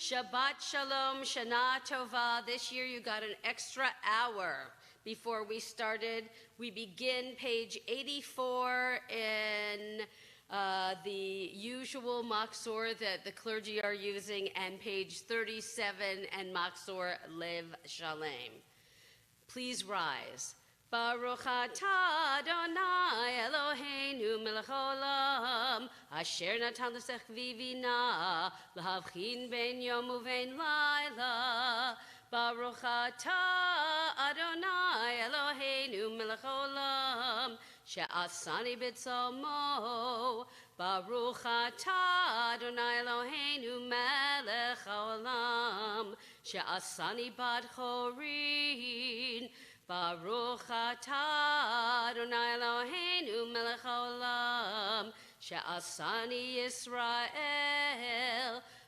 Shabbat Shalom, Shanah Tova. This year you got an extra hour before we started. We begin page 84 in the usual Machzor that the clergy are using, and page 37 and Machzor Lev Shalem. Please rise. Baruch atah Adonai Eloheinu melech haolam asher natan l'sech vivina lahavchin ben yom uven laila. Baruch atah Adonai Eloheinu melech haolam she'asani b'tzalmo. Baruch atah Adonai Eloheinu melech haolam she'asani bat chorin. Baruch atah Adonai Eloheinu melech haolam she'asani Yisrael.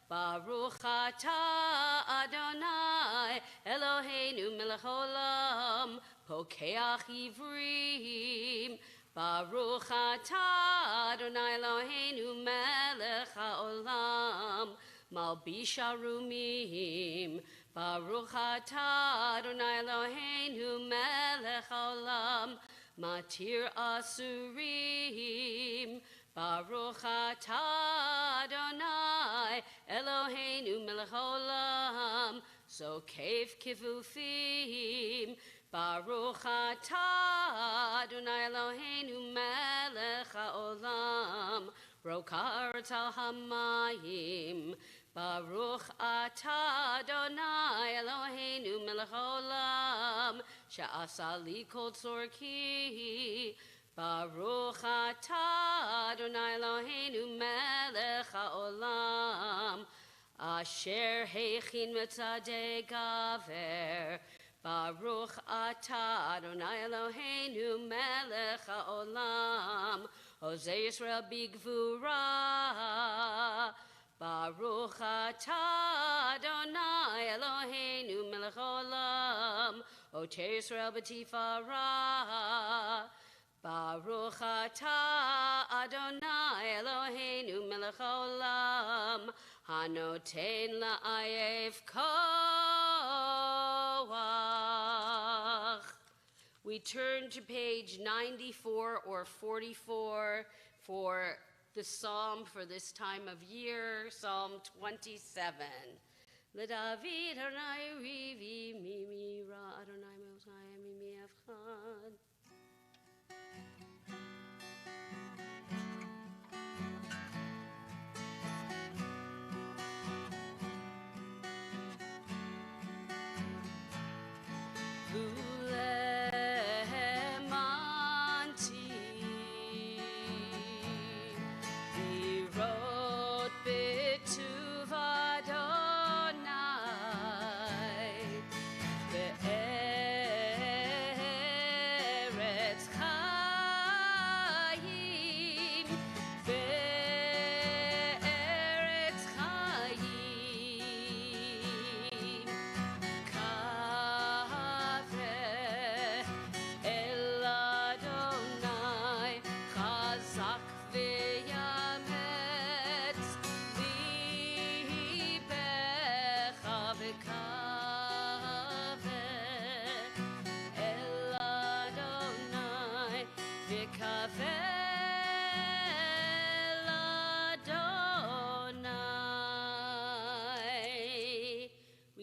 Baruch atah Adonai Eloheinu melech haolam pokeach ivrim. Baruch atah Adonai Eloheinu melech haolam malbish arumim. Baruch atah Adonai Eloheinu melech haolam matir asurim. Baruch atah Adonai Eloheinu melech haolam zokef kivufim. Baruch atah Adonai Eloheinu melech haolam rokar tal hamayim. Baruch atah Adonai Eloheinu melech haolam she'asa li kol tzorki. Baruch atah Adonai Eloheinu melech haolam asher heichin mitzadei gaver. Baruch atah Adonai Eloheinu melech haolam Ozei Yisrael bigvura. Baruch atah Adonai Eloheinu melech haolam Otei Yisrael b'tifara. Baruch atah Adonai Eloheinu melech haolam hanoten la'ayef koach. We turn to page 94 or 44 for the psalm for this time of year, Psalm 27. LeDavid Adonai rivi mimi ra Adonai Mosai mimi avchad.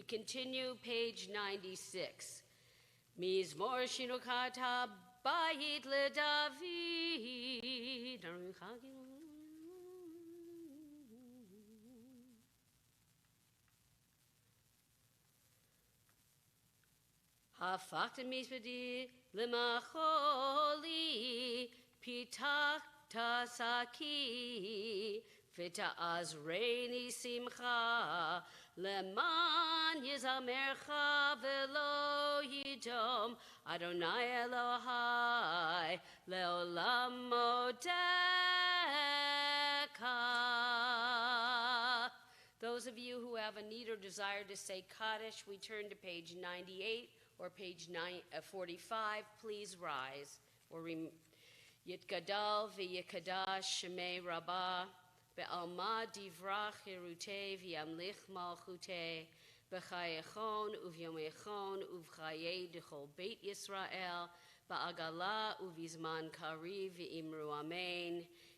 Continue page 96. Mizmor shinukat habayit leDavid. Hafachta mizpedi lemacholi pitachta saki. Vita azreini simcha leman yizamercha velo yidom Adonai Elohai leolam modecha. Those of you who have a need or desire to say Kaddish, we turn to page 98 or page 45. Please rise. Or Yitgadal v'yikadash shemei Rabbah Be'alma divrach hirute v'yamlich malchute b'chayechon uvyomechon uvchaye dechol beit Yisrael ba'agala uvizman kari v'imru amen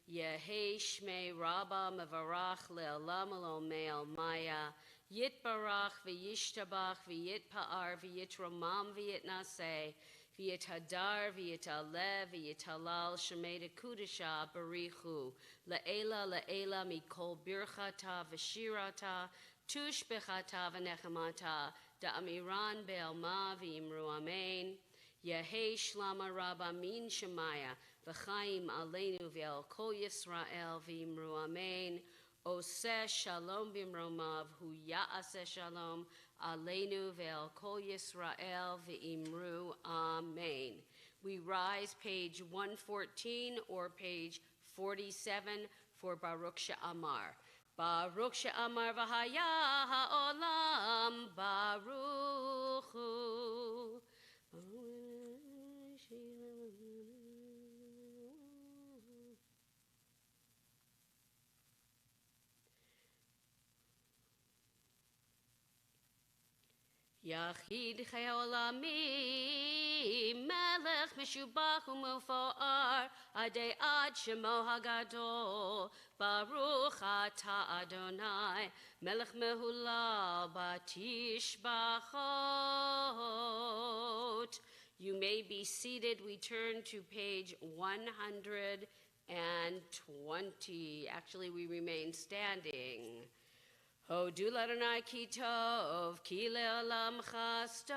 Yehe shmei rabba mevarach le'olam elomei almaya yitbarach v'yishtabach v'yitpa'ar v'yitramam v'yitnaseh v'yithadar v'yitalev v'yitalal shemei Kedusha barichu le'ela mikol birchata v'shirata tush bechata v'nechemata da'amiran be'alma v'imru amen Yehe shlama rabba min shemaya v'chaim alenu v'el kol Yisrael v'imru amen Oseh shalom b'mromav hu ya'aseh shalom alenu ve'el kol Yisrael v'imru amen. We rise page 114 or page 47 for Baruch She'amar. Baruch She'amar v'haya ha'olam Baruch hu. Yachid Chai Olami Melech Meshubach U'Mufoar Adei Ad Shemo Hagadol Baruch Ata Adonai Melech Mehulal Batishbachot. You may be seated. We turn to page 120. Actually, we remain standing. Hodu l'Adonai ki tov, ki le'olam chasto.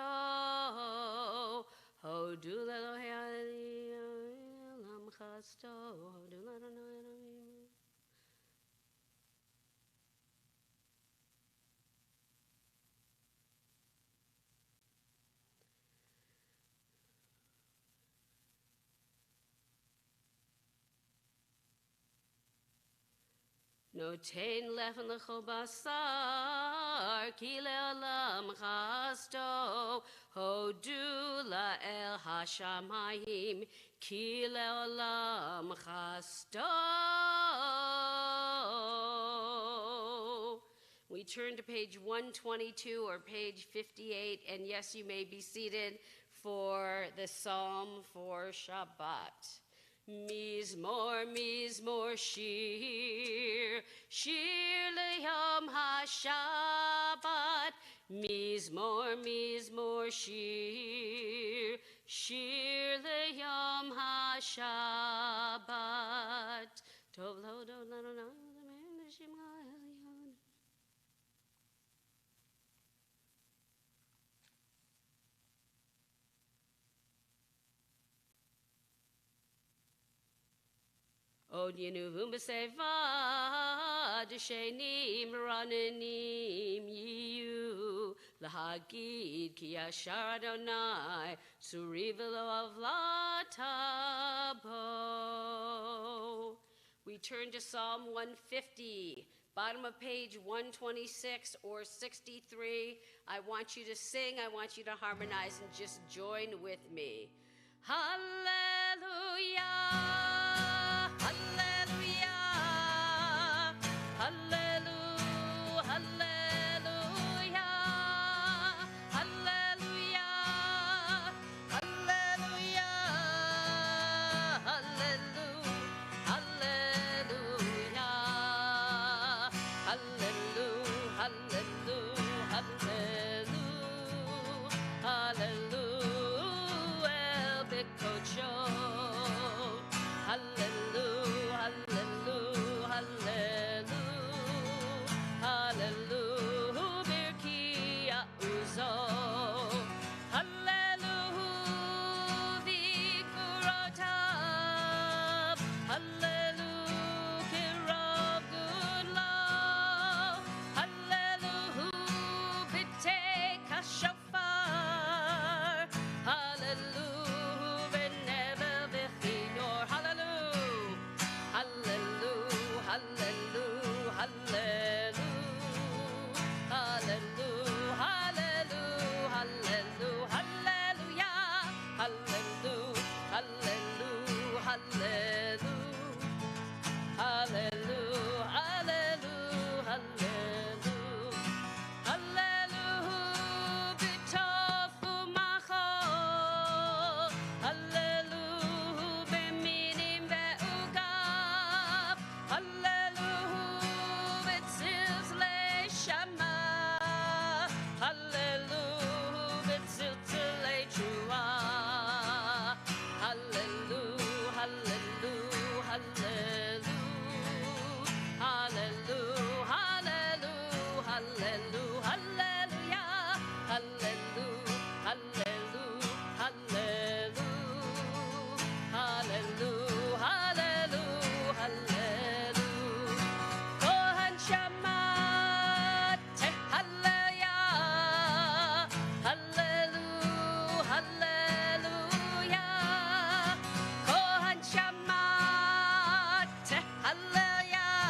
Hodu l'Elohei olam chasto. Hodu l'Adonai Elohim. Notein lechen lechol basar, ki le'olam chasto, hodu la'el hashamayim, ki le'olam chasto. We turn to page 122 or page 58, and yes, you may be seated for the psalm for Shabbat. Mizmor, mizmor, shir, shir leyom ha-Shabbat. Mizmor, mizmor, shir, shir leyom ha-Shabbat. Tov lo do la do na Od yenuvum b'seva d'shenim ranenim yiyu lahagid ki yashar Adonai suri v'lo avlatabo. We turn to Psalm 150, bottom of page 126 or 63. I want you to sing, I want you to harmonize and just join with me. Hallelujah. Hallelujah, hallelujah, hallelujah, hallelujah, hallelujah, hallelujah, hallelujah, hallelujah, hallelujah, hallelujah, el bekocho. Hallelujah, hallelujah, hallelujah, hallelujah, birkia uzo. Hallelujah, vikurotav. Hallelujah, kirov good love. Hallelujah. Hallelu, hallelujah, hallelu, hallelu, hallelu, hallelu, hallelu, hallelu. Kohen Shabbat, hallelujah, hallelu, hallelujah. Kohen Shabbat, hallelujah,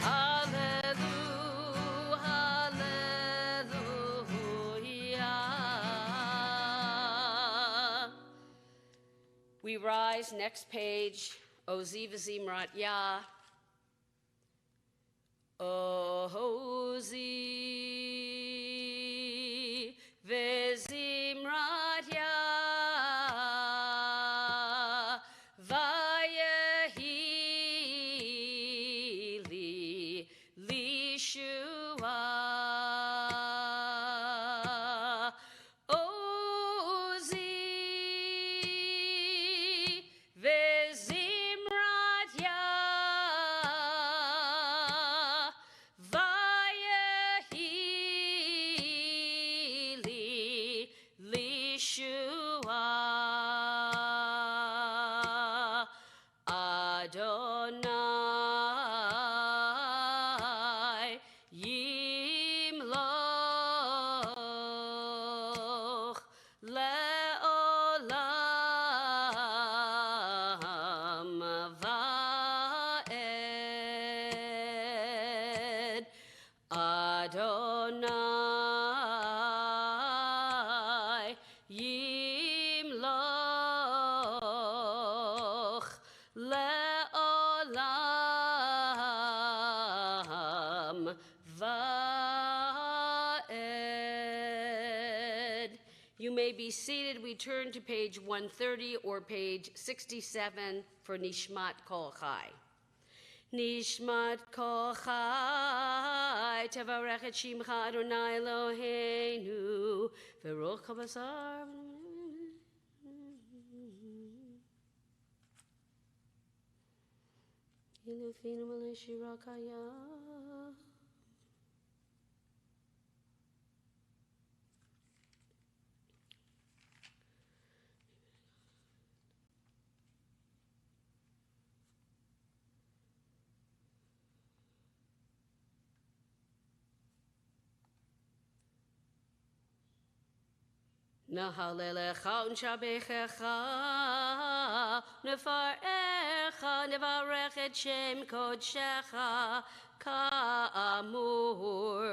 hallelujah, hallelujah. We rise, next page, Ozi v'zimrat Yah. Ozi v'zimrat Yah, vayehi li lishua. Ozi v'zimrat Yah, vayehi li lishua. Adonai yimloch le'olam va'ed. Adonai yimloch le'olam va'ed. You may be seated. We turn to page 130 or page 67 for Nishmat Kol Chai. Nishmat Kol Chai, Tevarech et Shimcha Adonai Eloheinu, V'ruch HaBasar. Ilufinu Malei Shira Kaya. Nahalelecha unshabechecha, nefarecha, nevarech et shem kodshecha, ka'amur.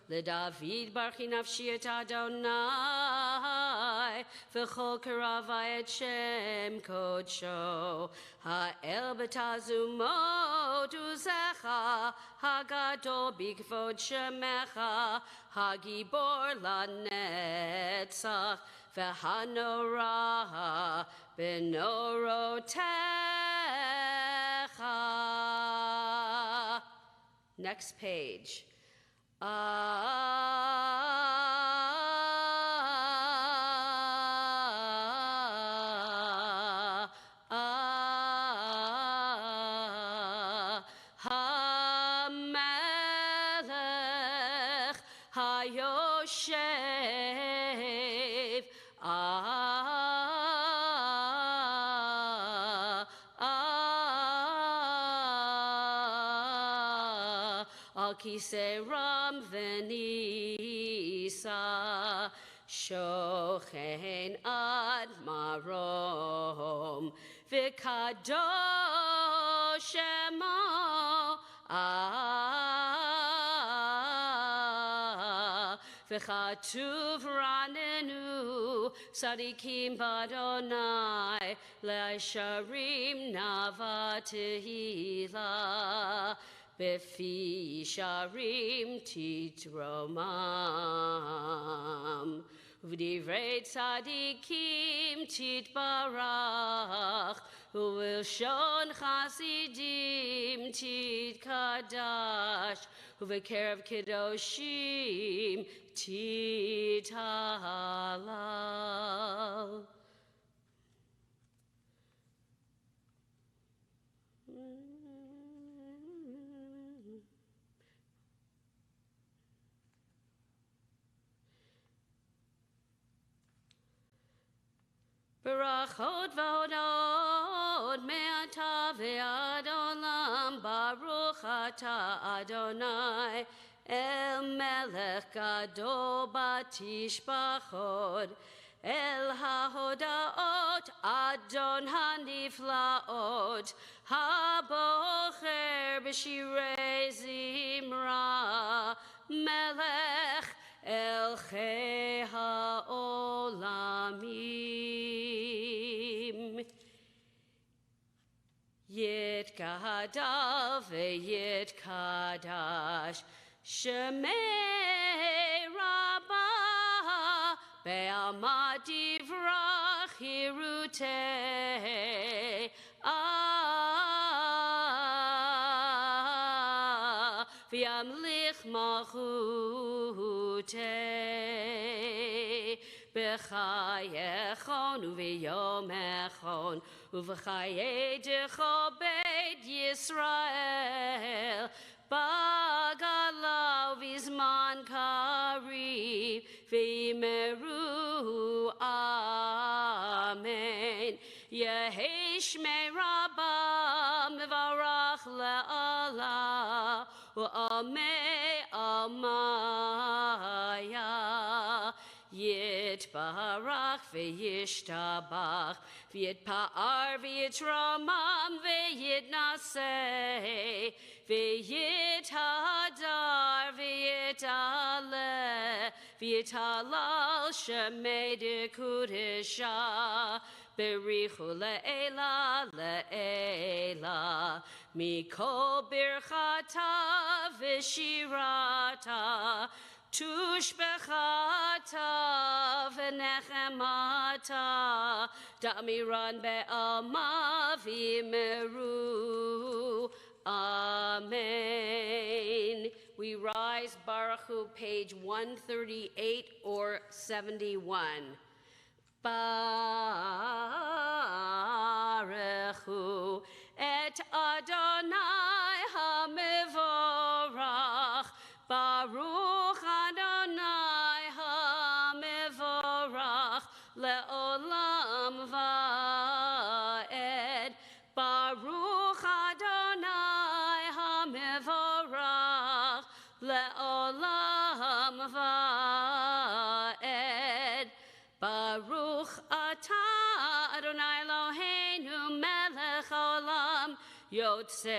LeDavid barchi nafshi et Adonai, v'chol karavai et shem kodsho. Ha'el betazumot uzecha, hagadol bikvod shemecha, hagibor lanetzach, v'hanorah benorotecha. Next page. HaMelech HaYoshev Al Kisei Ram Venisa Shochen Ad Marom V'Kadosh Shemo V'chatuv ranenu Sadikim Badonai Le'asharim Nava Tehila Befi Sharim Titromam V'divrei Tzadikim Titbarach U'vilshon Chasidim Titkadash U'v'kerev Kedoshim Tithalal. Barachot v'hodot me'ata ve'ad olam, Baruch ata Adonai, El melech gadol batishbachot, El hahodaot Adon haniflaot, Habocher b'shirei zimra, Melech El chei ha'olamim. Yitkadav ve'yitkadash, Shemei Rabbah, Be'alma divrach hirutei, V'yamlich malchutei, B'chayechon u'v'yomechon, u'v'chayedecho beit Yisrael, Bagala u'v'zman kariv, v'imeru amen. Yehi shmei Rabbah mevarach le'ala, u'amei almaya. Yitbarach v'yishtabach, v'yitpa'ar v'yitramam v'yitnaseh, v'yithadar v'yitaleh, v'yitalal shemei dekudesha, berichu le'ela le'ela, mikol birchata v'shirata, Tushbechata v'nechemata, da'miran be'alma v'imeru. Amen. We rise, Baruch Hu, page 138 or 71. Baruch Hu et Adonai ha'mevorach, Baruch Adonai ha'mevorach le'olam va'ed, Baruch Adonai ha'mevorach le'olam va'ed, Baruch atah Adonai Eloheinu melech haolam, yotzei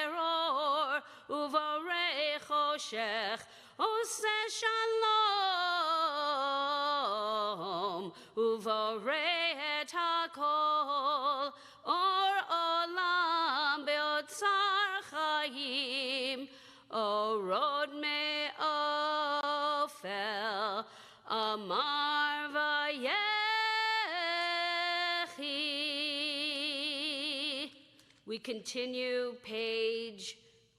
or uvorei choshech, oseh shalom, uvorei et hakol, or olam beotzar chayim, orod me'ofel, amar vayechi. We continue page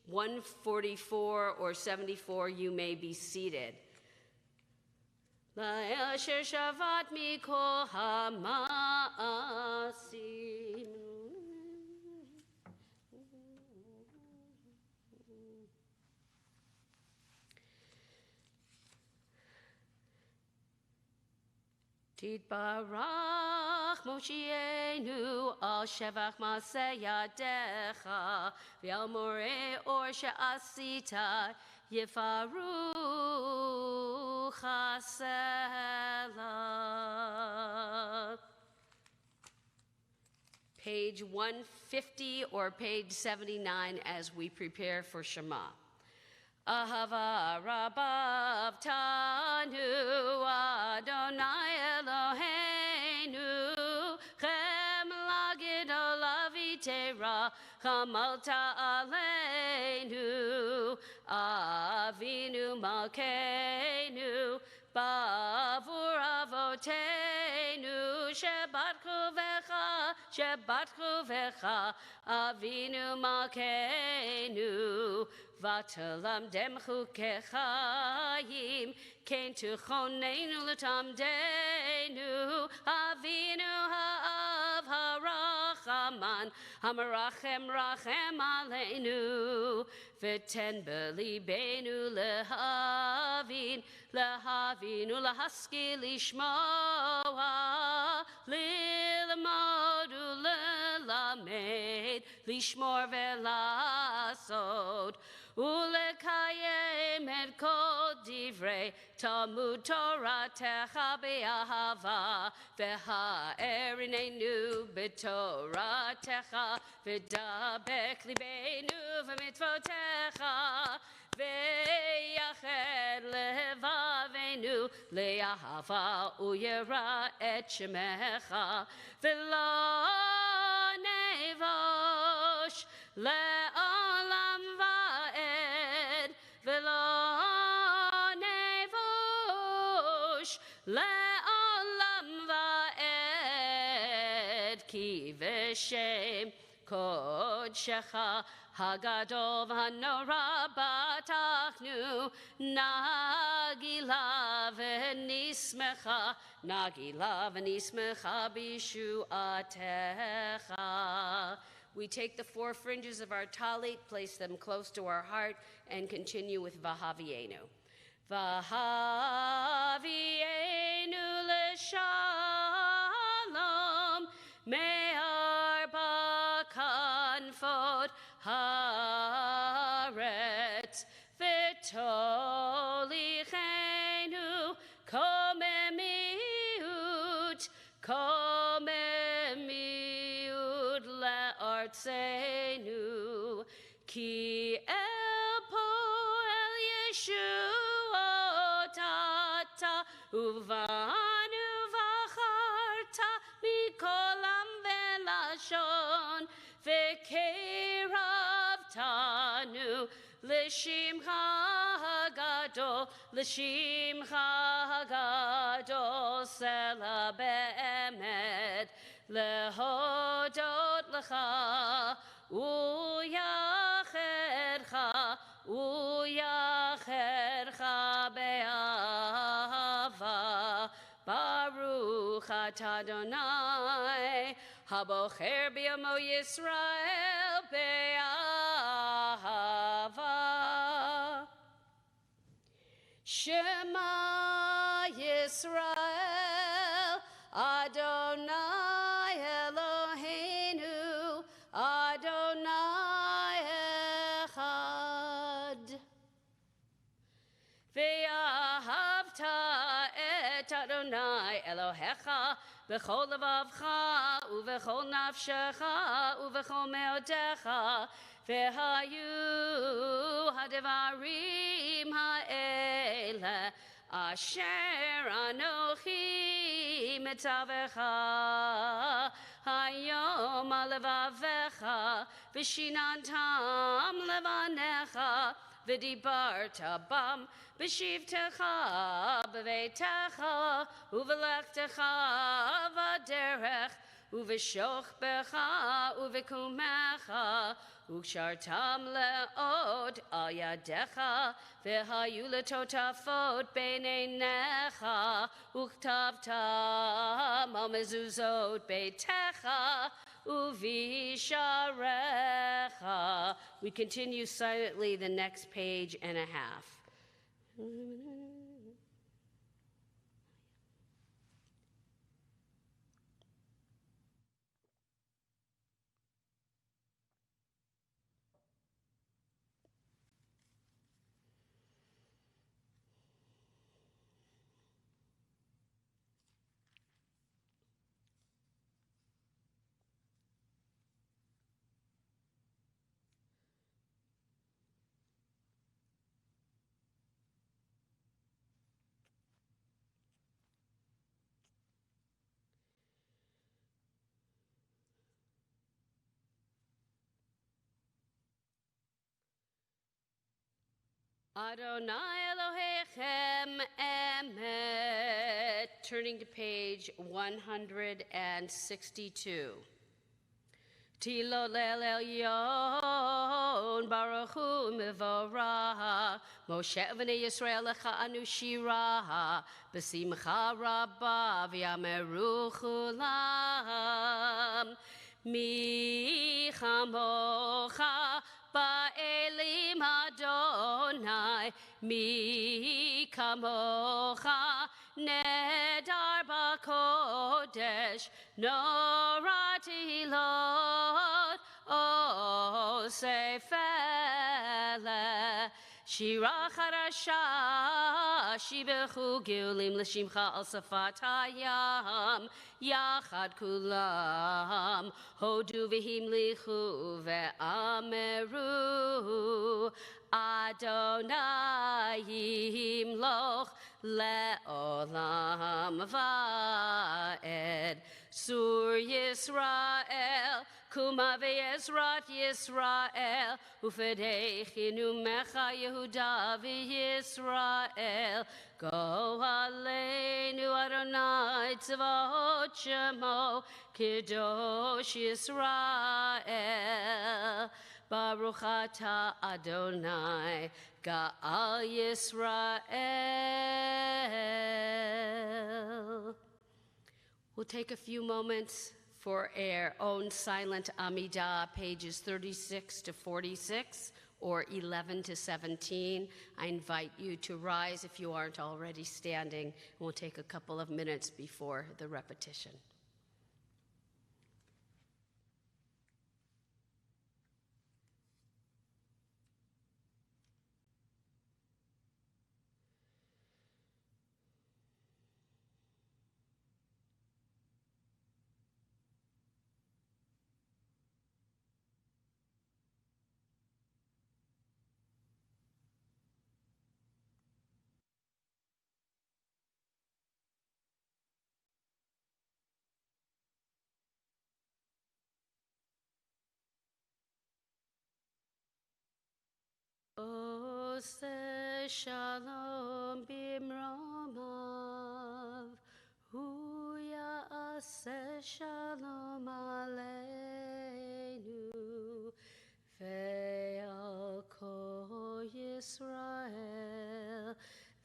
144 or 74. You may be seated. La'asher shavat mikol ha'ma'asim. Titbarach Moshienu al shevach maseh yadecha, v'al moreh or she'asita yifaru chasela. Page 150 or page 79 as we prepare for Shema. Ahava Rabbav Tanu Adonai Eloheinu, Chem Lagid Olavitera Chamalta Alenu, Avinu Malkeinu Bavur Avotenu, Shabbat Chuvecha Avinu Malkeinu ותלמדם חוקי חיים, כן תכוננו לתלמדנו, אבינו האב הרחמן, המרחם רחם עלינו, ותן בליבנו להבין ולהשכיל לשמוע, ללמוד וללמד, לשמור ולעשות, ולקיים את כל דברי תלמוד תורתך באהבה, והארננו בתורתך, ודבק ליבנו במצוותיך, ויחד לבבינו לאהבה וירא את שמך, ולא נבוש לעולם ועד, ולא נבוש לעולם ועד, כי בשם קודשך הגדול והנורא בטחנו, נגילה ונשמחה בישועתך. We take the four fringes of our talit, place them close to our heart, and continue with Vahavienu. Vahavienu l'shalom, me'arba kanfot haaretz, v'tolichenu komemiut le'artzenu, ki el poel Yeshuotata, uvanu v'acharta mikolam velashon, v'keravtanu l'shimcha gadol sela be'emet, lehodot lecha uyachedcha be'ahava. Baruch atah Adonai habocher b'yamo Yisrael be'ahava. Shema Yisrael Adonai Eloheinu Adonai Echad. Ve'ahavta et Adonai Elohecha b'chol levavcha u'v'chol nafshecha u'v'chol me'otecha, ve'hayu ha'devarim ha'ele asher anochi mitzavecha Hayyom alevavecha v'shinantam levanecha, v'dibarta bam b'shivtecha b'veitecha u'v'lechtecha v'derech u'v'shochbecha u'v'kumecha u'kshartam le'od al yadecha, v'hayu letotafot b'neinecha u'ktavtam al mezuzot beitecha u'visharecha. We continue silently the next page and a half. Adonai Elohechem Emet. Turning to page 162. Tilo lel elyon, Baruch Hu mevorach, Moshe v'nei Yisrael lecha anu shira, B'simcha rabba v'yameru chulam, Mi chamocha ba'elim Adonai, Mi kamocha nedar b'kodesh, norati lot o sefele, shira charasha, shibechu geulim l'shimcha al safat hayam, yachad kulam, hodu v'him lichu ve'ameru, Adonai yimloch le'olam va'ed. Sur Yisrael, kuma ve'ezrat Yisrael, ufedechinu mecha Yehuda ve'Yisrael. Go Alenu Adonai tzvahot shemo, Kedosh Yisrael. Baruch atah Adonai, Ga'al Yisrael. We'll take a few moments for our own silent Amidah, pages 36 to 46 or 11 to 17. I invite you to rise if you aren't already standing. We'll take a couple of minutes before the repetition. Ose shalom bimromav, hu ya'aseh shalom alenu, ve'al kol Yisrael,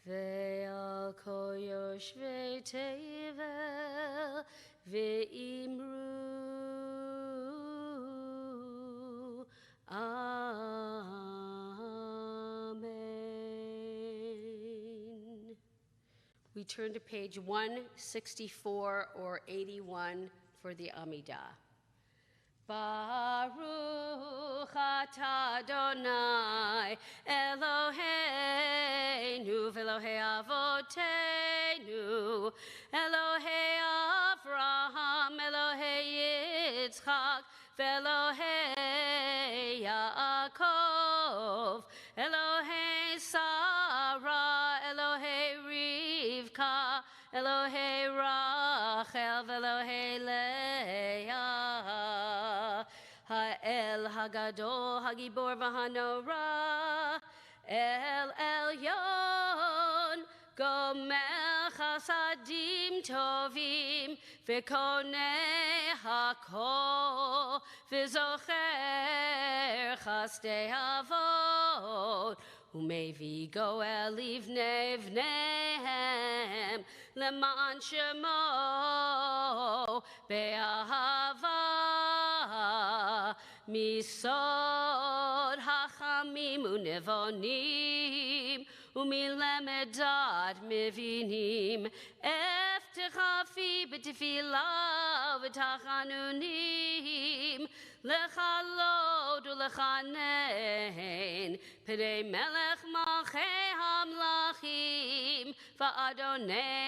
ve'al kol yoshvei tevel, ve'imru We turn to page 164 or 81 for the Amidah. Baruch atah Adonai Eloheinu v'Elohei avoteinu, Elohei Avraham, Elohei Yitzchak, v'Elohei Yaakov, Elohei Sarah, Elohei Rivka, Elohei Rachel, v'Elohei Leah, Ha'el Hagadol, Hagibor v'Hanora, El Elyon, Gomel Chasadim Tovim, V'Konei Hakol, V'Zocher Chasdei Avot, Umevi Goel Livnei Vnehem, Leman Shemo, Be'ahava, Misod Hachamim Unevonim, Umilemedad Mevinim, Eftechafi B'Tefila V'Tachanunim, Lechalod Ulechanein, P'nei Melech Malchei HaMlachim, V'Adonei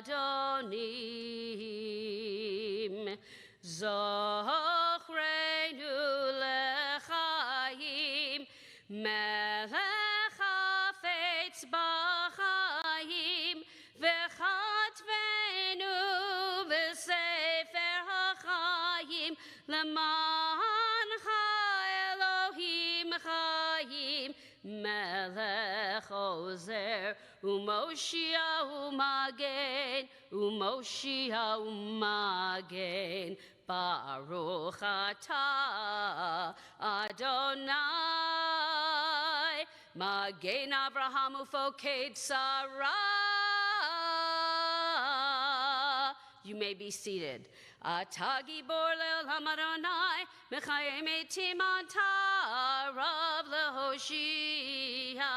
HaAdonim. Zochreinu L'chaim, Melech Hafetz B'chaim, V'chatvenu V'Sefer HaChaim, L'mancha Elohim Chaim, Melech Ozer, Umoshia Umagen, Umoshia Umagen, Baruch atah Adonai, Magen Avraham ufoked Sarah. You may be seated. Atah gibor le'olam Adonai, mechayim etim atah rav lehoshia,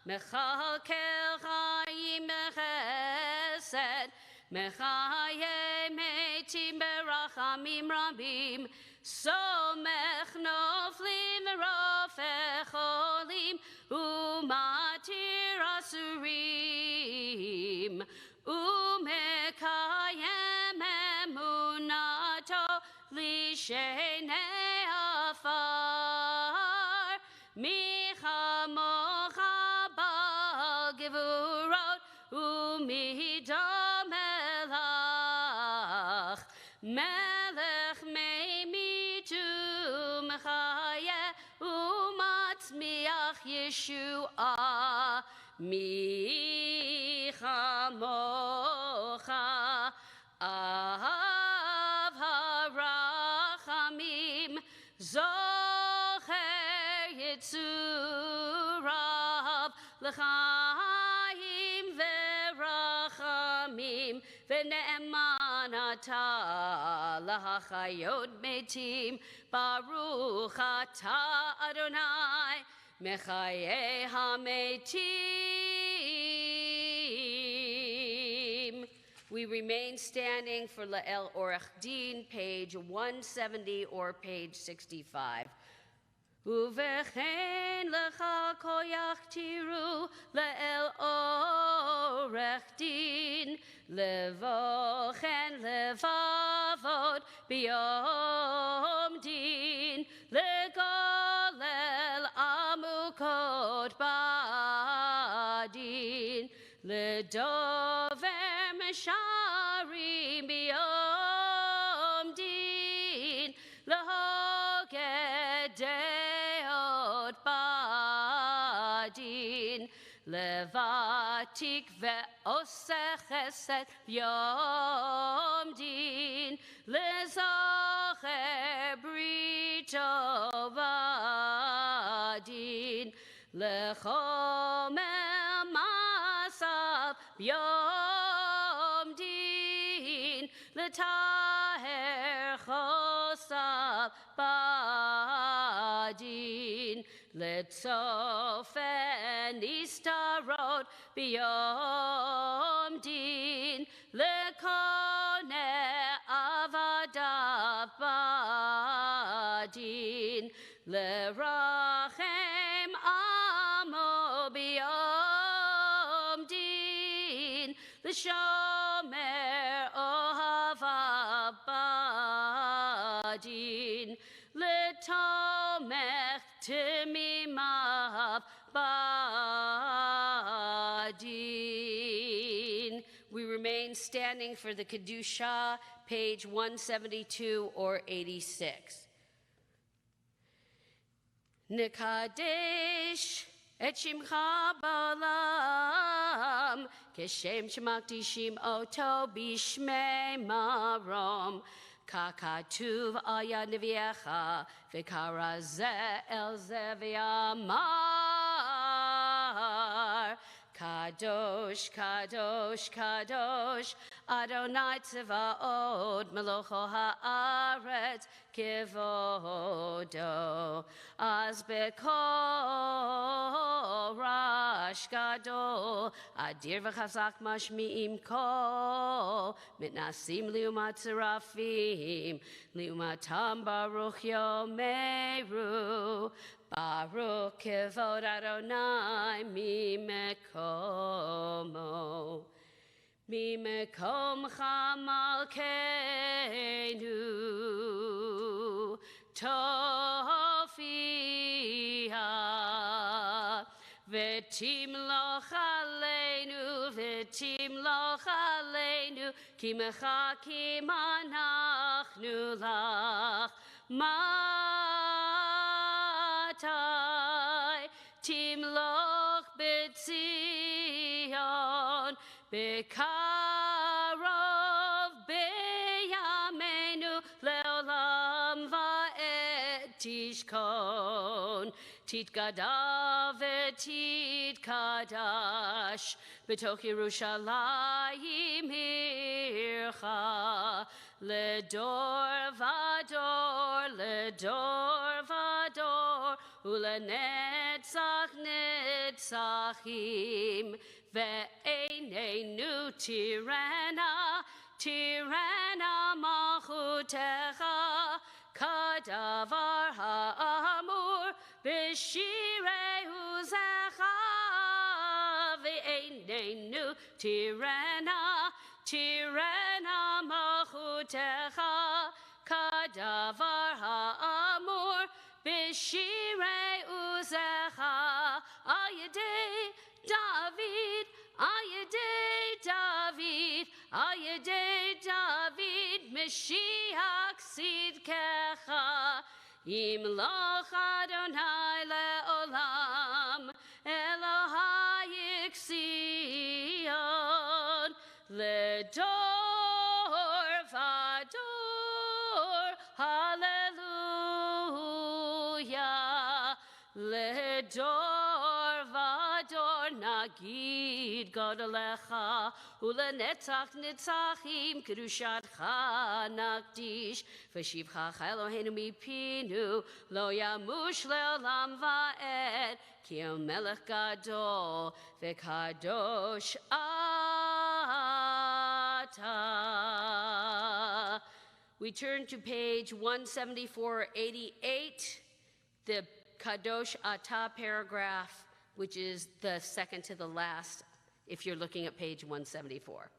mechalkel chayim bechesed, mechayim etim berachamim rabim, somech noflim v'rofech olim, umatir asurim, umekayem emunato lishenei afar, michamocha bal gevurot umidam elach, melech meimitu mechayeh umatzmiach Yeshua, michamocha av harachamim zocher yitzurav l'chaim verachamim v'ne'eman atah l'hachayot metim baruch atah Adonai mechayeh hametim. We remain standing for La'el Orach Din, page 170 or page 65. Uvechen lecha koyach tiru La'el Orach Din, levochen levavod biyom din, legolel amukot badin, ledover mesharim biyom din, lehogedeot badin, levatik ve'osech chesed biyom din, lezacher brito badin, lechomel Musaf biyom din, letaher chosav badin, letzofen istarot biyom din, lekone avadav badin, lerachem amo biyom din, l'shomer ohavav badin, l'tomech timimav badin. We remain standing for the Kedusha, page 172 or 86. Nekadesh et shimcha ba'olam, keshem shemakdishim oto bishmei marom, kakatuv al yad neviecha, v'kara ze el ze v'yamar, kadosh, kadosh, kadosh, Adonai Tzevaot, Melocho haaretz kivodo, az bekol rash gadol, adir v'chazak mashmi'im kol, mitnasim liumat serafim, liumatam baruch yomeru, baruch kivod Adonai mimekomo. Mimekom chamalkeinu tofia v'timloch aleinu v'timloch aleinu ki mechakim anachnu lach matai timloch b'tzion Bekarov beyamenu Titgada v'titkadash b'toch Yerushalayim ircha ledor vador ulenetzach netzachim ve'einenu tirana malchutecha kadavar ha'amur b'shirei uzecha ve'einenu tirana malchutecha kadavar ha'amur b'shirei uzecha ayedei David Mashiach Sidkecha Yimloch Adonai le'olam Elohai Sion ledor vador hallelujah ledor vador nagid godelecha ulenetzach nitzachim kedushatcha nakdish v'shivcha Eloheinu mipinu lo yamush le'olam va'ed ki melech gadol v'kadosh ata. We turn to page 17488, the Kadosh Ata paragraph, which is the second to the last, if you're looking at page 174.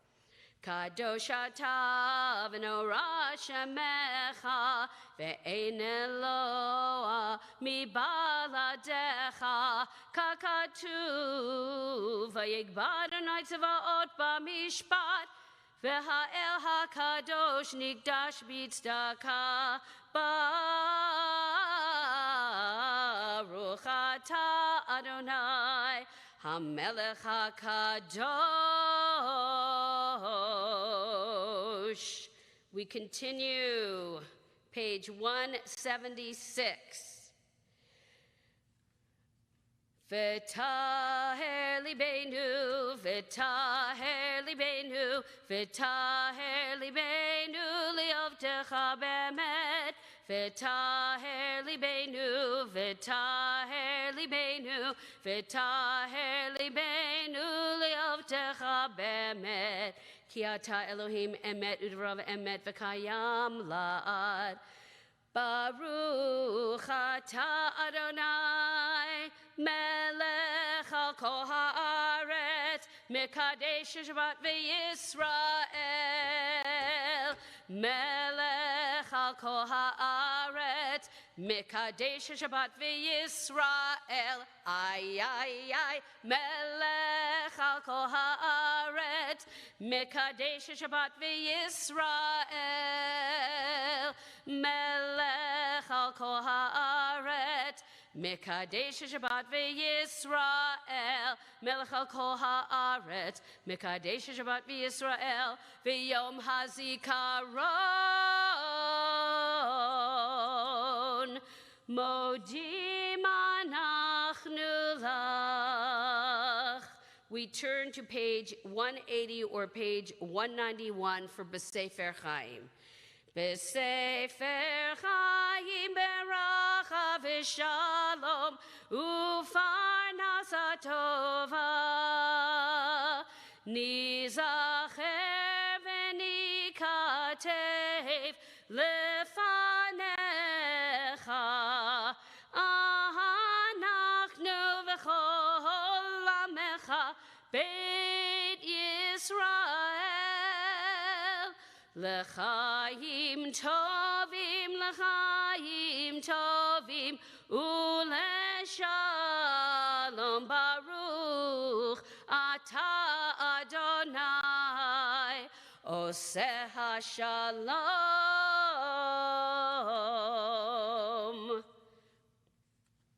Kadosh Ata v'norah shemecha ve'ein Eloah mibaladecha kakatuv vayigbar Adonai tzvaot b'mishpat v'ha'el hakadosh nigdash b'tzdaka baruch ata Adonai hamelech hakadosh. We continue, page 176. V'taher libeinu, v'taher libeinu, v'taher libeinu li'ovtecha be'emet. V'taher libeinu, v'taher libeinu, v'taher libeinu li'ovtecha be'emet. Ki ata Elohim emet udvarav emet v'kayam la'ad. Baruch ata Adonai melech al kol haaretz mekadesh Shabbat v'Yisrael melech al kol haaretz mekadesh Shabbat v'Yisrael ay ay ay melech al kol haaretz mekadesh Shabbat v'Yisrael melech al kol haaretz Mekadesh Shabbat v'Yisrael, Melech al kol haaretz, Mekadesh Shabbat v'Yisrael, v'yom hazikaron, modim anachnu lach. We turn to page 180 or page 191 for B'Sefer Chaim. B'Sefer Chaim beracha v'shalom u'farnasa tova nizacher v'nikatev lefanecha anachnu v'chol amecha Beit Yisrael L'chaim tovim, u'leshalom baruch ata Adonai, oseh hashalom.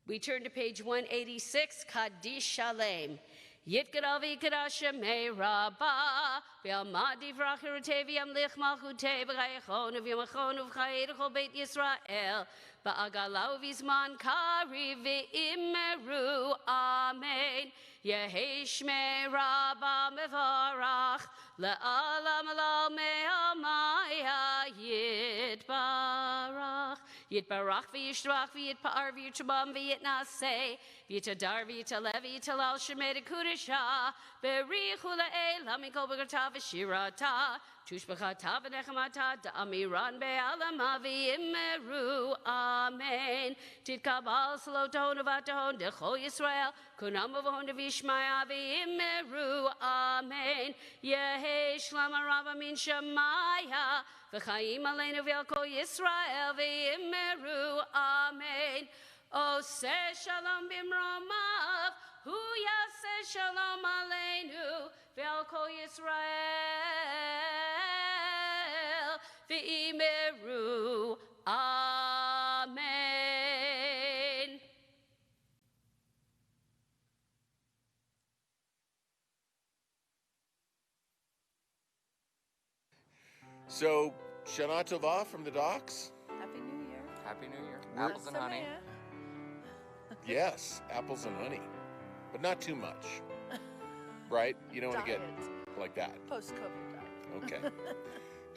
We turn to page 186, Kaddish Shalem. Yitkara v'yikara shemei rabba v'yalmad divrach yerutei v'yamlich malchutei v'chayechon v'yamachon v'chayei l'chol Beit Yisrael ba'agala uvizman kari ve'immeru, amen. Yehi shmei rabba mevarach, le'alam lo me'amaya yitbarach. Yitbarach v'yishtrach v'yitpa'ar v'yitchabam v'yitnaseh, v'yitadar v'yitaleh v'yitalal shemei Kedusha, v'richu le'elam mikol b'gerta v'shirata, tushbachata v'nechamata da'amiran be'alama v'yimmeru, amen. Titkabal sloton uvatahon dechol Yisrael, kunam uvahon devishmaya v'yimmeru, amen. Yehi shlama rava min shemaya, Hayyom and Alenu v'yalko Yisrael v'yimmeru, amen. O say shalom bimromav, hu yaseh shalom aleinu v'yalko Yisrael v'yimmeru, amen. So, Shanah Tova from the docks? Happy New Year. Happy New Year. Apples and honey. Yes, apples and honey. But not too much. Right? You don't want to get like that. Post-COVID diet. Okay.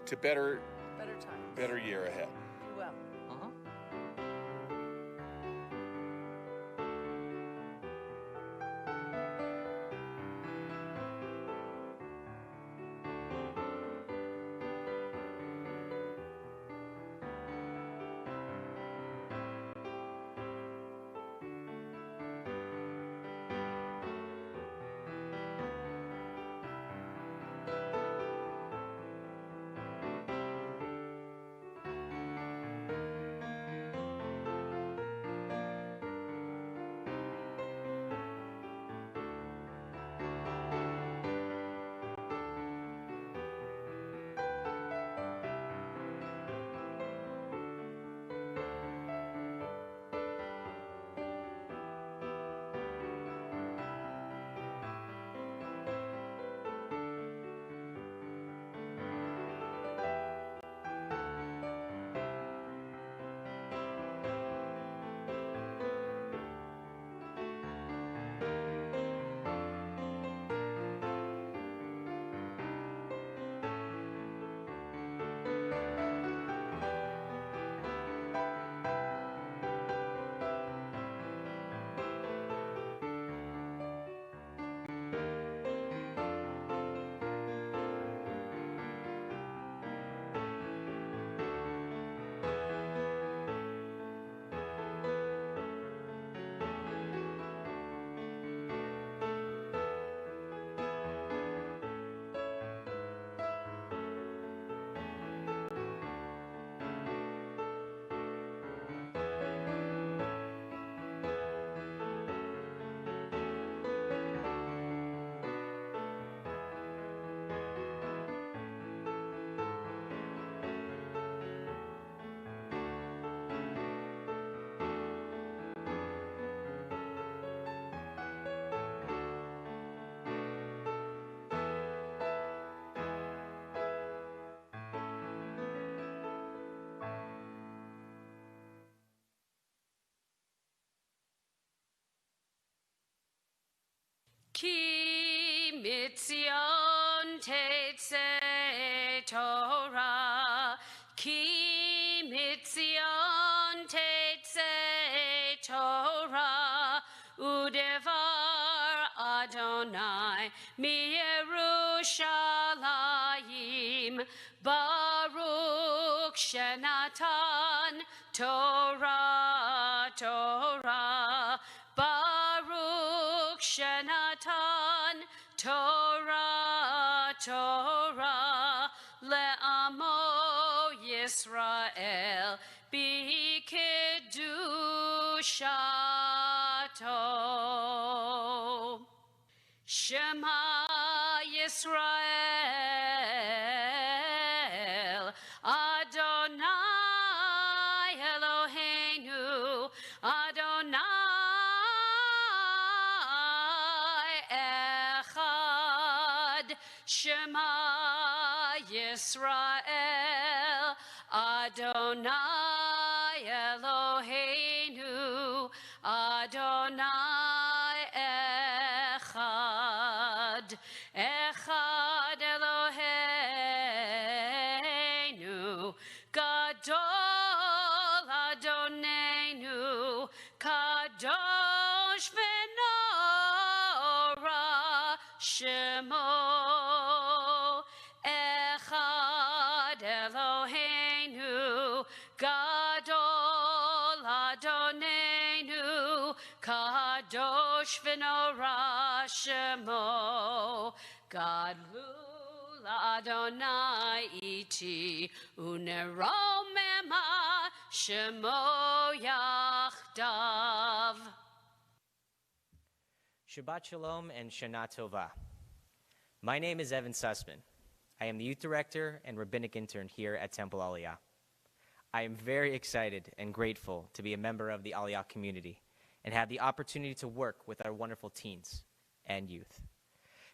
To better times. Better year ahead. Well. Ki mitzion tetzeh Torah, ki mitzion tetzeh Torah, udevar Adonai mi Yerushalayim, Baruch Shenatan Torah, Torah, Baruch Shenatan Torah, Torah, le'amo Yisrael b'kedushato. Shema Yisrael, Adonai Eloheinu, Adonai Echad. Shema Yisrael, Adonai Eloheinu, Echad Eloheinu, Gadol Adonenu, Kadosh v'Norah Shemo. Echad Eloheinu, Gadol Adonenu, Kadosh v'Norah Shemo. Gadlu Adonai iti, uneromema Shemo yachdav. Shabbat Shalom and Shanah Tova. My name is Evan Sussman. I am the youth director and rabbinic intern here at Temple Aliyah. I am very excited and grateful to be a member of the Aliyah community and have the opportunity to work with our wonderful teens and youth.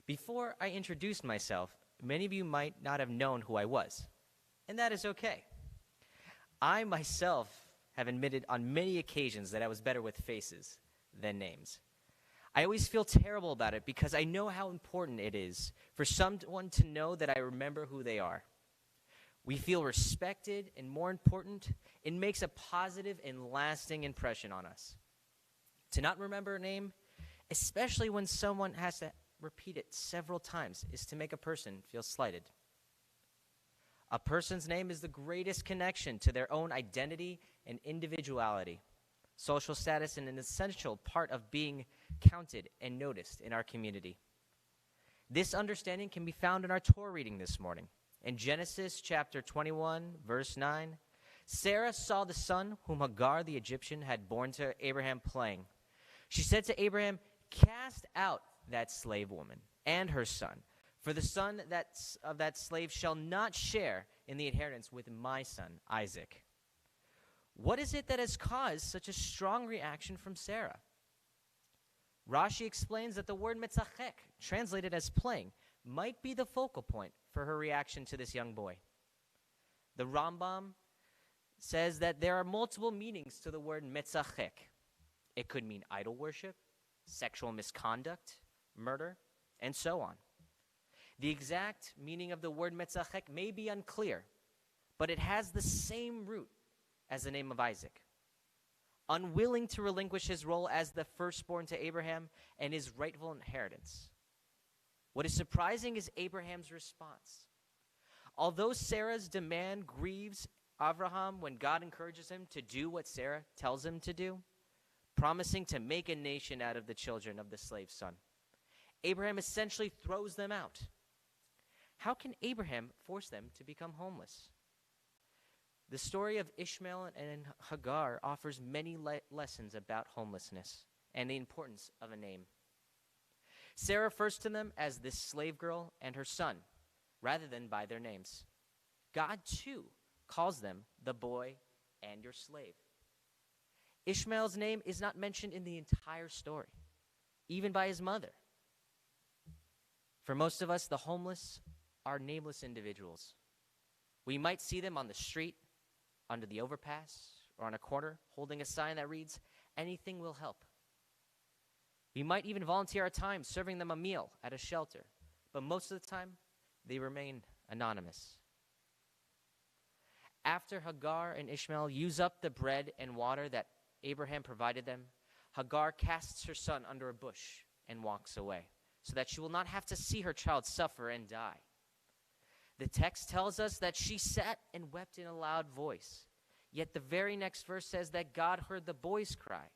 Before I introduced myself, many of you might not have known who I was, and that is okay. I myself have admitted on many occasions that I was better with faces than names. I always feel terrible about it because I know how important it is for someone to know that I remember who they are. We feel respected, and more important, it makes a positive and lasting impression on us. To not remember a name, especially when someone has to repeat it several times, is to make a person feel slighted. A person's name is the greatest connection to their own identity and individuality, social status, and an essential part of being counted and noticed in our community. This understanding can be found in our Torah reading this morning. In Genesis chapter 21, verse 9, Sarah saw the son whom Hagar the Egyptian had borne to Abraham playing. She said to Abraham, "Cast out that slave woman and her son, for the son of that slave shall not share in the inheritance with my son Isaac." What is it that has caused such a strong reaction from Sarah? Rashi explains that the word metzachek, translated as playing, might be the focal point for her reaction to this young boy. The Rambam says that there are multiple meanings to the word metzachek. It could mean idol worship, sexual misconduct, murder, and so on. The exact meaning of the word metzachek may be unclear, but it has the same root as the name of Isaac. Unwilling to relinquish his role as the firstborn to Abraham and his rightful inheritance. What is surprising is Abraham's response. Although Sarah's demand grieves Abraham when God encourages him to do what Sarah tells him to do, promising to make a nation out of the children of the slave son, Abraham essentially throws them out. How can Abraham force them to become homeless? The story of Ishmael and Hagar offers many lessons about homelessness and the importance of a name. Sarah refers to them as this slave girl and her son, rather than by their names. God, too, calls them the boy and your slave. Ishmael's name is not mentioned in the entire story, even by his mother. For most of us, the homeless are nameless individuals. We might see them on the street, under the overpass, or on a corner, holding a sign that reads, "Anything will help." We might even volunteer our time serving them a meal at a shelter, but most of the time, they remain anonymous. After Hagar and Ishmael use up the bread and water that Abraham provided them, Hagar casts her son under a bush and walks away, so that she will not have to see her child suffer and die. The text tells us that she sat and wept in a loud voice, yet the very next verse says that God heard the boy's cry.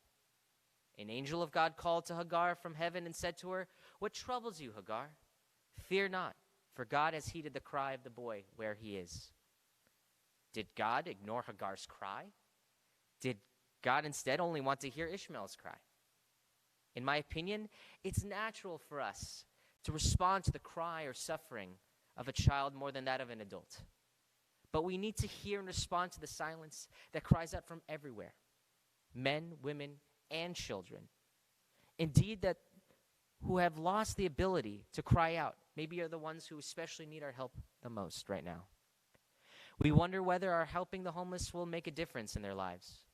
An angel of God called to Hagar from heaven and said to her, "What troubles you, Hagar? Fear not, for God has heeded the cry of the boy where he is." Did God ignore Hagar's cry? Did God instead only want to hear Ishmael's cry? In my opinion, it's natural for us to respond to the cry or suffering of a child more than that of an adult. But we need to hear and respond to the silence that cries out from everywhere. Men, women, and children. Indeed, that who have lost the ability to cry out maybe are the ones who especially need our help the most right now. We wonder whether our helping the homeless will make a difference in their lives.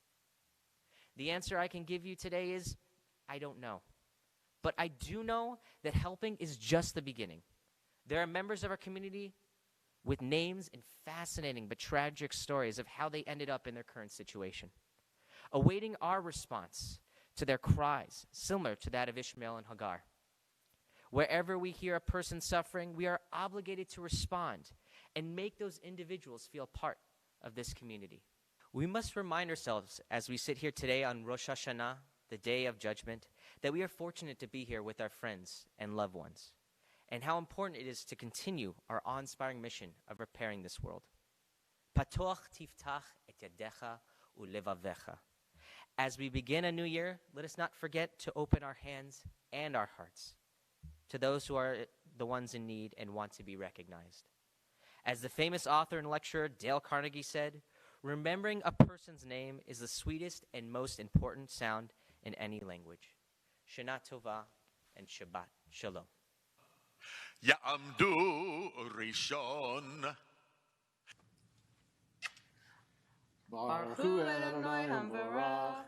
The answer I can give you today is, I don't know. But I do know that helping is just the beginning. There are members of our community with names and fascinating but tragic stories of how they ended up in their current situation, awaiting our response to their cries, similar to that of Ishmael and Hagar. Wherever we hear a person suffering, we are obligated to respond and make those individuals feel part of this community. We must remind ourselves as we sit here today on Rosh Hashanah, the day of judgment, that we are fortunate to be here with our friends and loved ones, and how important it is to continue our awe-inspiring mission of repairing this world. Patoch tiftach et yadecha ulevavecha. As we begin a new year, let us not forget to open our hands and our hearts to those who are the ones in need and want to be recognized. As the famous author and lecturer Dale Carnegie said, remembering a person's name is the sweetest and most important sound in any language. Shanah Tova and Shabbat. Shalom. Ya'amdu Rishon. Baruch Hu Adonai Hamvarach.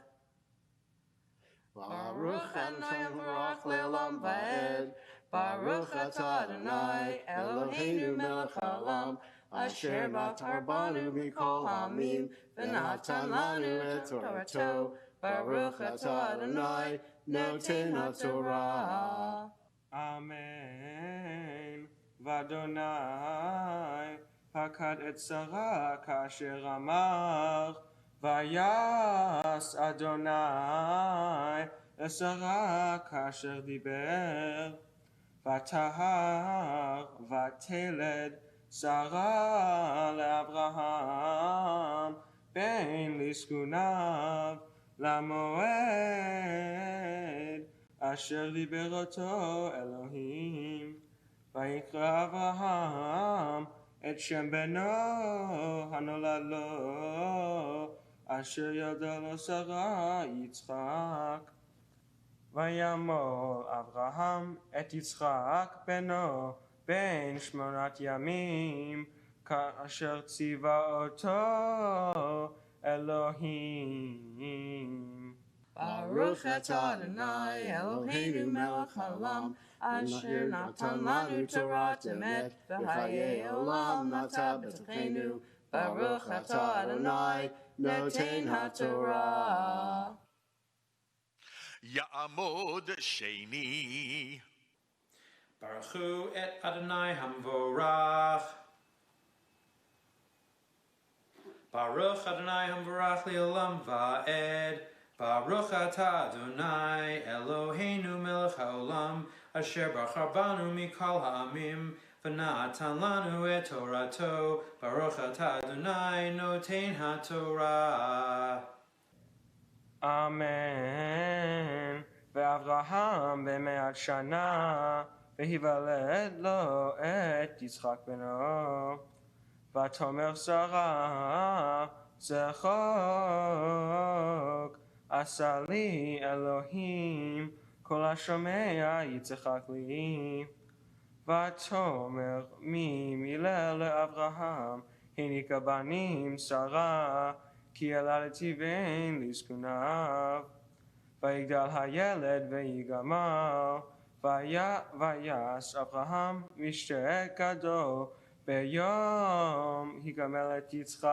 Baruch Adonai Hamvarach Le'olam Va'ed. Baruch Atah Adonai Eloheinu melech haolam. Asher natar banu mikol hamim. V'natan lanu et Torato. Baruch Atah Adonai Noten HaTorah. Amen. Vadonai Hakad et Sarah kasher amar. Vayas Adonai Sarah kasher diber. Vatahar vateled Sarah leAbraham ben liskunav lamoed asher diber oto Elohim. Vayikra Abraham et shem beno hanolad lo asher yada lo Sarah Yitzchak. Vayamol Abraham et Yitzchak beno ben shmonat yamim asher tziva oto Elohim. Baruch Atah Adonai Eloheinu melech haolam. Asher natan lanu Torah emet. V'chayei olam nata b'tochenu. Baruch Atah Adonai Noten HaTorah. Ya'amod Sheni. Baruch Hu et Adonai Hamvorach. Baruch Adonai Hamvorach Le'olam Va'ed. Baruch Atah Adonai Eloheinu melech haolam. Asher bachar banu mikol ha'amim. V'natan lanu et Torato. Baruch Atah Adonai Noten HaTorah. Amen. Ve'Avraham be'me'at shana, ve'hivaled lo et Yitzchak beno. Vatomer Sarah zechok asali Elohim kol hashomea yitzchak li. Vatomer mi milel le'Avraham hinika banim Sarah כי ילדתי ואין לי זקוניו. ויגדל הילד ויגמל, ויעש אברהם משתה גדול, ביום יגמל את יצחק.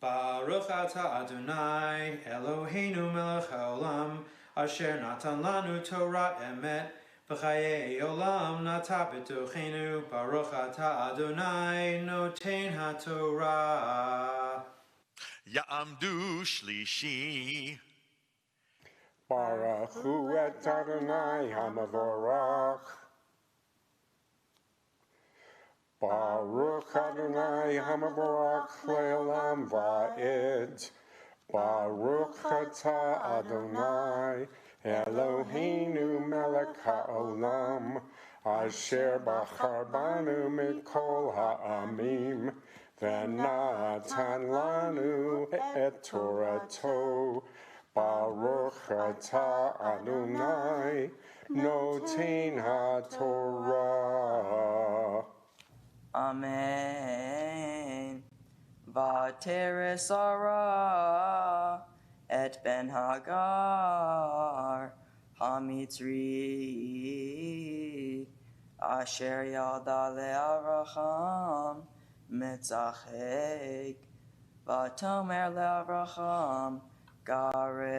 Baruch atah Adonai Eloheinu melech haolam, asher natan lanu Torah emet, v'chayei olam nata b'tochenu. Baruch atah Adonai Noten HaTorah. Ya'amdu Shlishi. Baruch Hu et Adonai Hamavorach. Baruch Adonai Hamavorach Le'olam Va'ed. Baruch Atah Adonai Eloheinu melech haolam. Asher bachar banu mikol ha'amim. V'natan lanu et Torato. Baruch Atah Adonai Noten HaTorah. Amen. Vateres Sarah et ben Hagar Hamitri asher yalda le'Avraham metzachek vatomer le'Avraham garesh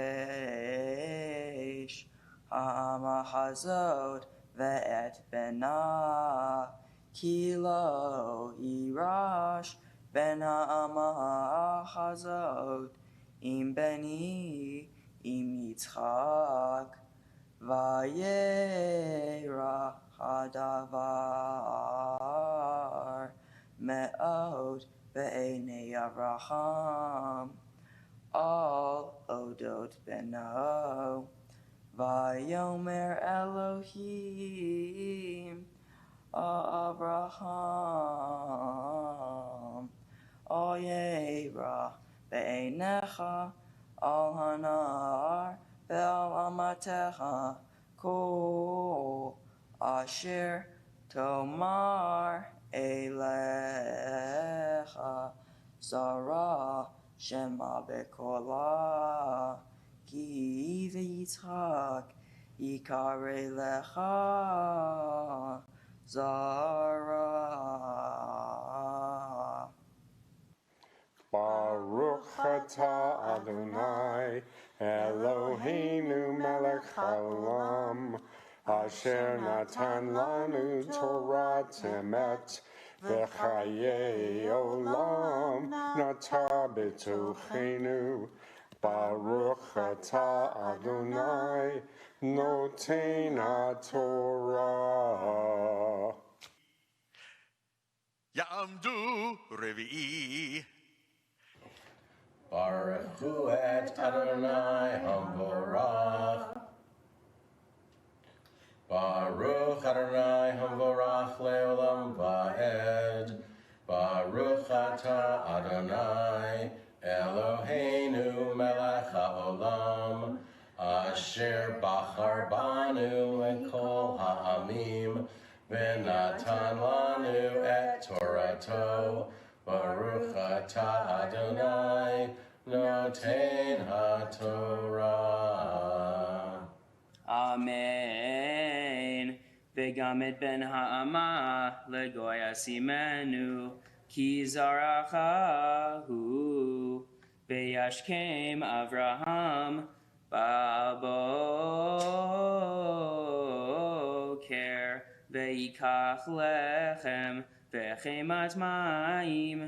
ha'ama hazot ve'et bena kilo irash ben ha'ama hazot im beni im Yitzchak vayera hadavar me'od ve'enei Avraham al odot beno vayomer Elohim Avraham oyera be'enecha al hanar ve'al amatecha kol asher tomar elecha zara shema bekola ki v'yitzchak yikare lecha zara. Baruch atah Adonai Eloheinu melech haolam asher natan lanu Torah emet v'chayei olam nata b'tochenu. Baruch atah Adonai noten haTorah. Ya'amdu Revi'i. Baruch hu et Adonai Hamvorach. Baruch Adonai Hamvorach leolam va'ed. Baruch atah Adonai Eloheinu melech haolam asher bachar banu lekol ha'amim v'natan lanu et Torato. Baruch atah Adonai noten haTorah. Amen. V'gam et ben ha'ama legoy asimenu ki zaracha hu v'yashkem Avraham ba'boker v'yikach lechem v'chemat mayim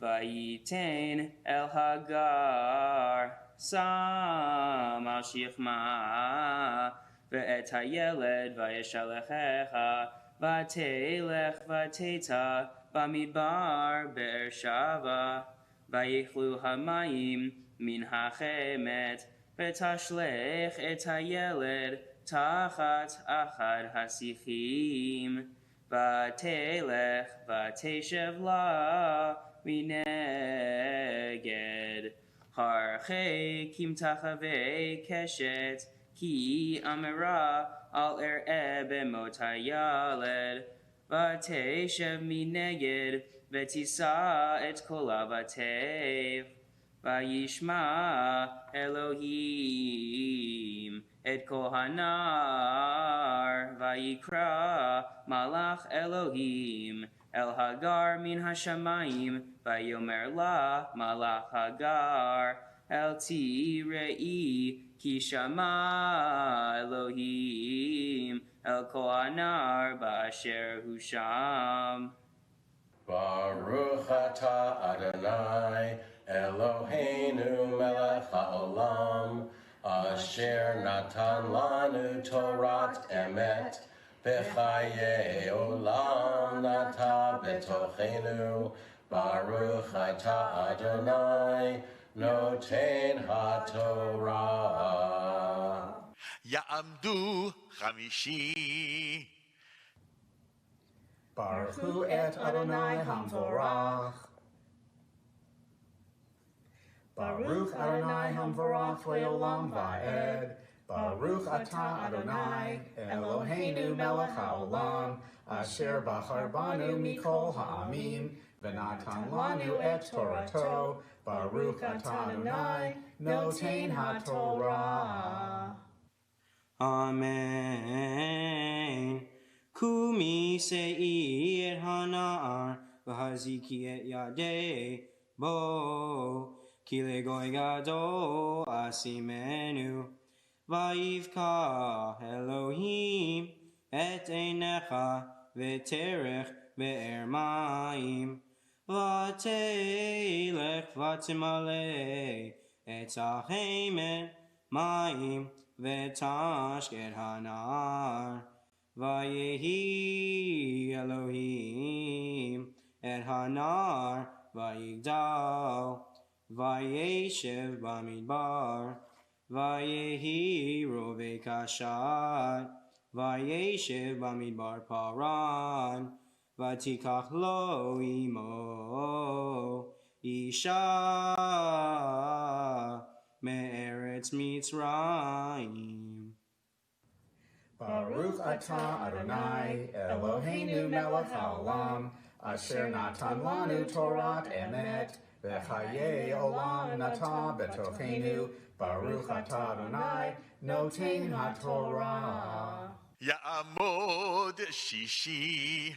v'yiten el Hagar sam al shichma ve'et hayeled v'yeshalechecha v'telech v'teta b'midbar be'er shava v'yichlu hamayim min hachemet v'tashlech et hayeled tachat achad hasichim v'telech v'teshev la mineged harchei kim tachavei keshet ki amira al b'mot hayaled v'teshev mineged v'tisa et kola v'tev v'yishma Elohim et kohanar v'yikra malach Elohim el Hagar min hashamayim vayomer la malach Hagar el tirei ki shama Elohim el kohanar ba'asher husham. Baruch atah Adonai Eloheinu melech haolam asher natan lanu Torat emet v'chayei olam nata b'tochenu. Baruch atah Adonai noten haTorah. Ya'amdu Chamishi. Baruch hu et Adonai Hamvorach. Baruch Adonai Hamvorach leolam va'ed. Baruch atah Adonai Eloheinu melech haolam asher bachar banu mikol ha'amim v'natan lanu et Torato. Baruch atah Adonai Notain HaTorah. Amen. Kumi sei et hanar v'haziki et yadei bo ki legoy gadol asimenu vayivka Elohim et einecha v'terech be'er mayim v'telech v'timale et zachemen mayim v'tashket hanar Vayehi Elohim et hanar vayigdal vayeshev bamidbar vayehi rovei kashat vayeshev bamidbar paran vatikach lo imo isha me'eretz Mitzrayim. Baruch atah Adonai Eloheinu melech haolam asher natan lanu Torah emet v'chayei olam nata betochenu Baruch atah Adonai noten haTorah. Ya'amod shishi.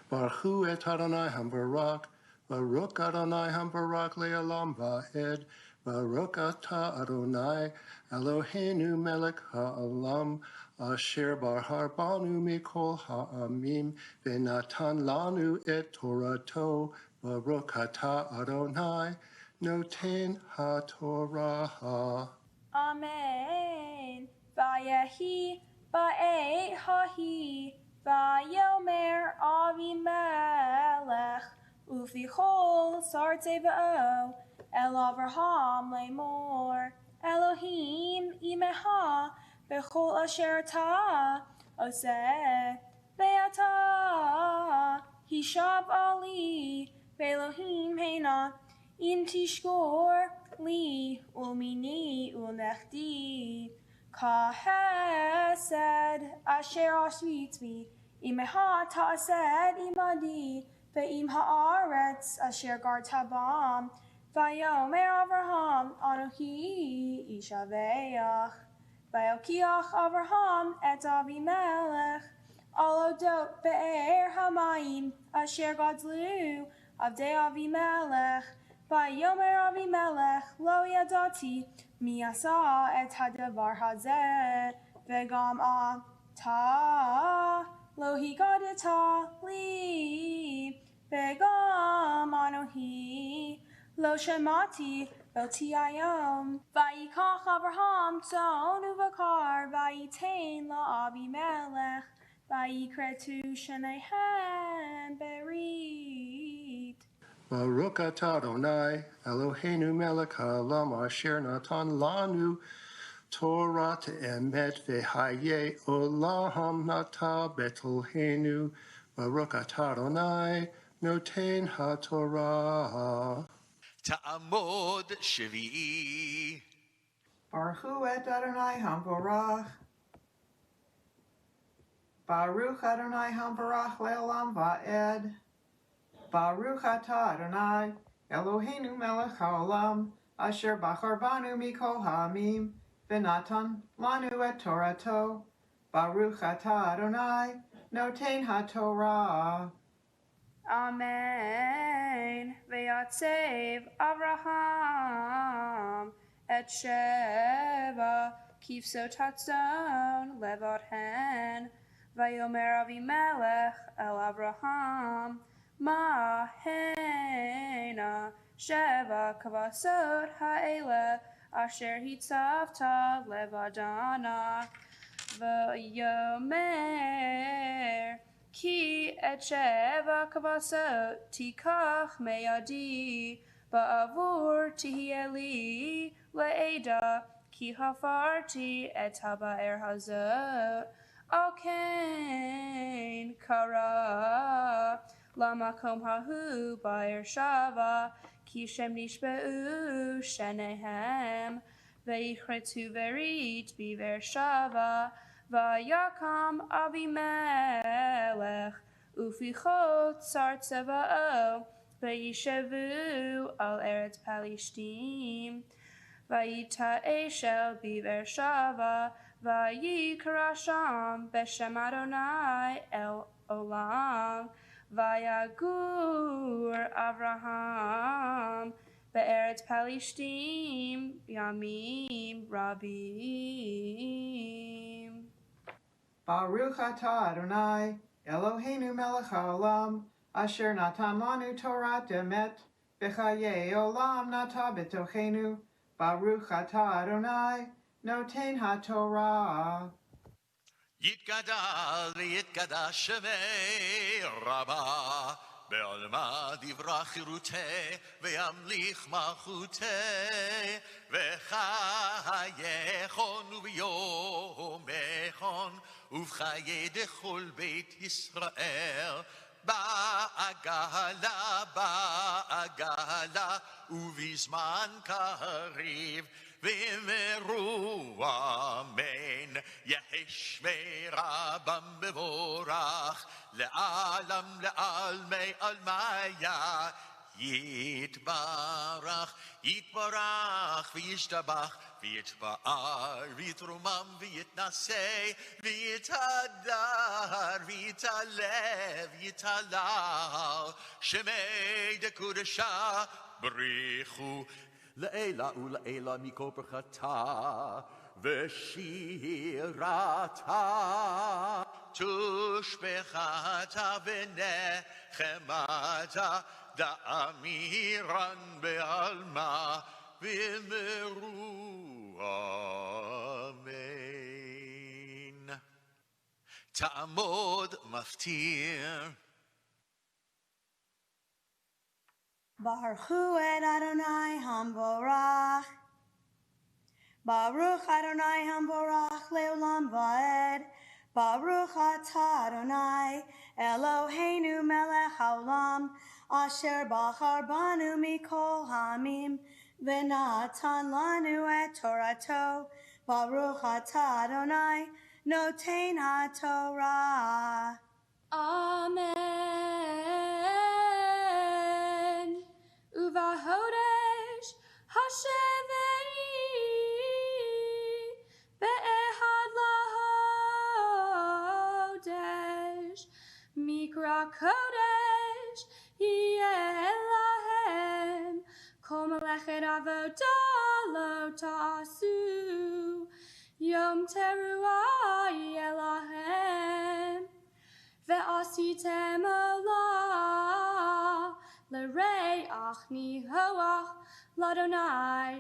Baruch et Adonai Hambarak, Baruch Adonai Hambarak le'olam va'ed, Baruch atah Adonai Eloheinu melech ha'olam, asher bahar banu mikol ha'amim, v'natan lanu et Torato, Baruch atah Adonai, noten ha'torah. Amen. Vayehi ba'ei hahi vayomer Avimelech ufichol sarte v'o el Avraham lemor Elohim imeha bechol asher ta oseh ve'ata hishav ali ve'Elohim heina in tishkor li ulmini ulnechdi kahesed asher ashvitvi imeha ta'ased imadi ve'im haaretz asher gartabam vayomer Avraham anohi ishaveach vayokiach Avraham et Avimelech alodot be'er hamayim asher gadlu avdei Avimelech Vayomer Avimelech lo yadati mi asa et hadavar hazeh vegam ata lo higadeta li vegam anohi lo shemati oti hayom vayikach Avraham tzon uvakar vayitain la Avimelech vayikretu sheneihem berit. Baruch atah Adonai Eloheinu melech haolam asher natan lanu Torah emet v'hayei olam nata betolhenu Baruch atah Adonai noten haTorah. Ta'amod shvi'i. Baruch et Adonai Hamvorach. Baruch Adonai Hamvorach le'olam va'ed. Baruch atah Adonai Eloheinu melech haolam asher bachar banu mikol ha'amim v'natan lanu et Torato. Baruch atah Adonai noten haTorah. Amen. V'yatsev Avraham et Sheva kivsot hatzon levot hen vayomer Avimelech el Avraham ma hena Sheva kavasot ha'ele asher hitzavta levadana v'yomer Ki et sheva kavasot tikach meyadi ba'avur tihieli le'eda ki hafarti et haba'er hazot al ken kara lamakom hahu ba'er shava ki shem nishbeu shenehem ve'ichretu verit biver shava Vayakam Avimelech ufichot sar tzeva'o vayishevu al eretz Palishtim Vayita Eshel Bivershava, Vayikra Sham Beshem Adonai El Olam, Vayagur Avraham Be'eretz Palishtim Yamim Rabim. Baruch atah Adonai, Eloheinu melech haolam, asher natan lanu Torah emet, b'chayei olam nata b'tochenu. Baruch atah Adonai, noten haTorah. יתגדל ויתקדש שמי רבה, בעולמה דברה חירותי, וימליך מלכותי, וחייכון וביומכון, ובחיי דכל בית ישראל, בעגלה, ובזמן קריב, ואמרו אמן, יהי שמי רבם מבורך, לעלם לעלמי עלמיה, יתברך, יתברך וישתבח, ויתפאר ויתרומם ויתנשא, ויתהדר ויתעלה ויתהלל, שמי דקודשה בריחו לעילה ולעילה מכל ברכתה ושירתה, תושבחתה ונחמתה, דאמירן בעלמה, ואמרו אמן. תעמוד מפטיר. Baruch et Adonai Hamborach. Baruch Adonai Hamborach Leolam Vaed. Baruch atah Adonai Eloheinu melech haolam, asher bachar banu mikol hamim, v'natan lanu et Torato. Baruch atah Adonai noten haTorah. Amen. Uvahodesh Hashevei Be'ehad lahodesh Mikra Kodesh Yeh lahem Kol melechet avodah lo ta'asu Yom teruah yeh lahem Ve'asitem olah L'reach nihoach l'Adonai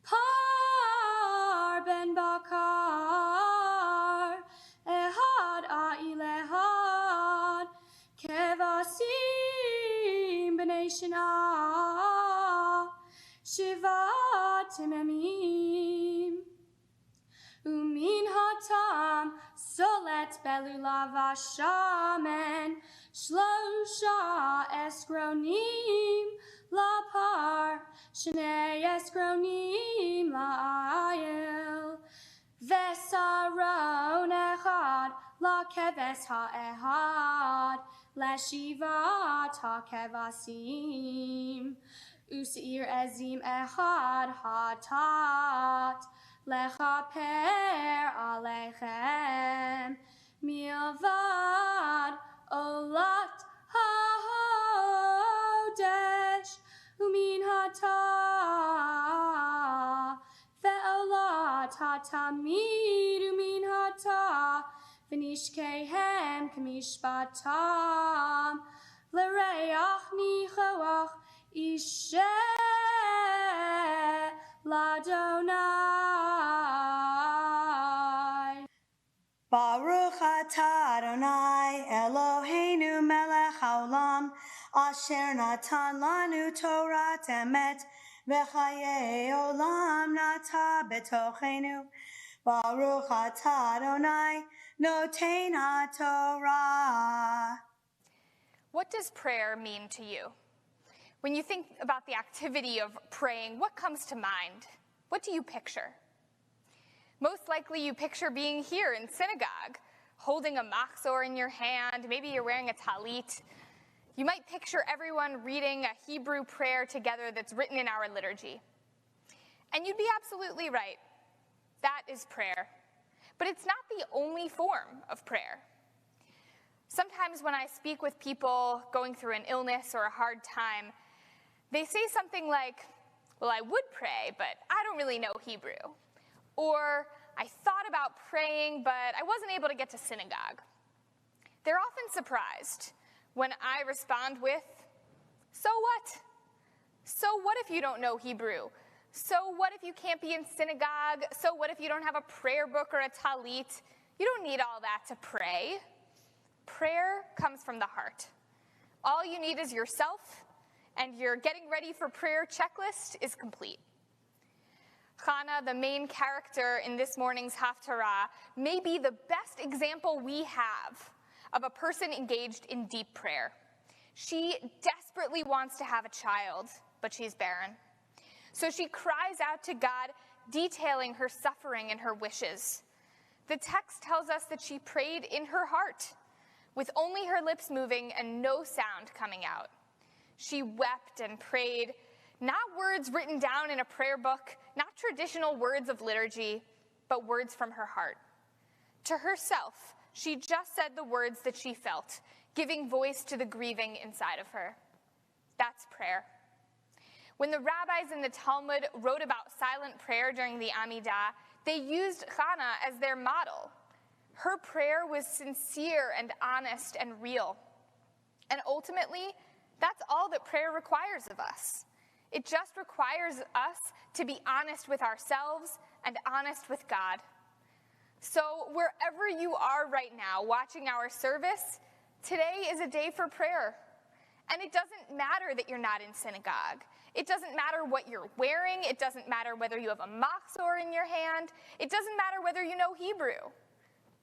Par ben bakar Ehad a'il ehad Kevasim b'nei Shanah Shivat emim Umin hatam solet belulav shamen shlosha esgronim lapar shnei esgronim la'ayil vesaron echad lakeves ha'ehad leshivat hakevasim useir ezim echad hatat lechaper alechem milvad olat hahodesh umin hata ve'olat hatamid umin hata v'nishkehem k'mishpatam l'reach nichoach ishe l'Adonai. Baruch atah Adonai Eloheinu melech haolam, asher natan lanu Torah emet, v'chayei olam nata b'tochenu. Baruch atah Adonai noten haTorah. What does prayer mean to you? When you think about the activity of praying, what comes to mind? What do you picture? Most likely you picture being here in synagogue, holding a machzor in your hand, maybe you're wearing a talit. You might picture everyone reading a Hebrew prayer together that's written in our liturgy. And you'd be absolutely right. That is prayer. But it's not the only form of prayer. Sometimes when I speak with people going through an illness or a hard time, they say something like, well, I would pray, but I don't really know Hebrew. Or, I thought about praying, but I wasn't able to get to synagogue. They're often surprised when I respond with, so what? So what if you don't know Hebrew? So what if you can't be in synagogue? So what if you don't have a prayer book or a talit? You don't need all that to pray. Prayer comes from the heart. All you need is yourself, and your getting ready for prayer checklist is complete. Chana, the main character in this morning's Haftarah, may be the best example we have of a person engaged in deep prayer. She desperately wants to have a child, but she's barren. So she cries out to God, detailing her suffering and her wishes. The text tells us that she prayed in her heart, with only her lips moving and no sound coming out. She wept and prayed, not words written down in a prayer book, not traditional words of liturgy, but words from her heart. To herself, she just said the words that she felt, giving voice to the grieving inside of her. That's prayer. When the rabbis in the Talmud wrote about silent prayer during the Amidah, they used Chana as their model. Her prayer was sincere and honest and real. And ultimately, that's all that prayer requires of us. It just requires us to be honest with ourselves and honest with God. So wherever you are right now watching our service, today is a day for prayer. And it doesn't matter that you're not in synagogue. It doesn't matter what you're wearing. It doesn't matter whether you have a machzor in your hand. It doesn't matter whether you know Hebrew.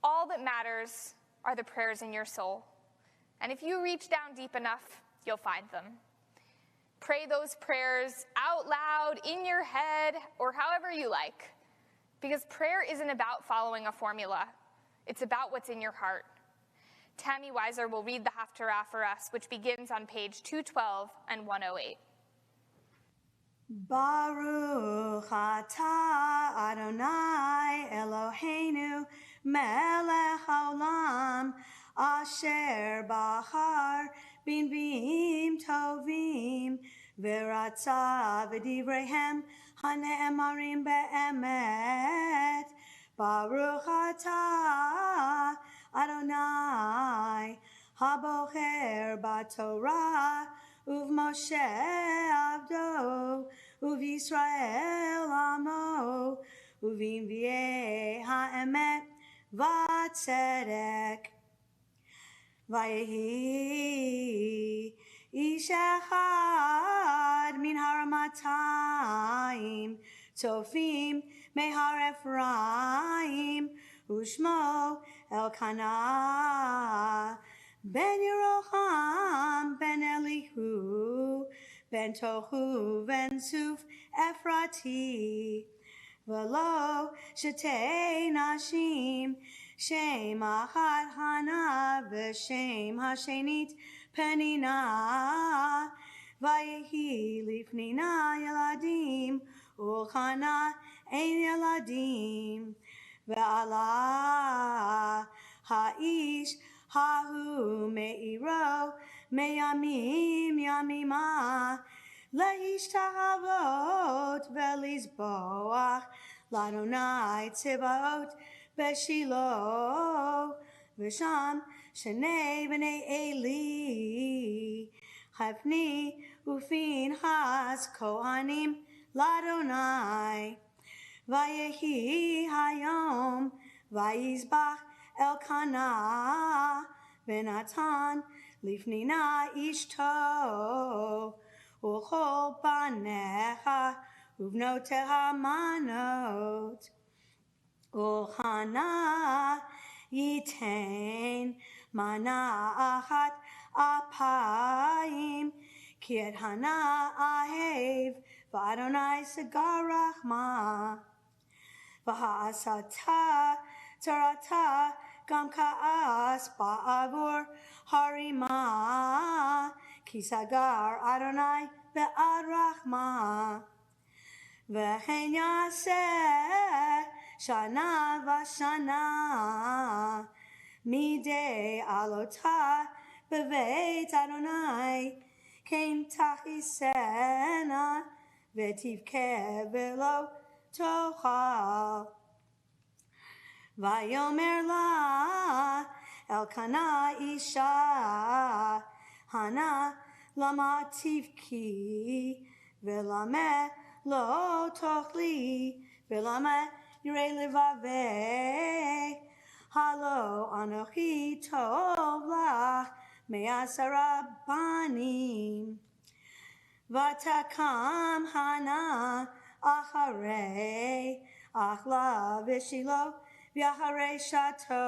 All that matters are the prayers in your soul. And if you reach down deep enough, you'll find them. Pray those prayers out loud, in your head, or however you like. Because prayer isn't about following a formula. It's about what's in your heart. Tammy Weiser will read the Haftarah for us, which begins on page 212 and 108. Baruch atah Adonai Eloheinu melech haolam asher bahar b'nvim tovim v'ratza v'divreihem hane'emarim be'emet. Baruch atah Adonai habocher b'Torah uv'Moshe avdo uv'Yisrael amo uv'inviei ha'emet v'tzedek. Vayehi ish echad min haramatayim tzofim mehar Ephraim ushmo Elkanah ben Yeroham ben Elihu ben Tohu ben Suf Ephrati v'lo shetei nashim shem achad Hana v'shem hashenit Penina vayehi lifnina yeladim ulchana ein yeladim ve'ala ha'ish hahu me'iro me'yamim yamima le'ishtahavot ve'lizboach l'Adonai tzivaot be'shilo v'sham shnei b'nei Eli Hafni u'Finhas kohanim l'Adonai vayehi Hayyom vayizbach Elkanah v'Natan lifnina ishto u'chol banecha uvnoteha manot Ulchana yitain mana achat apayim ki et hana ahev v'Adonai segar rachma v'ha'asata Torata gam ka'as ba'avur harima ki sagar Adonai ve'ad rachma V'chein yaseh shana v'shana midei alotah beveit Adonai kein tachisena v'tivkeh v'lo tochal. Vayomer la Elkanah isha hana lama tivki v'lame lo tochli v'lame yirei levaveh halo anochi tov lach me'asara banim. Vatakam hana acharei achla v'shilo v'acharei shato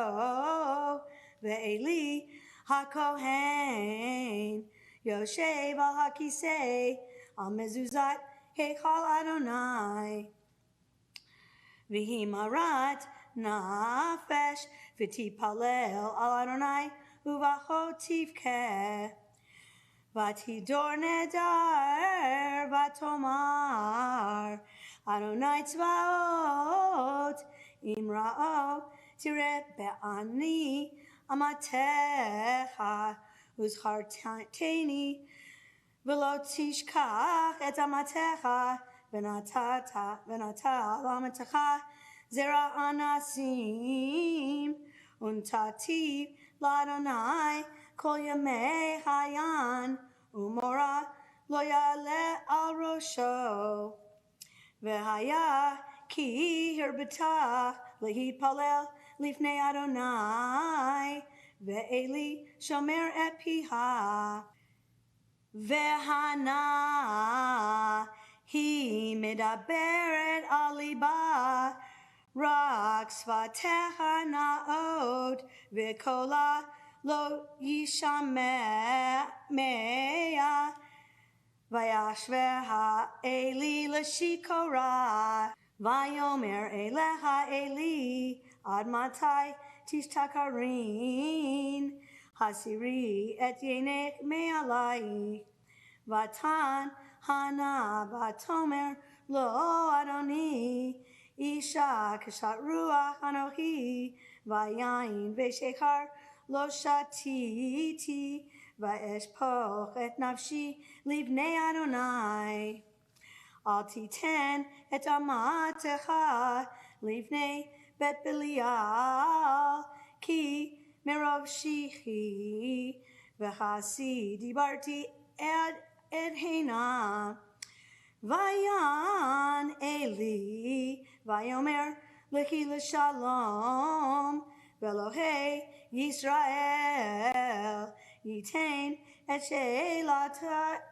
ve'eli hakohen yoshev al hakisei al mezuzat heichal Adonai v'himarat nafesh v'tipalel al Adonai uvachot tivkeh Vatidor nedar vatomar Adonai tzvaot imra'o tireh be'ani amatecha uzcharteni v'lo tishkach et amatecha v'nata l'amatecha zera anasim untativ l'Adonai kol yamei hayan umora lo yale al rosho v'haya ki hirbetach lehitpalel lifnei Adonai ve'eli shomer et piha v'hana hi medaberet al liba rak svatecha na'od v'kola lo yishamea vayashveha Eli l'shikora vayomer eleha Eli ad matai tishtakarin hasiri et yenech me'alai vatan hana vatomer lo adoni isha kashat ruach anochi vayain v'shechar lo shatiti va'eshpoch et nafshi livnei Adonai al titen et amatecha livnei bet Belial ki merov shichi v'chasi dibarti et hena vayan Eli vayomer lechi l'shalom Velohei Yisrael yitain et she'elateh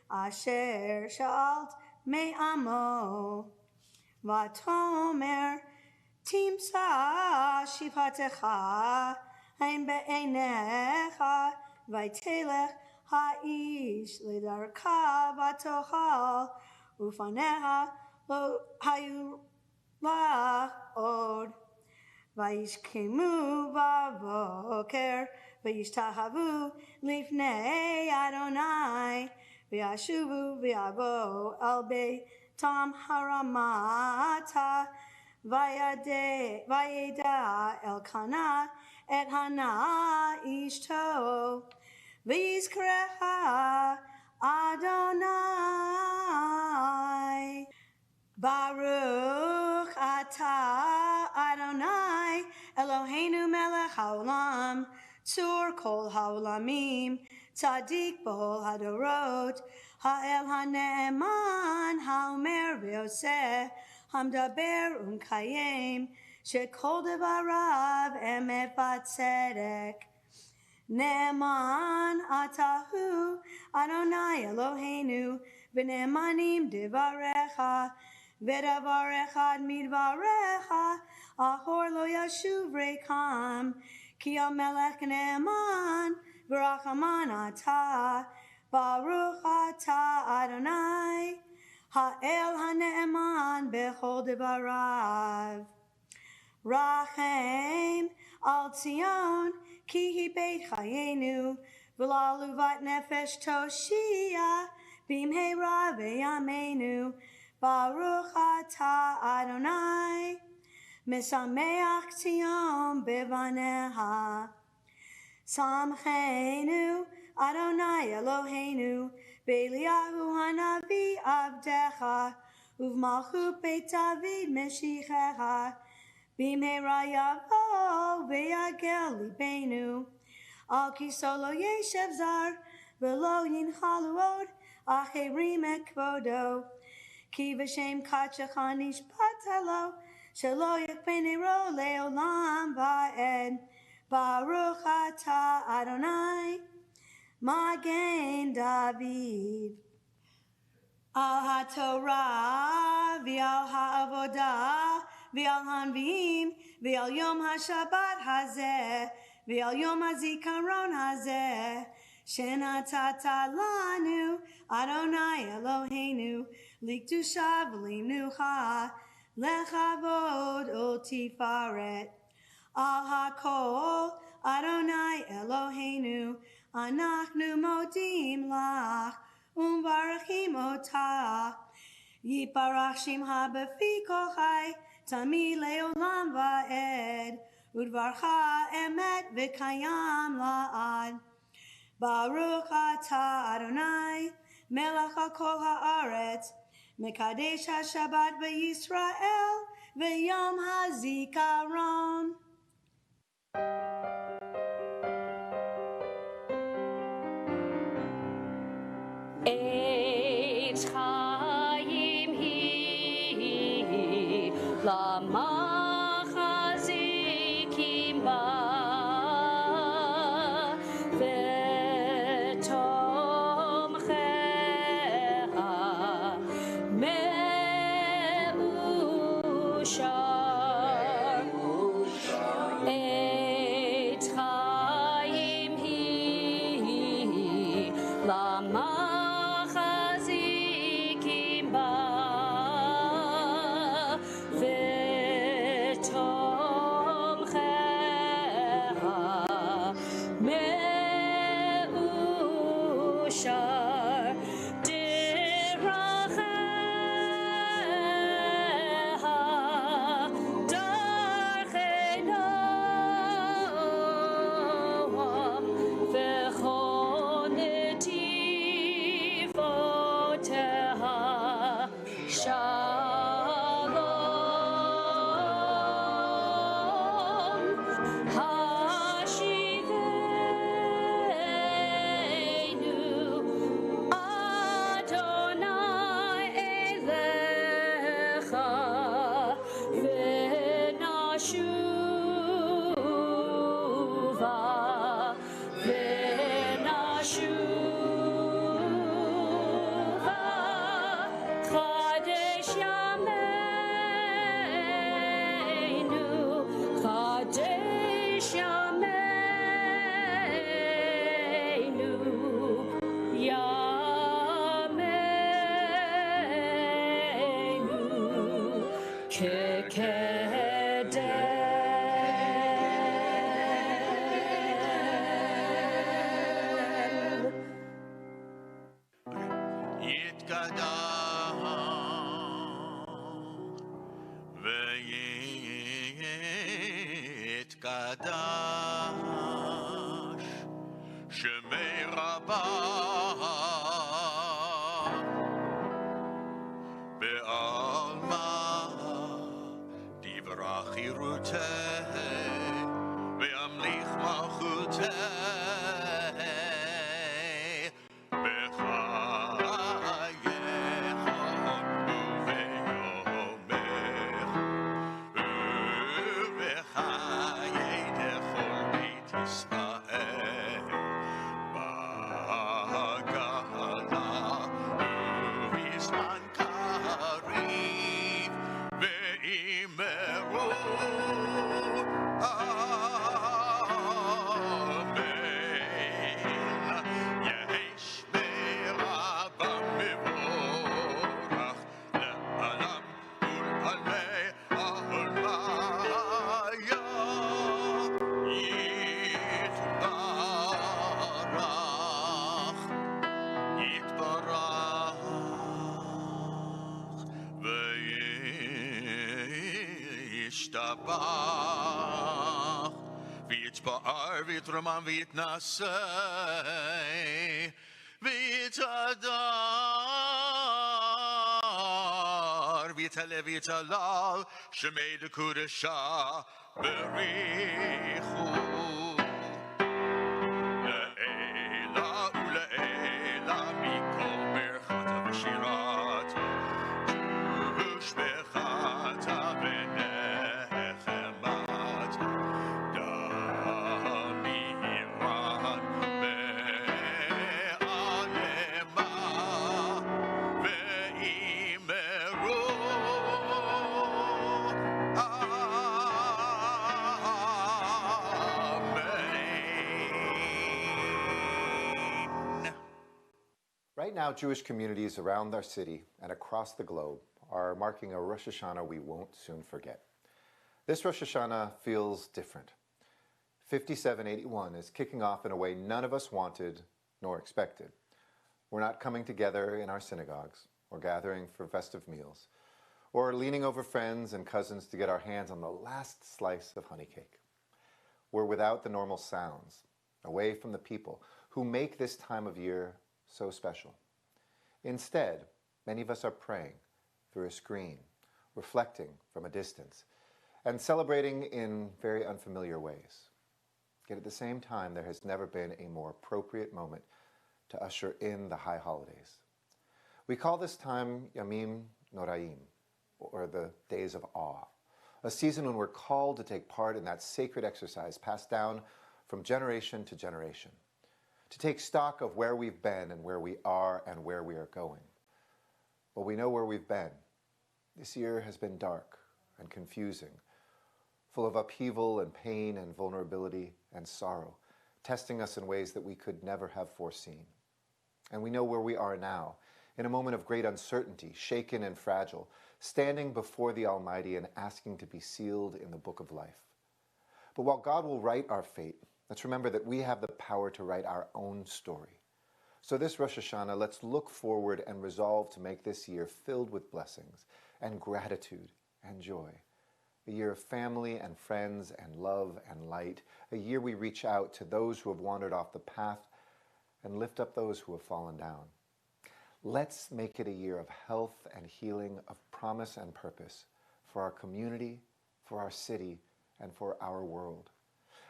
asher sha'alt me'amo vatomer timsa shifatecha haim be'einecha vaytelech ha'ish ledarka vatochal ufaneha lo hayu lach od Vayishkemu bavoker, vayishtahavu lifnei Adonai, v'yashuvu v'yavo al beitam haramata, vayeda Elkanah et Hana ishto, v'yizkrecha Adonai. Baruch atah Adonai Eloheinu melech haolam tzur kol haolamim tzadik b'hol hadorot ha'el ha'ne'eman ha'omer v'yoseh hamdaber u'mkayem shekol devarav emet v'tzedek Ne'eman atahu Adonai Eloheinu v'ne'emanim devarecha V'davar echad midvarecha ahor lo yashuv rekam ki hamelech ne'eman v'rachaman atah baruch atah Adonai ha'el ha'ne'eman b'chol devarav rachem al Tzion ki hi beit chayenu v'la luvat nefesh toshia b'imheira v'yameinu Baruch atah Adonai, Mesameach Tzion bevaneha. Samchenu Adonai Eloheinu, Beliahu hanavi avdecha, uvmalchut Beit David meshichecha, bimheira yavo v'yagel libenu, al kisolo yeshev zar, v'lo yinchalu od, acherim et kvodo, ki v'shem kachach nishpat shelo yakpenero leolam va'ed, Baruch atah Adonai, Magen David. Al HaTorah, v'al ha'avodah, v'al hanviim, v'al Yom HaShabbat hazeh, v'al Yom HaZikaron hazeh, shenatata lanu, Adonai Eloheinu, likdusha v'linucha, lechavod u'tifaret. Al hakol, Adonai Eloheinu, anachnu modim lach, umbarachim otach. Yiparach shimcha befi kol chai, tamid leolam va'ed, udvarcha emet v'kayam la'ad. Baruch atah Adonai, melech hakol haaretz, mekadesh haShabbat v'Yisrael, v'yom hazikaron. Eitz Chaim hi lamachazikim ba v'tomcheha me'ushar. Eitz Chaim hi lamachazikim וישתבח, ויתפאר ויתרומם ויתנשא, ויתהדר, ויתהלל ויתהלל, שמי דקודשה בריחו. לעילה ולעילה מכל מרחתה ושירת, ושבחתה ונחמת, דמירן בעלמה, ואימרו Right now, Jewish communities around our city and across the globe are marking a Rosh Hashanah we won't soon forget. This Rosh Hashanah feels different. 5781 is kicking off in a way none of us wanted nor expected. We're not coming together in our synagogues or gathering for festive meals or leaning over friends and cousins to get our hands on the last slice of honey cake. We're without the normal sounds, away from the people who make this time of year so special. Instead, many of us are praying through a screen, reflecting from a distance, and celebrating in very unfamiliar ways. Yet at the same time, there has never been a more appropriate moment to usher in the high holidays. We call this time Yamim Noraim, or the Days of Awe, a season when we're called to take part in that sacred exercise passed down from generation to generation, to take stock of where we've been and where we are and where we are going. Well, we know where we've been. This year has been dark and confusing, full of upheaval and pain and vulnerability and sorrow, testing us in ways that we could never have foreseen. And we know where we are now, in a moment of great uncertainty, shaken and fragile, standing before the Almighty and asking to be sealed in the book of life. But while God will write our fate, let's remember that we have the power to write our own story. So this Rosh Hashanah, let's look forward and resolve to make this year filled with blessings and gratitude and joy. A year of family and friends and love and light. A year we reach out to those who have wandered off the path and lift up those who have fallen down. Let's make it a year of health and healing, of promise and purpose for our community, for our city, and for our world.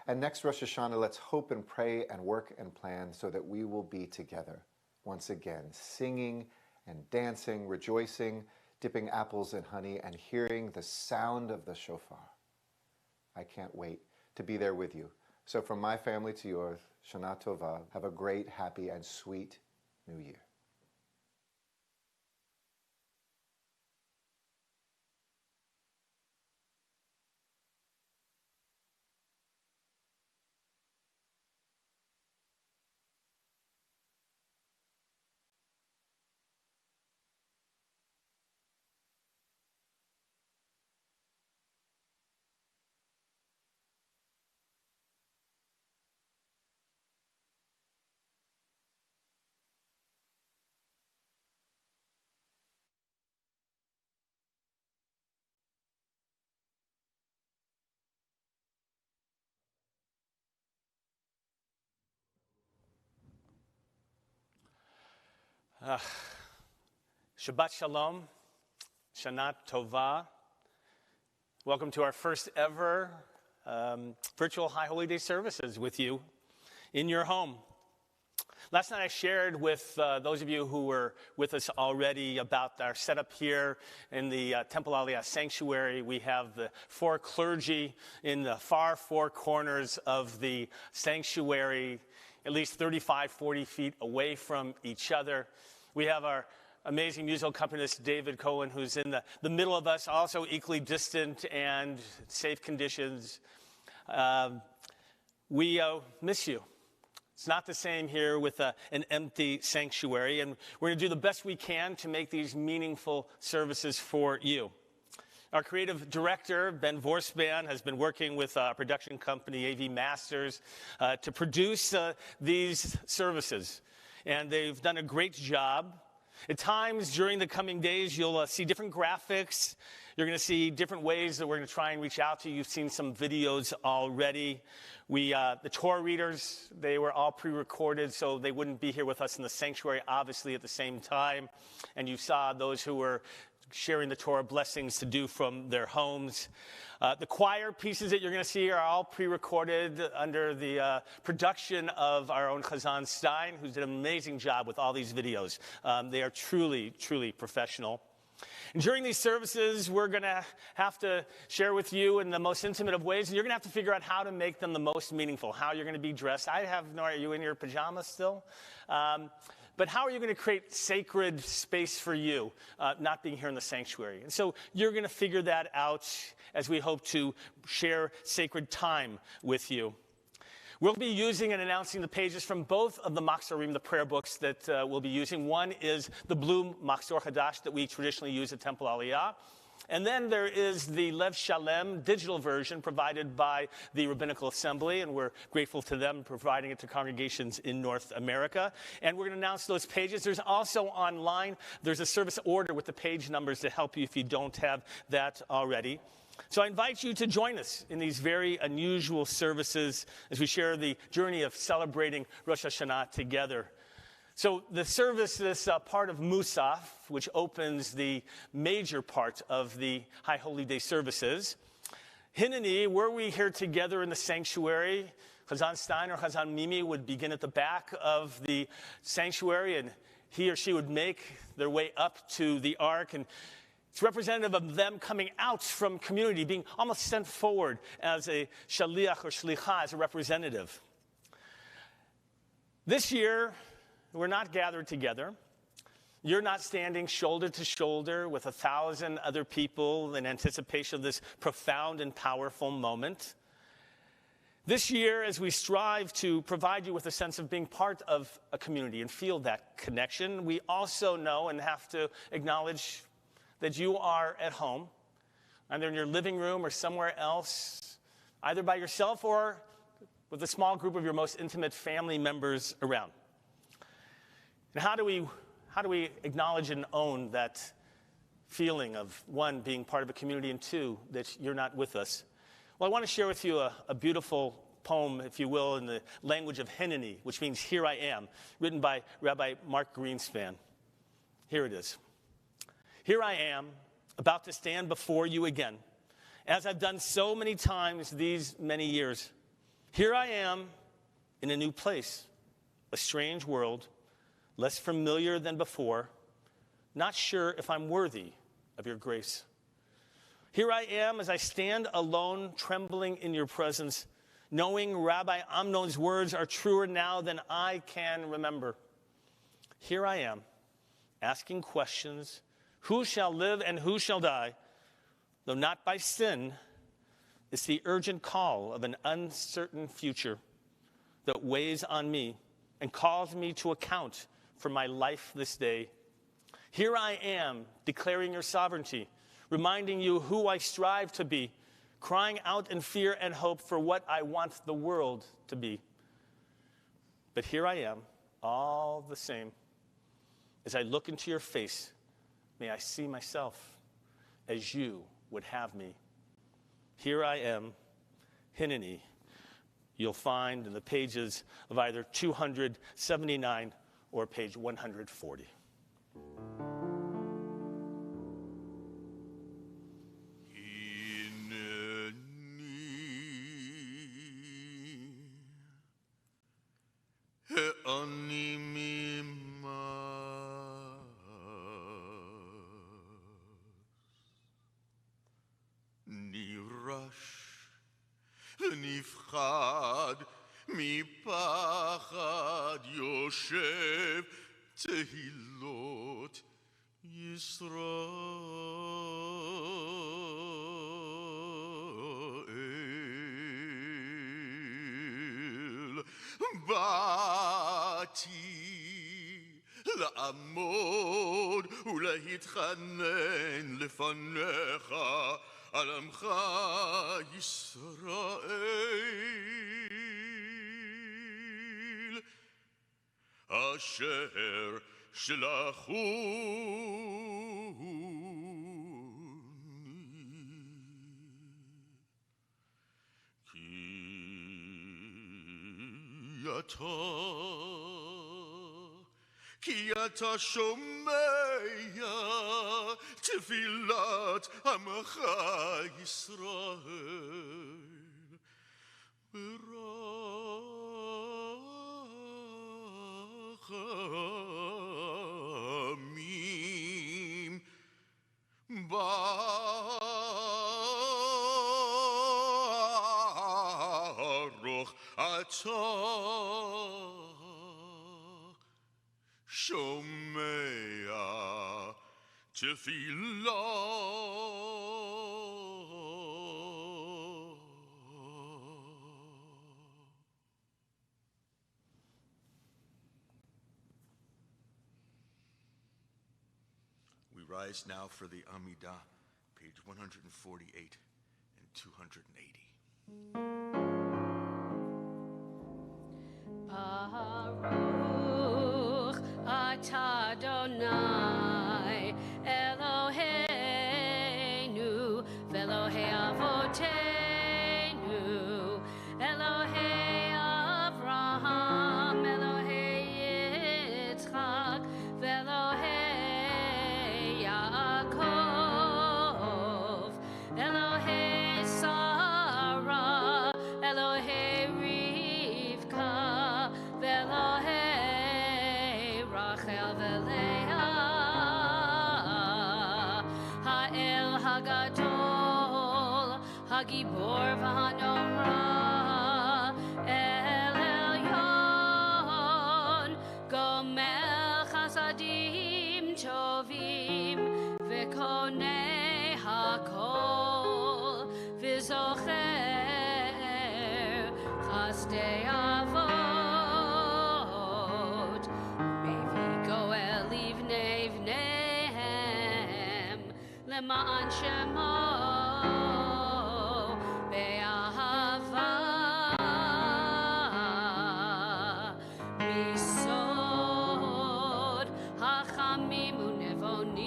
And next Rosh Hashanah, let's hope and pray and work and plan so that we will be together once again, singing and dancing, rejoicing, dipping apples in honey, and hearing the sound of the shofar. I can't wait to be there with you. So from my family to yours, Shanah Tova, have a great, happy, and sweet New Year. Shabbat shalom, Shanah Tova. Welcome to our first ever virtual High Holy Day services with you in your home. Last night I shared with those of you who were with us already about our setup here in the Temple Aliyah sanctuary. We have the four clergy in the far four corners of the sanctuary, at least 35, 40 feet away from each other. We have our amazing musical accompanist, David Cohen, who's in the middle of us, also equally distant and safe conditions. We miss you. It's not the same here with an empty sanctuary, and we're going to do the best we can to make these meaningful services for you. Our creative director, Ben Vorspan, has been working with our production company, AV Masters, to produce these services. And they've done a great job. At times during the coming days, you'll see different graphics. You're going to see different ways that we're going to try and reach out to you. You've seen some videos already. The Torah readers, they were all pre-recorded, so they wouldn't be here with us in the sanctuary, obviously, at the same time. And you saw those who were sharing the Torah blessings to do from their homes. The choir pieces that you're going to see are all pre-recorded under the production of our own Chazan Stein, who's did an amazing job with all these videos. They are truly, truly professional. And during these services, we're going to have to share with you in the most intimate of ways, and you're going to have to figure out how to make them the most meaningful, how you're going to be dressed. I have no idea. Are you in your pajamas still? But how are you going to create sacred space for you, not being here in the sanctuary? And so you're going to figure that out as we hope to share sacred time with you. We'll be using and announcing the pages from both of the Machzorim, the prayer books that we'll be using. One is the blue Machzor Hadash that we traditionally use at Temple Aliyah. And then there is the Lev Shalem digital version provided by the Rabbinical Assembly, and we're grateful to them providing it to congregations in North America. And we're going to announce those pages. There's also online, there's a service order with the page numbers to help you if you don't have that already. So I invite you to join us in these very unusual services as we share the journey of celebrating Rosh Hashanah together. So the service is part of Musaf, which opens the major part of the High Holy Day services. Hineni, were we here together in the sanctuary, Chazan Stein or Chazan Mimi would begin at the back of the sanctuary, and he or she would make their way up to the ark, and it's representative of them coming out from community, being almost sent forward as a shaliach or shlicha, as a representative. This year, we're not gathered together. You're not standing shoulder to shoulder with 1,000 other people in anticipation of this profound and powerful moment. This year, as we strive to provide you with a sense of being part of a community and feel that connection, we also know and have to acknowledge that you are at home, either in your living room or somewhere else, either by yourself or with a small group of your most intimate family members around. And how do we acknowledge and own that feeling of, one, being part of a community, and two, that you're not with us? Well, I want to share with you a beautiful poem, if you will, in the language of Hineni, which means "Here I Am," written by Rabbi Mark Greenspan. Here it is. Here I am, about to stand before you again, as I've done so many times these many years. Here I am in a new place, a strange world, less familiar than before, not sure if I'm worthy of your grace. Here I am as I stand alone, trembling in your presence, knowing Rabbi Amnon's words are truer now than I can remember. Here I am, asking questions. Who shall live and who shall die? Though not by sin, it's the urgent call of an uncertain future that weighs on me and calls me to account for my life this day. Here I am, declaring your sovereignty, reminding you who I strive to be, crying out in fear and hope for what I want the world to be. But here I am, all the same. As I look into your face, may I see myself as you would have me. Here I am, Hineni. You'll find in the pages of either 279 or page 140. נפחד מפחד יושב תהילות ישראל. באתי לעמוד ולהתחנן לפניך על עמך ישראל אשר שלחוני כי אתה שומע תפילת עמך ישראל ברחמים ברוך אתה שומע תפילה We rise now for the Amidah, page 148 and 280. Baruch atah Adonai Eloheinu v'Elohei avoteinu Elohei Avraham Elohei Yitzchak v'Elohei Yaakov Elohei Sarah Elohei Rivka v'Elohei Rachel v'Leah Ha'el Hagadol Hagibor v'Hanorah El Elyon Gomel Chasadim Tovim v'Konei Hakol v'Zocher Chasdei Avot Mevi Goel Livnei Vneihem Lema'an Shemo Be'ahava Misod Hachamim Unevonim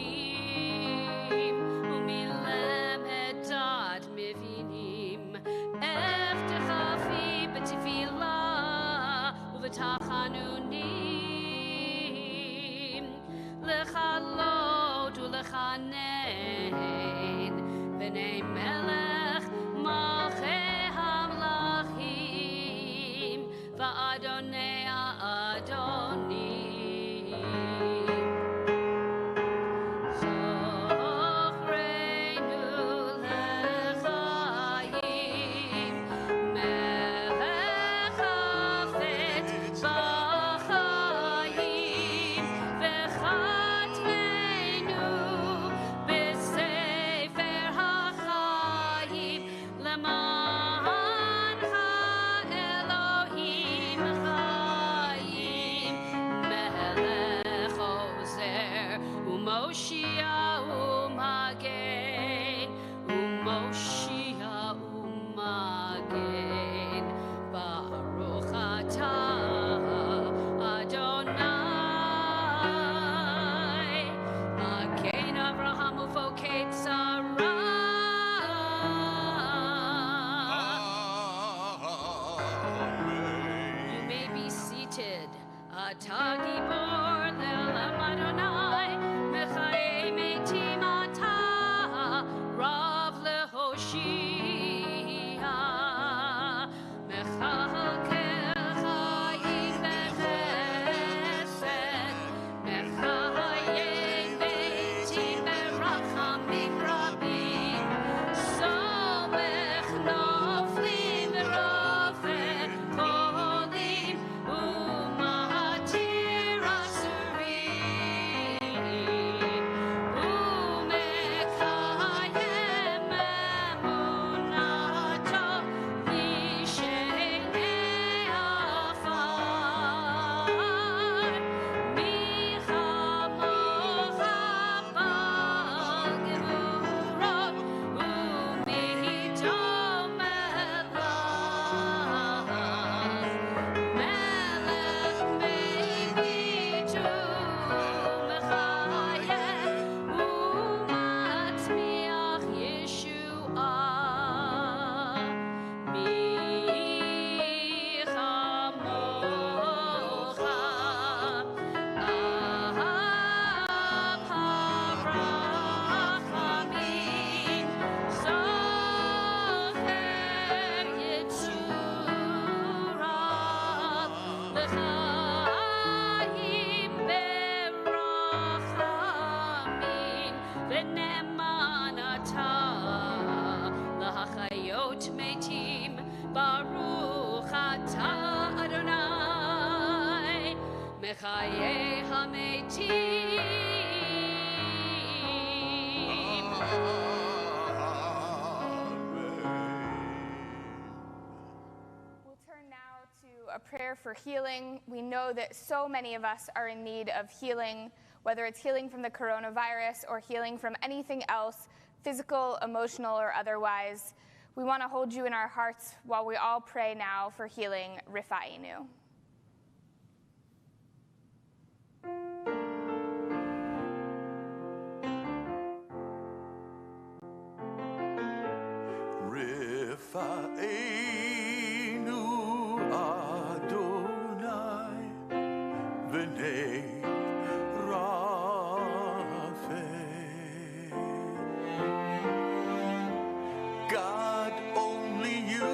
Umilem Edat Mevinim Eftechafi B'Tefillah U'V'Tachanunim Lechalot U'Lechanein B'nei Melech Malchei Hamlachim V'Adonei Adonim Zochreinu L'chaim Melech Hafetz B'chaim V'chatmeinu B'sefer HaChaim L'man HaElohim Chaim Melech Ozer U'Moshia U'Magen U'Moshia U'Magen Baruch atah Adonai Magen Avraham Ufokei Tzara You may be seated. Atah Gibor Le'olam Adonai Mechayei Metim Atah Rav Lehoshia Mechalkel Chayim B'chesed Mechayei Metim B'rachamim Rabim Somech Noflim V'Rofeh Kolim U'Mahatir Asurim Mechaye Hametim. We'll turn now to a prayer for healing. We know that so many of us are in need of healing, whether it's healing from the coronavirus or healing from anything else, physical, emotional, or otherwise. We want to hold you in our hearts while we all pray now for healing, Rifa'inu. Rifa'enu Adonai v'nei Rapha. God, only you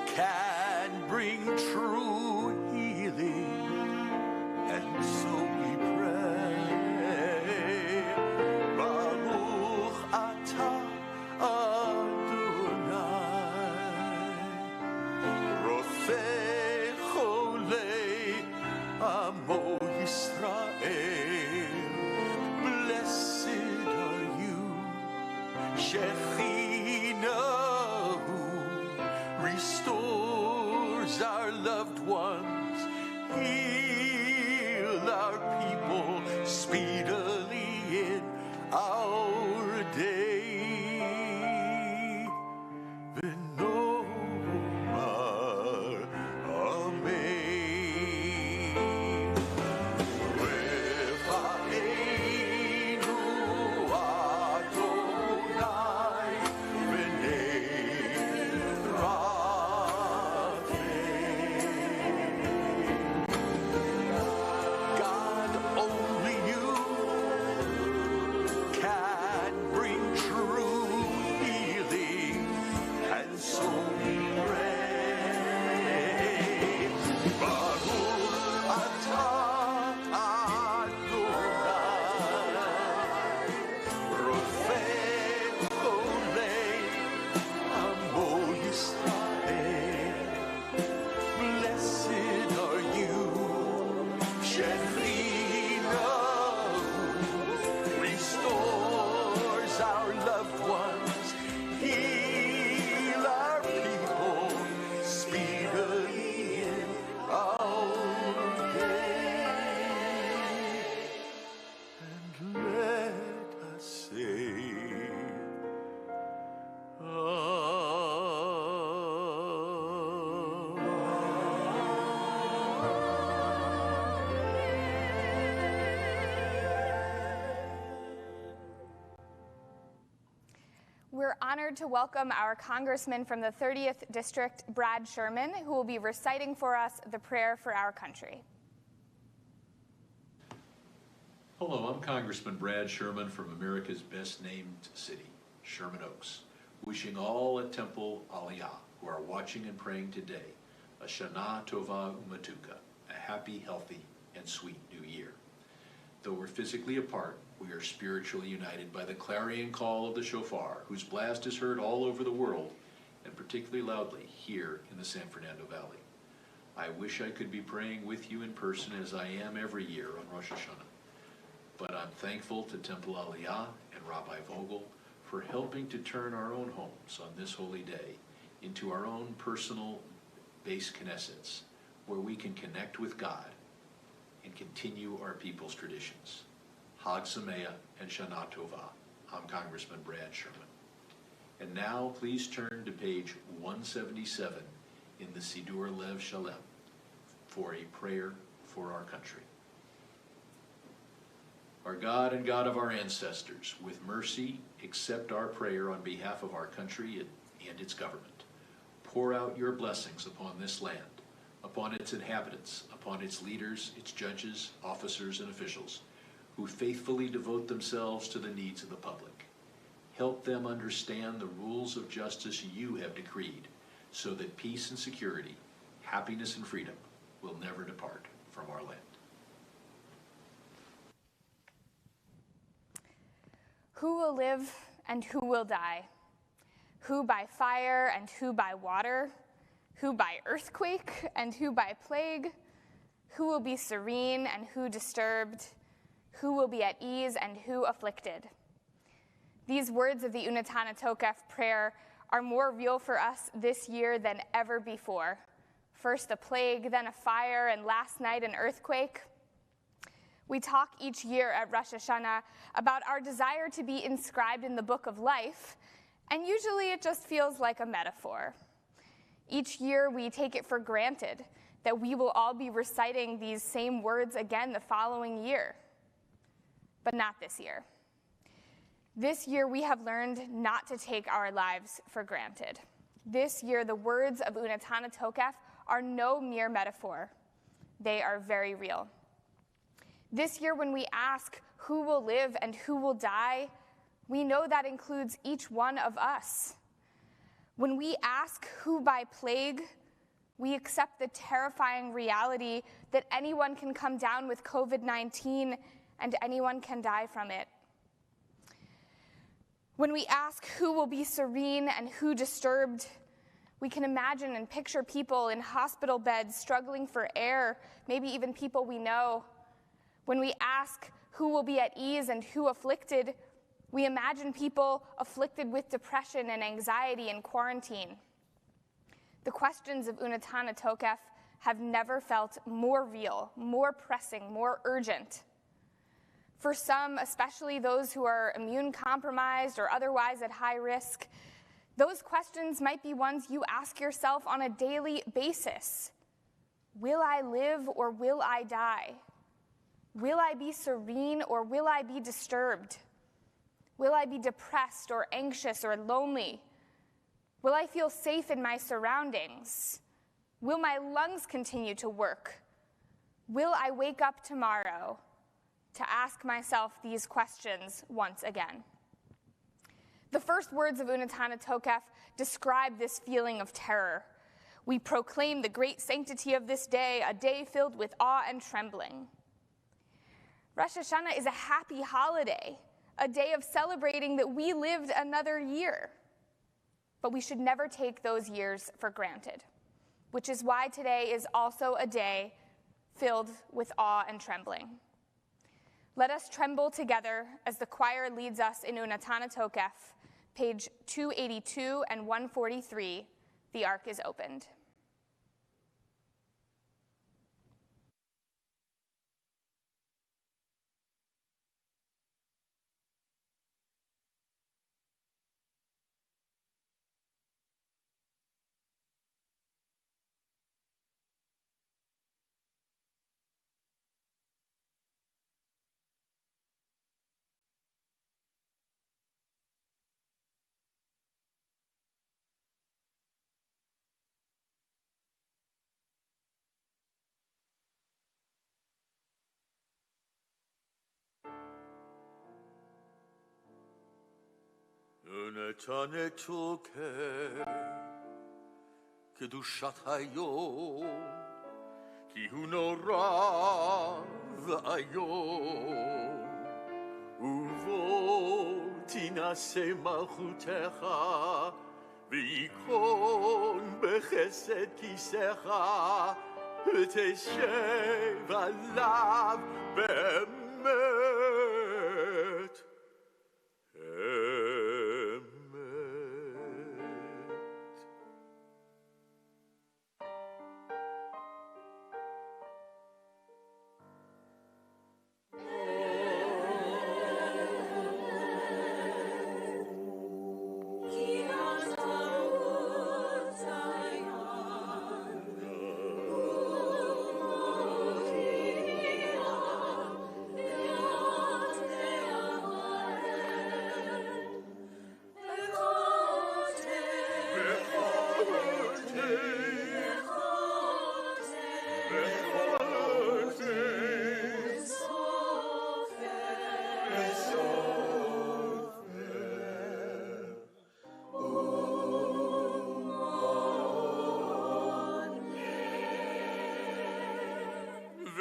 can bring true healing, and so we pray. Baruch atah Amo Yisrael, blessed are you, Shekhinah, restores our loved ones, heal our people speedily in our day. We're honored to welcome our Congressman from the 30th District, Brad Sherman, who will be reciting for us the prayer for our country. Hello, I'm Congressman Brad Sherman from America's best named city, Sherman Oaks, wishing all at Temple Aliyah who are watching and praying today a Shanah Tova and Shabbat, a happy, healthy, and sweet new year. Though we're physically apart, we are spiritually united by the clarion call of the Shofar, whose blast is heard all over the world, and particularly loudly here in the San Fernando Valley. I wish I could be praying with you in person as I am every year on Rosh Hashanah. But I'm thankful to Temple Aliyah and Rabbi Vogel for helping to turn our own homes on this holy day into our own personal base Knessets, where we can connect with God and continue our people's traditions. Hag Sameach and Shanah Tova. I'm Congressman Brad Sherman. And now please turn to page 177 in the Sidur Lev Shalem for a prayer for our country. Our God and God of our ancestors, with mercy, accept our prayer on behalf of our country and its government. Pour out your blessings upon this land, upon its inhabitants, upon its leaders, its judges, officers, and officials, who faithfully devote themselves to the needs of the public. Help them understand the rules of justice you have decreed, so that peace and security, happiness and freedom will never depart from our land. Who will live and who will die? Who by fire and who by water? Who by earthquake and who by plague? who will be serene and who disturbed, who will be at ease and who afflicted. These words of the Unataneh Tokef prayer are more real for us this year than ever before. First a plague, then a fire, and last night an earthquake. We talk each year at Rosh Hashanah about our desire to be inscribed in the book of life, and usually it just feels like a metaphor. Each year we take it for granted that we will all be reciting these same words again the following year. But not this year. This year we have learned not to take our lives for granted. This year the words of Unataneh Tokef are no mere metaphor. They are very real. This year when we ask who will live and who will die, we know that includes each one of us. When we ask who by plague, we accept the terrifying reality that anyone can come down with COVID-19 and anyone can die from it. When we ask who will be serene and who disturbed, we can imagine and picture people in hospital beds struggling for air, maybe even people we know. When we ask who will be at ease and who afflicted, we imagine people afflicted with depression and anxiety and quarantine. The questions of Unataneh Tokef have never felt more real, more pressing, more urgent. For some, especially those who are immune compromised or otherwise at high risk, those questions might be ones you ask yourself on a daily basis. Will I live or will I die? Will I be serene or will I be disturbed? Will I be depressed or anxious or lonely? Will I feel safe in my surroundings? Will my lungs continue to work? Will I wake up tomorrow to ask myself these questions once again? The first words of Unataneh Tokef describe this feeling of terror. We proclaim the great sanctity of this day, a day filled with awe and trembling. Rosh Hashanah is a happy holiday, a day of celebrating that we lived another year. But we should never take those years for granted, which is why today is also a day filled with awe and trembling. Let us tremble together as the choir leads us in Unataneh Tokef, page 282 and 143. The ark is opened. Unataneh Tokef, Kedushat Hayyom, Ki hu nora v'ayom, Uvo tinaseh malchutecha, V'yikon bechesed kisecha, V'teshev alav be'emet.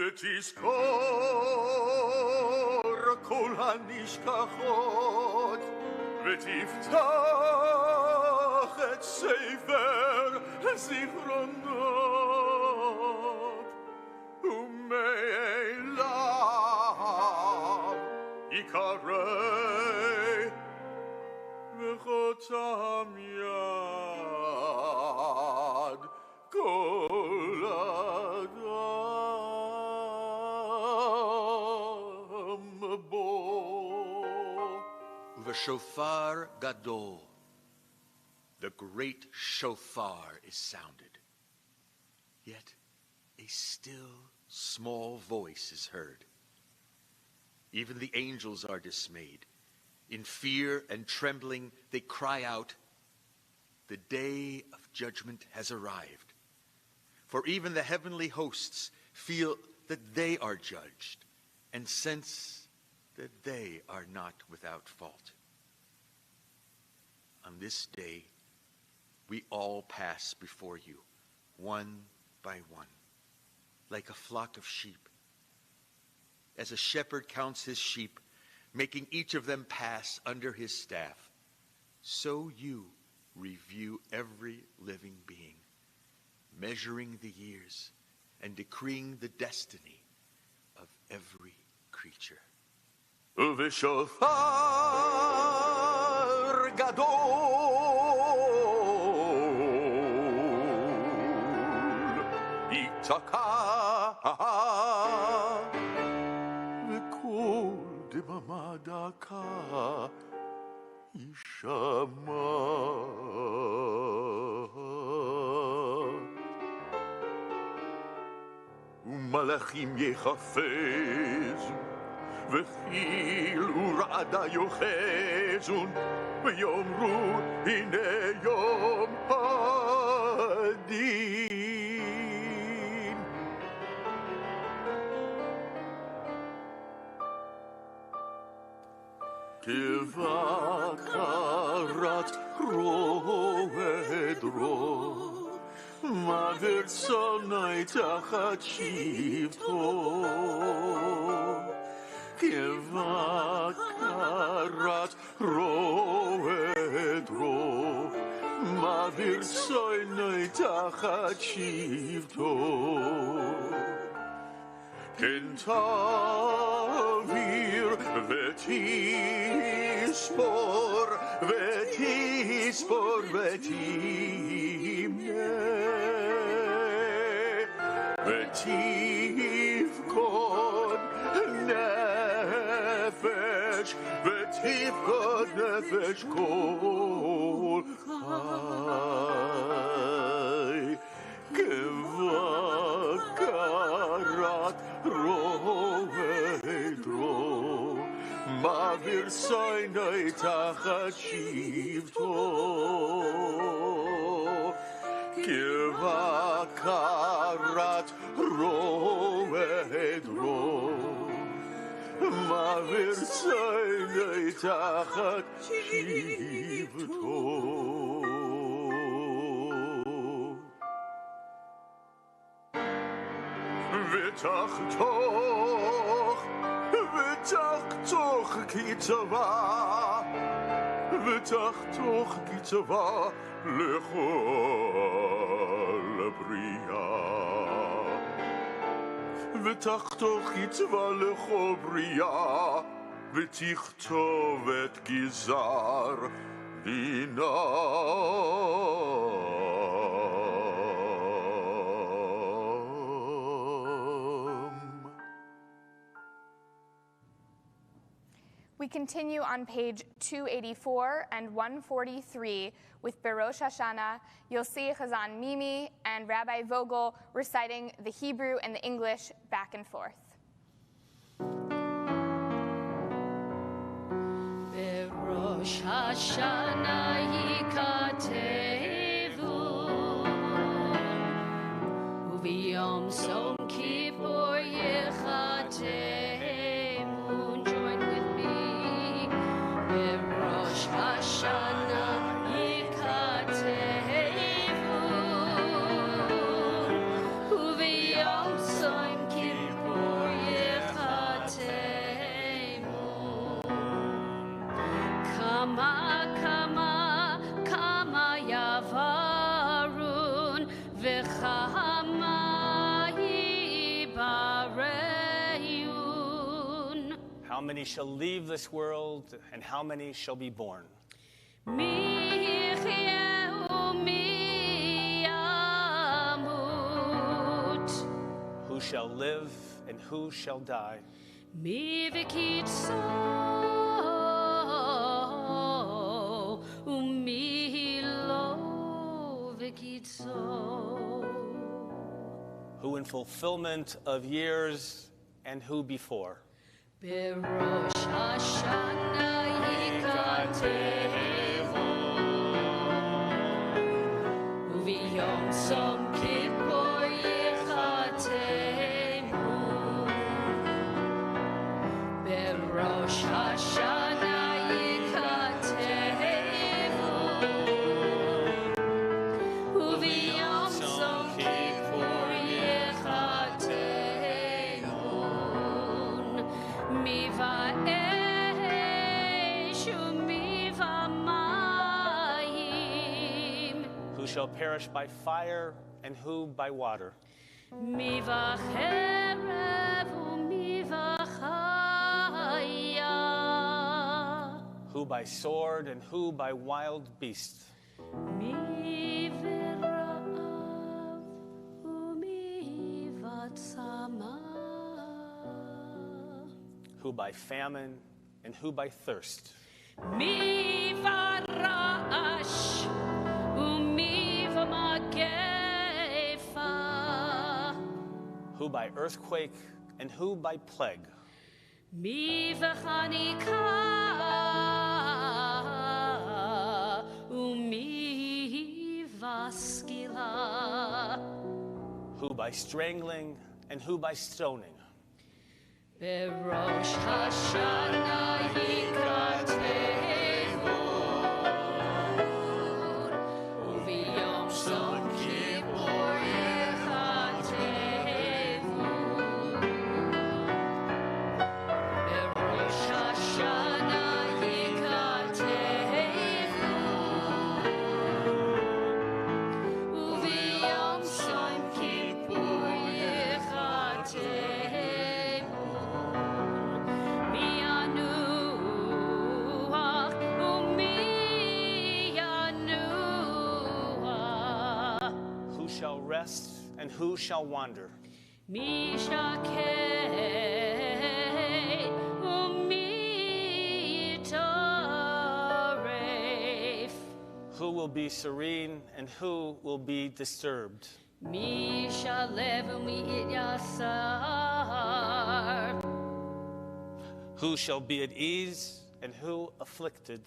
ותזכור כל הנשכחות, ותפתח את ספר הזיכרונות, ומעתה Shofar gadol. The great shofar is sounded. Yet a still, small voice is heard. Even the angels are dismayed. In fear and trembling, they cry out, "The day of judgment has arrived." For even the heavenly hosts feel that they are judged and sense that they are not without fault. On this day, we all pass before you, one by one, like a flock of sheep. As a shepherd counts his sheep, making each of them pass under his staff, so you review every living being, measuring the years and decreeing the destiny of every creature. V'shofar gadol yitaka v'kol demama daka yishama. U'malachim yechafezu v'chil u'ra'ada yochezun v'yomru hine yom hadin. Kevakarat roed ro Maver sonai tachat shivto. Kevakarat roed ro Maver sonai tachat shivto. Kentavir v'tispor v'tispor v'timne v'tivkod nefesh v'tivkod nefesh kol chai. Kevakarat roed ro Ma'avir Sinai tachat shivto. Kevakarat roed ro Ma'avir Sinai tachat shivto. V'tachtoch, v'tachtoch kitzava, v'tachtoch kitzava lechol bria. V'tachtoch kitzava lechol bria, v'tichtov et gizar dina. We continue on page 284 and 143 with Birosha Hashanah, Yossi Chazan Mimi, and Rabbi Vogel reciting the Hebrew and the English back and forth. Rosh Hashanah yikatevu Uviyom Yom Kippur yichatemu. Join with me. Rosh Hashanah yikatevu Uviyom Yom Kippur yichatemu. Kama, kama, kama yavarun v'chama yibareyun. How many shall leave this world, and how many shall be born? Mi yichyeu mi yamut. Who shall live, and who shall die? Mi v'kitzor Lo umi lo v'kitzo. Who in fulfillment of years and who before? Birosha Hashanah yikatevu u'v'yom Kippur yichatemu. Birosha Hashanah yikatevu u'v'yom Kippur yichatemu. Who shall perish by fire and who by water? Who by sword and who by wild beast? Who by famine and who by thirst? Mi varash umi v'magefa. Who by earthquake and who by plague? Mi v'chanika umi v'skila. Who by strangling and who by stoning? Birosha Hashanah yikatevu u'v'yom Kippur yichatemu. Birosha Hashanah yikatevu u'v'yom Kippur yichatemu. Who shall rest and who shall wander? Who will be serene and who will be disturbed? Who shall be at ease and who afflicted?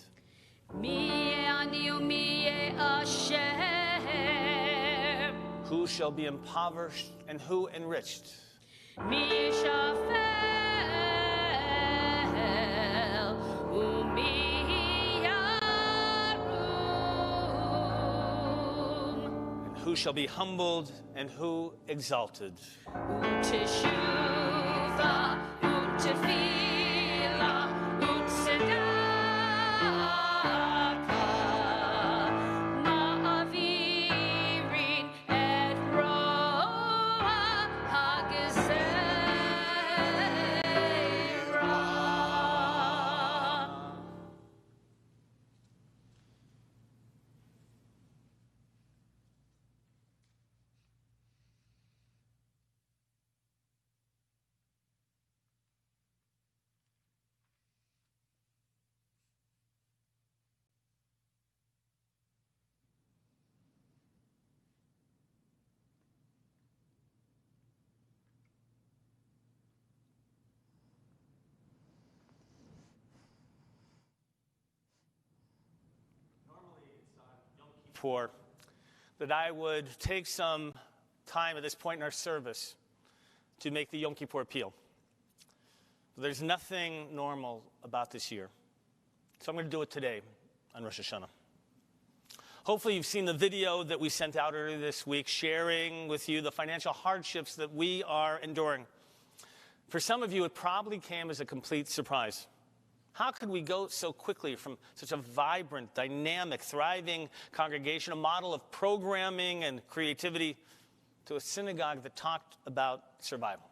Who shall be impoverished and who enriched? And who shall be humbled and who exalted? For that I would take some time at this point in our service to make the Yom Kippur appeal. But there's nothing normal about this year. So I'm going to do it today on Rosh Hashanah. Hopefully you've seen the video that we sent out earlier this week sharing with you the financial hardships that we are enduring. For some of you, it probably came as a complete surprise. How could we go so quickly from such a vibrant, dynamic, thriving congregation, a model of programming and creativity, to a synagogue that talked about survival?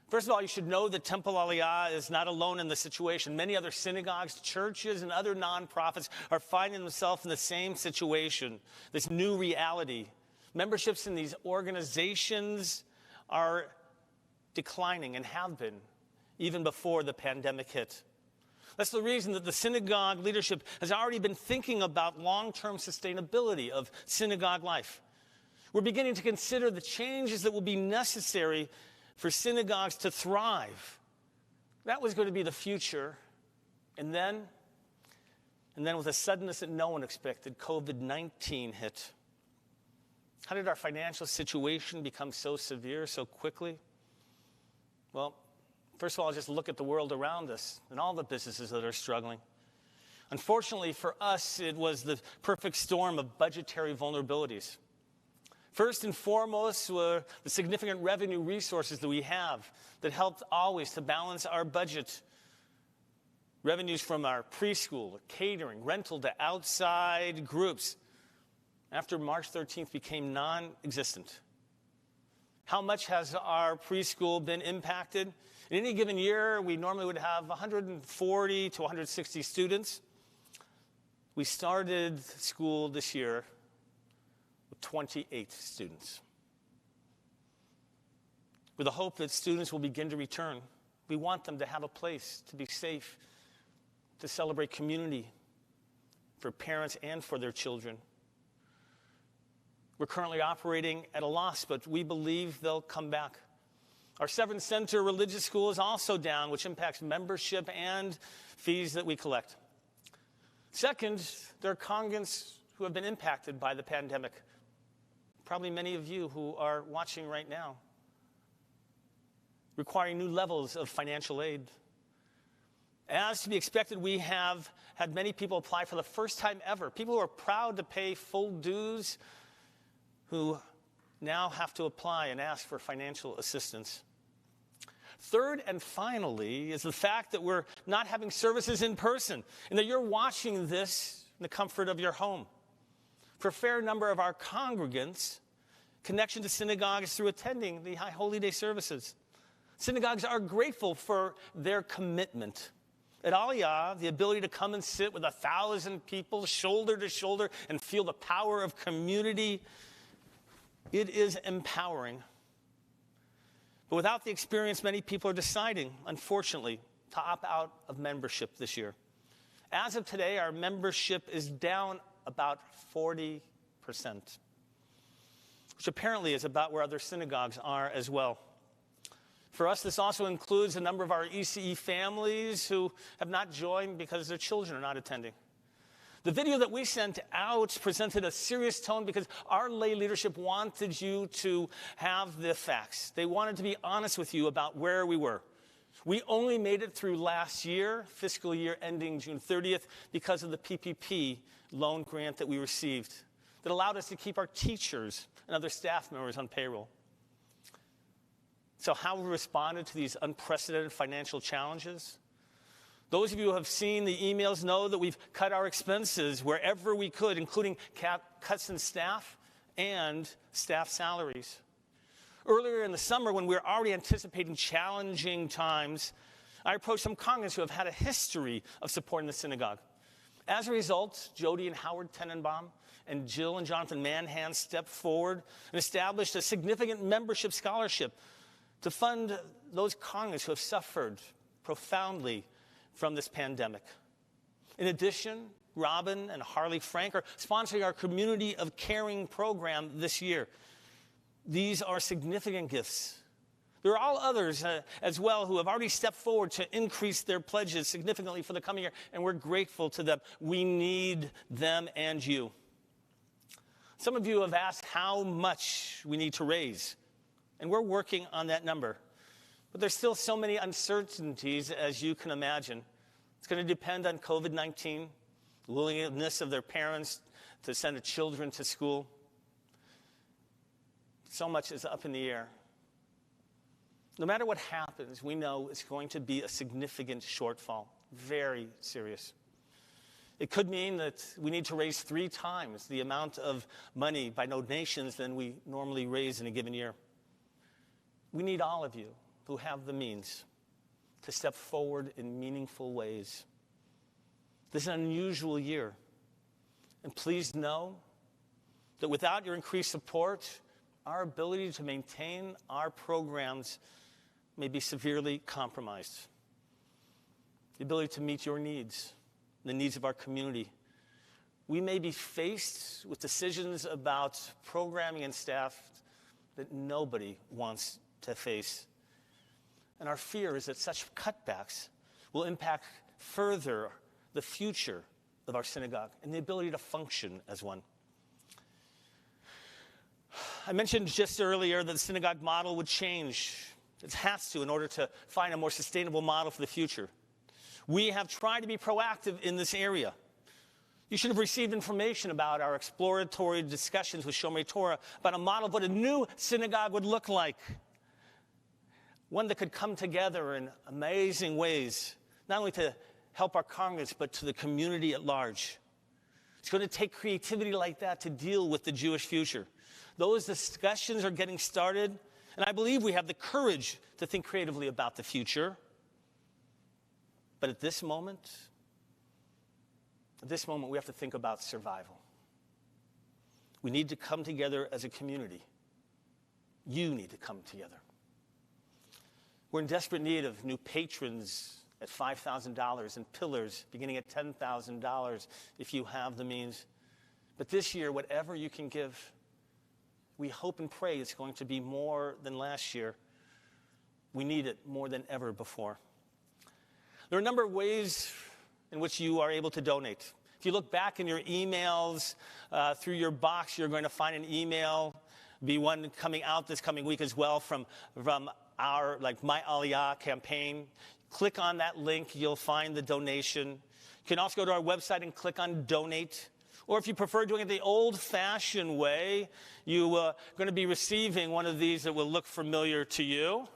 First of all, you should know that Temple Aliyah is not alone in the situation. Many other synagogues, churches, and other nonprofits are finding themselves in the same situation, this new reality. Memberships in these organizations are declining and have been even before the pandemic hit. That's the reason that the synagogue leadership has already been thinking about long-term sustainability of synagogue life. We're beginning to consider the changes that will be necessary for synagogues to thrive. That was going to be the future. And then with a suddenness that no one expected, COVID-19 hit. How did our financial situation become so severe so quickly? Well, first of all, just look at the world around us and all the businesses that are struggling. Unfortunately for us, it was the perfect storm of budgetary vulnerabilities. First and foremost were the significant revenue resources that we have that helped always to balance our budget. Revenues from our preschool, catering, rental to outside groups, after March 13th became non-existent. How much has our preschool been impacted? In any given year, we normally would have 140 to 160 students. We started school this year with 28 students. With the hope that students will begin to return, we want them to have a place to be safe, to celebrate community for parents and for their children. We're currently operating at a loss, but we believe they'll come back. Our Seven Center Religious School is also down, which impacts membership and fees that we collect. Second, there are congregants who have been impacted by the pandemic. Probably many of you who are watching right now, requiring new levels of financial aid. As to be expected, we have had many people apply for the first time ever. People who are proud to pay full dues, who now have to apply and ask for financial assistance. Third and finally is the fact that we're not having services in person and that you're watching this in the comfort of your home. For a fair number of our congregants, connection to synagogue is through attending the High Holy Day services. Synagogues are grateful for their commitment. At Aliyah, the ability to come and sit with 1,000 people shoulder to shoulder and feel the power of community, it is empowering. But without the experience, many people are deciding, unfortunately, to opt out of membership this year. As of today, our membership is down about 40%, which apparently is about where other synagogues are as well. For us, this also includes a number of our ECE families who have not joined because their children are not attending. The video that we sent out presented a serious tone because our lay leadership wanted you to have the facts. They wanted to be honest with you about where we were. We only made it through last year, fiscal year ending June 30th, because of the PPP loan grant that we received that allowed us to keep our teachers and other staff members on payroll. So how we responded to these unprecedented financial challenges? Those of you who have seen the emails know that we've cut our expenses wherever we could, including cuts in staff and staff salaries. Earlier in the summer, when we were already anticipating challenging times, I approached some congregants who have had a history of supporting the synagogue. As a result, Jody and Howard Tenenbaum and Jill and Jonathan Manhan stepped forward and established a significant membership scholarship to fund those congregants who have suffered profoundly from this pandemic. In addition, Robin and Harley Frank are sponsoring our Community of Caring program this year. These are significant gifts. There are all others as well who have already stepped forward to increase their pledges significantly for the coming year, and we're grateful to them. We need them and you. Some of you have asked how much we need to raise, and we're working on that number. But there's still so many uncertainties, as you can imagine. It's going to depend on COVID-19, the willingness of their parents to send their children to school. So much is up in the air. No matter what happens, we know it's going to be a significant shortfall, very serious. It could mean that we need to raise 3 times the amount of money by donations than we normally raise in a given year. We need all of you who have the means to step forward in meaningful ways. This is an unusual year. And please know that without your increased support, our ability to maintain our programs may be severely compromised. the ability to meet your needs, the needs of our community. We may be faced with decisions about programming and staff that nobody wants to face. And our fear is that such cutbacks will impact further the future of our synagogue and the ability to function as one. I mentioned just earlier that the synagogue model would change. It has to in order to find a more sustainable model for the future. We have tried to be proactive in this area. You should have received information about our exploratory discussions with Shomrei Torah about a model of what a new synagogue would look like. One that could come together in amazing ways, not only to help our congregants, but to the community at large. It's going to take creativity like that to deal with the Jewish future. Those discussions are getting started, and I believe we have the courage to think creatively about the future. But at this moment, we have to think about survival. We need to come together as a community. You need to come together. We're in desperate need of new patrons at $5,000 and pillars beginning at $10,000 if you have the means. But this year, whatever you can give, we hope and pray it's going to be more than last year. We need it more than ever before. There are a number of ways in which you are able to donate. If you look back in your emails, through your box, you're going to find an email, be one coming out this coming week as well from our My Aliyah campaign. Click on that link, you'll find the donation. You can also go to our website and click on donate. Or if you prefer doing it the old-fashioned way, you are going to be receiving one of these that will look familiar to you.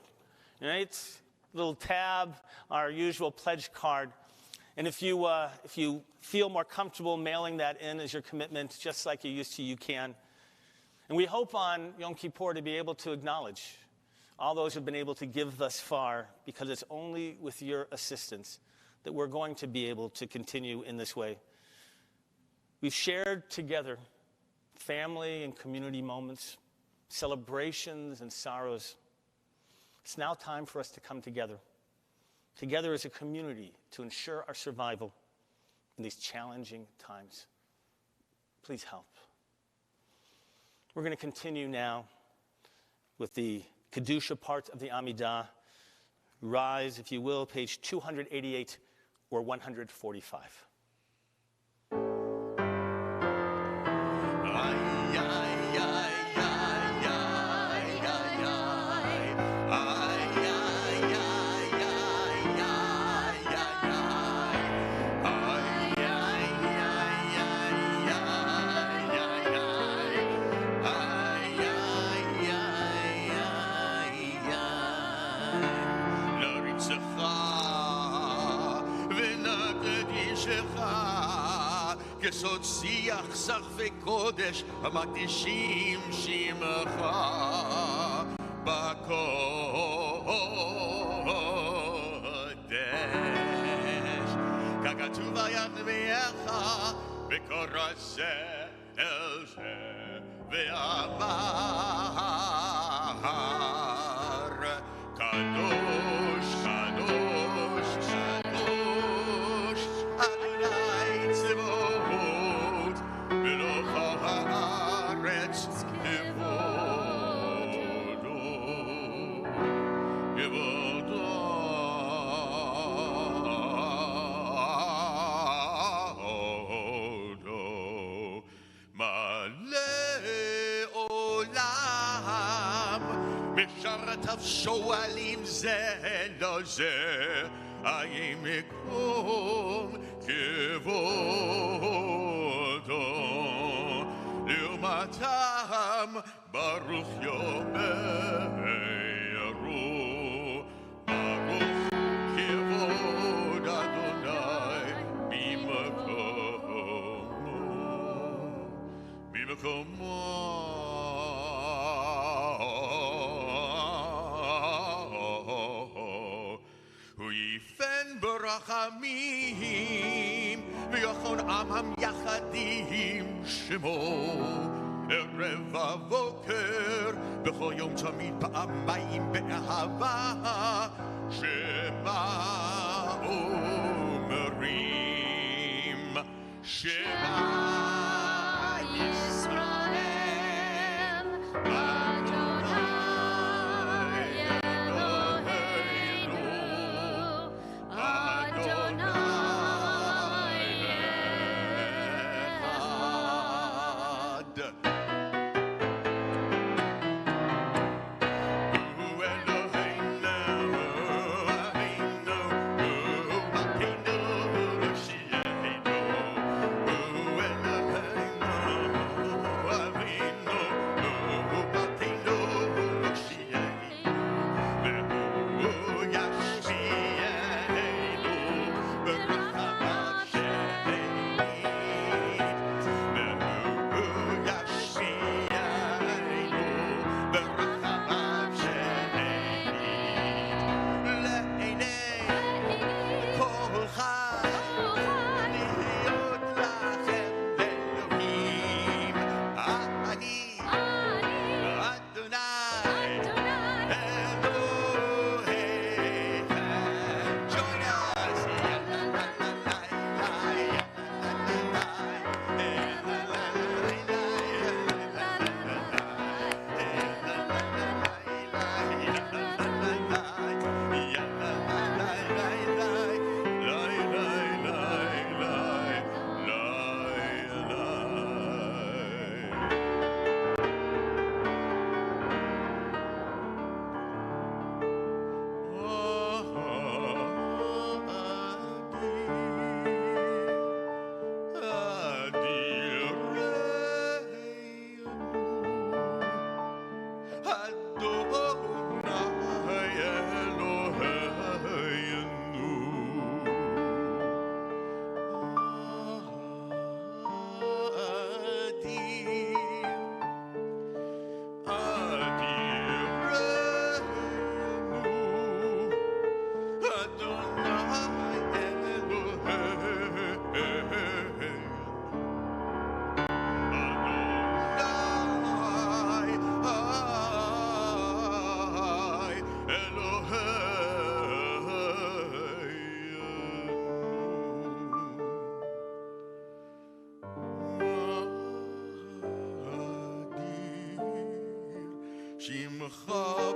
Right? Little tab, our usual pledge card. And if you feel more comfortable mailing that in as your commitment, just like you used to, you can. And we hope on Yom Kippur to be able to acknowledge all those who have been able to give thus far, because it's only with your assistance that we're going to be able to continue in this way. We've shared together family and community moments, celebrations and sorrows. It's now time for us to come together as a community to ensure our survival in these challenging times. Please help. We're going to continue now with the Kedusha part of the Amidah. Rise, if you will, page 288 or 145. כסוד שיח זך וקודש המקדישים שמך בקודש ככתוב ידמיך בקורא זה אל זה ואמר קדוש קדוש קדוש אדוני צבאות מלוך הארץ כבודו כבודו מלא עולם משרתיו שואלים זה לזה האם יקום כבודו לעומתם ברוך יאמרו ברוך כבוד אדוני במקומו הוא יפן ברחמים ויכון עמם יחדים שמו ערב ובוקר בכל יום תמיד פעמיים באהבה Shema Omerim, Shema Yisrael, Adonai Eloheinu, Adonai Echad.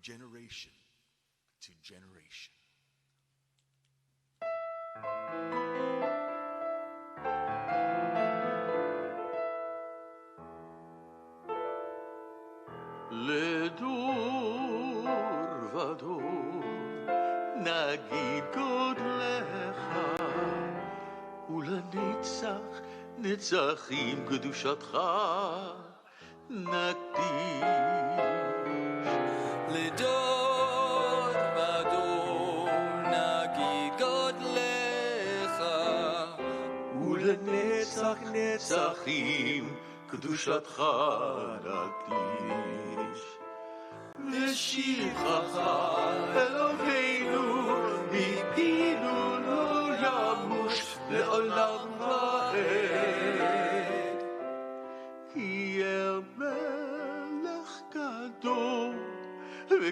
Generation to generation. לדור ודור נגיד גודלך ולנצח נצחים קדושתך נקדיש. לדור ודור נגיד גודלך ולנצח נצחים קדושתך נקדיש. לשבחך אלוהינו מפינו לא ימוש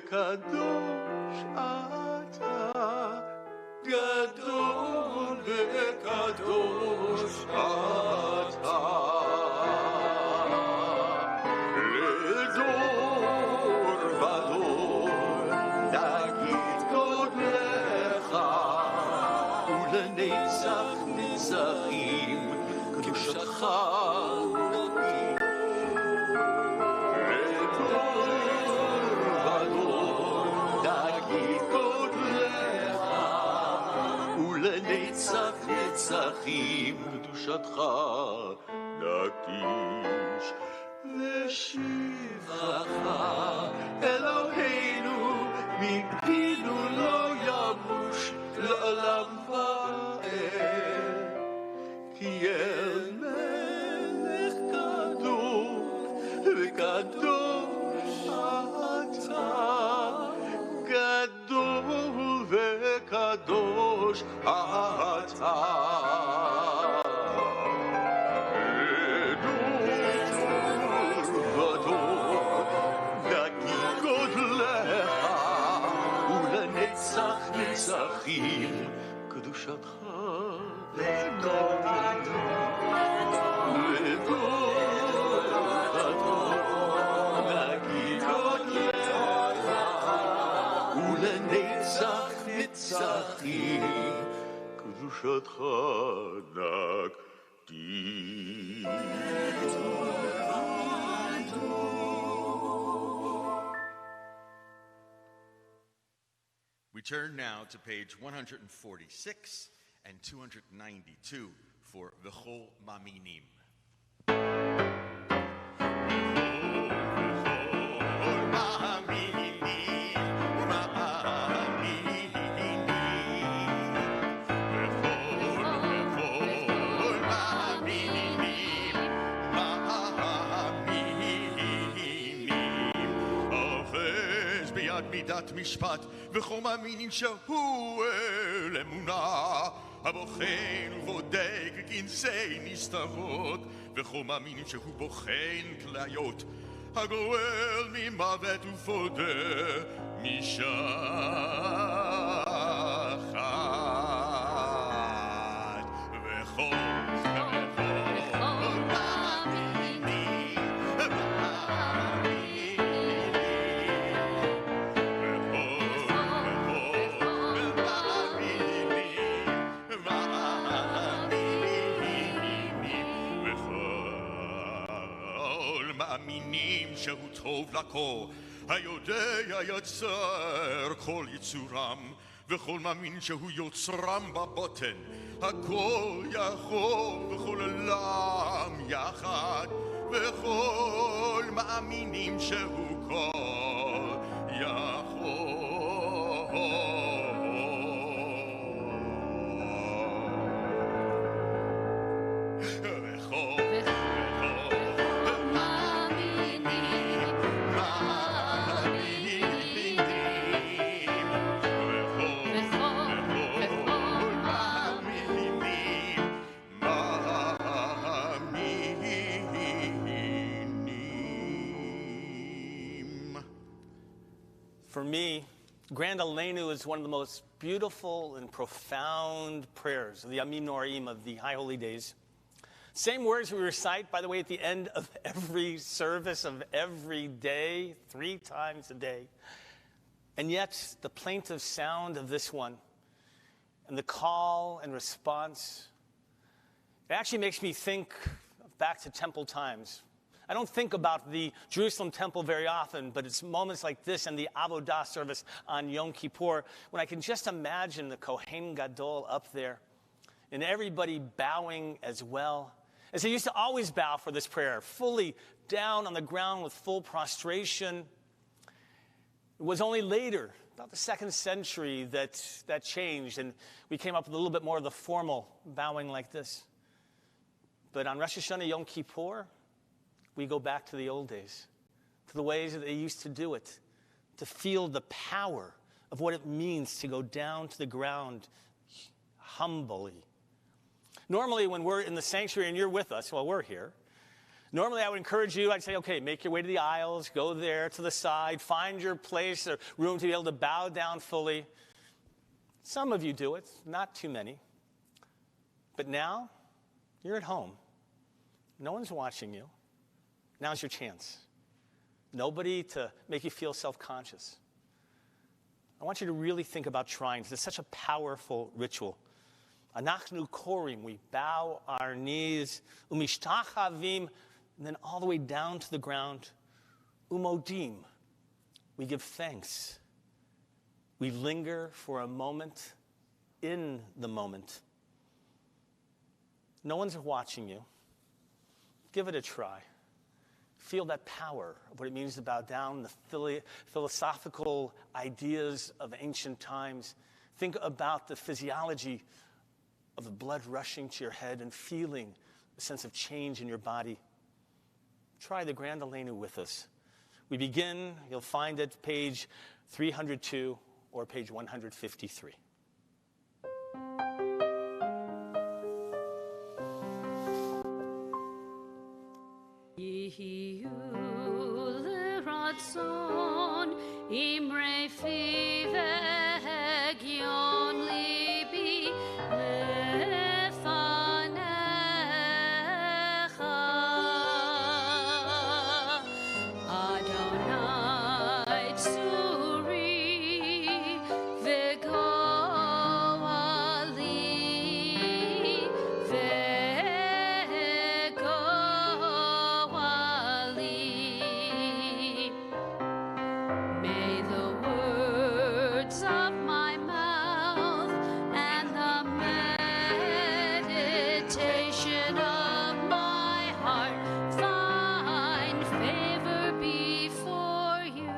וקדוש אתה, גדול וקדוש אתה. לדור ודור נגיד גודלך, ולנצח נצחים קדושתך נגיד. ולנצח נצחים קדושתך נקדיש. ושבחך אלוהינו מפינו לא ימוש לעולם ועד, כי אל מלך גדול וקדוש אתה, גדול וקדוש אתה. נצחים קדושתך לדור נגיד גודלך, ולנצח נצחים קדושתך נקדיש. We turn now to page 146 and 292 for V'chol Maminim. מידת משפט וכל מאמינים שהוא אל אמונה, הבוחן ובודק כנסי נסתרות, וכל מאמינים שהוא בוחן כליות, הגואל ממוות ופודה משחת. וכל מאמינים שהוא טוב לכל, היודע יצר כל יצורם, וכל מאמין שהוא יוצרם בבוטן, הכל יכול וכל עולם יחד, וכל מאמינים שהוא כל יכול. For me, Grand Alenu is one of the most beautiful and profound prayers of the Yamim Noraim of the High Holy Days. Same words we recite, by the way, at the end of every service of every day, 3 times a day. And yet, the plaintive sound of this one, and the call and response, it actually makes me think back to temple times. I don't think about the Jerusalem temple very often, but it's moments like this and the Avodah service on Yom Kippur when I can just imagine the Kohen Gadol up there and everybody bowing as well. As they used to always bow for this prayer, fully down on the ground with full prostration. It was only later, about the 2nd century, that changed, and we came up with a little bit more of the formal bowing like this. But on Rosh Hashanah, Yom Kippur, we go back to the old days, to the ways that they used to do it, to feel the power of what it means to go down to the ground humbly. Normally, when we're in the sanctuary and you're with us while we're here, Normally, I would encourage you, I'd say, okay, make your way to the aisles, go there to the side, find your place or room to be able to bow down fully. Some of you do it, not too many. But now, you're at home. No one's watching you. Now's your chance. Nobody to make you feel self-conscious. I want you to really think about shrines. It's such a powerful ritual. Anachnu korim, we bow our knees, umishtachavim, and then all the way down to the ground, umodim, we give thanks. We linger for a moment in the moment. No one's watching you. Give it a try. Feel that power of what it means to bow down, the philosophical ideas of ancient times. Think about the physiology of the blood rushing to your head and feeling a sense of change in your body. Try the Grand Alenu with us. We begin, you'll find it page 302 or page 153. Yehiyu l'ratzon imrei fi v'hegyon libi lefanecha Adonai tzuri v'goali May the words of my mouth and the meditation of my heart find favor before you.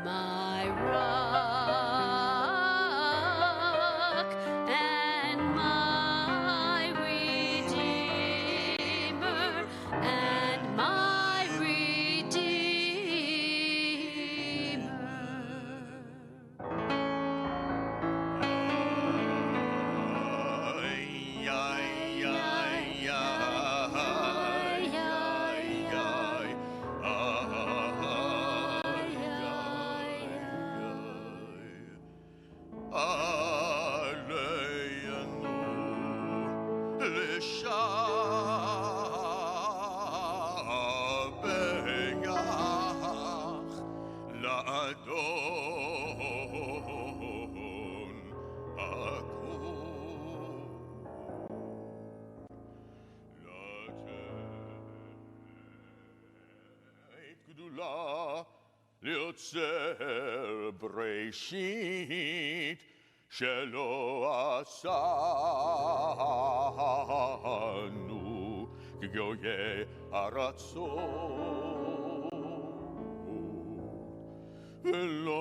My rock and my redeemer and my redeemer. ליוצר בראשית שלא עשנו כגויי הרצון ולא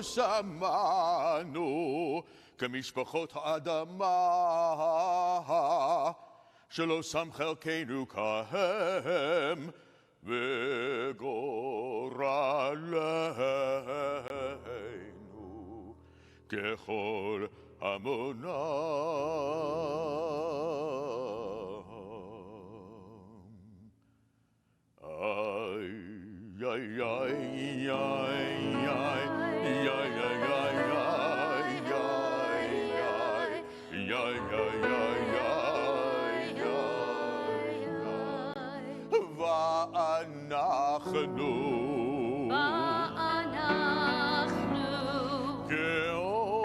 שמענו כמשפחות האדמה שלא שם חלקנו כהם וגורלנו ככל המונם. איי, איי, איי, איי, איי, איי, איי, ואנחנו כאורים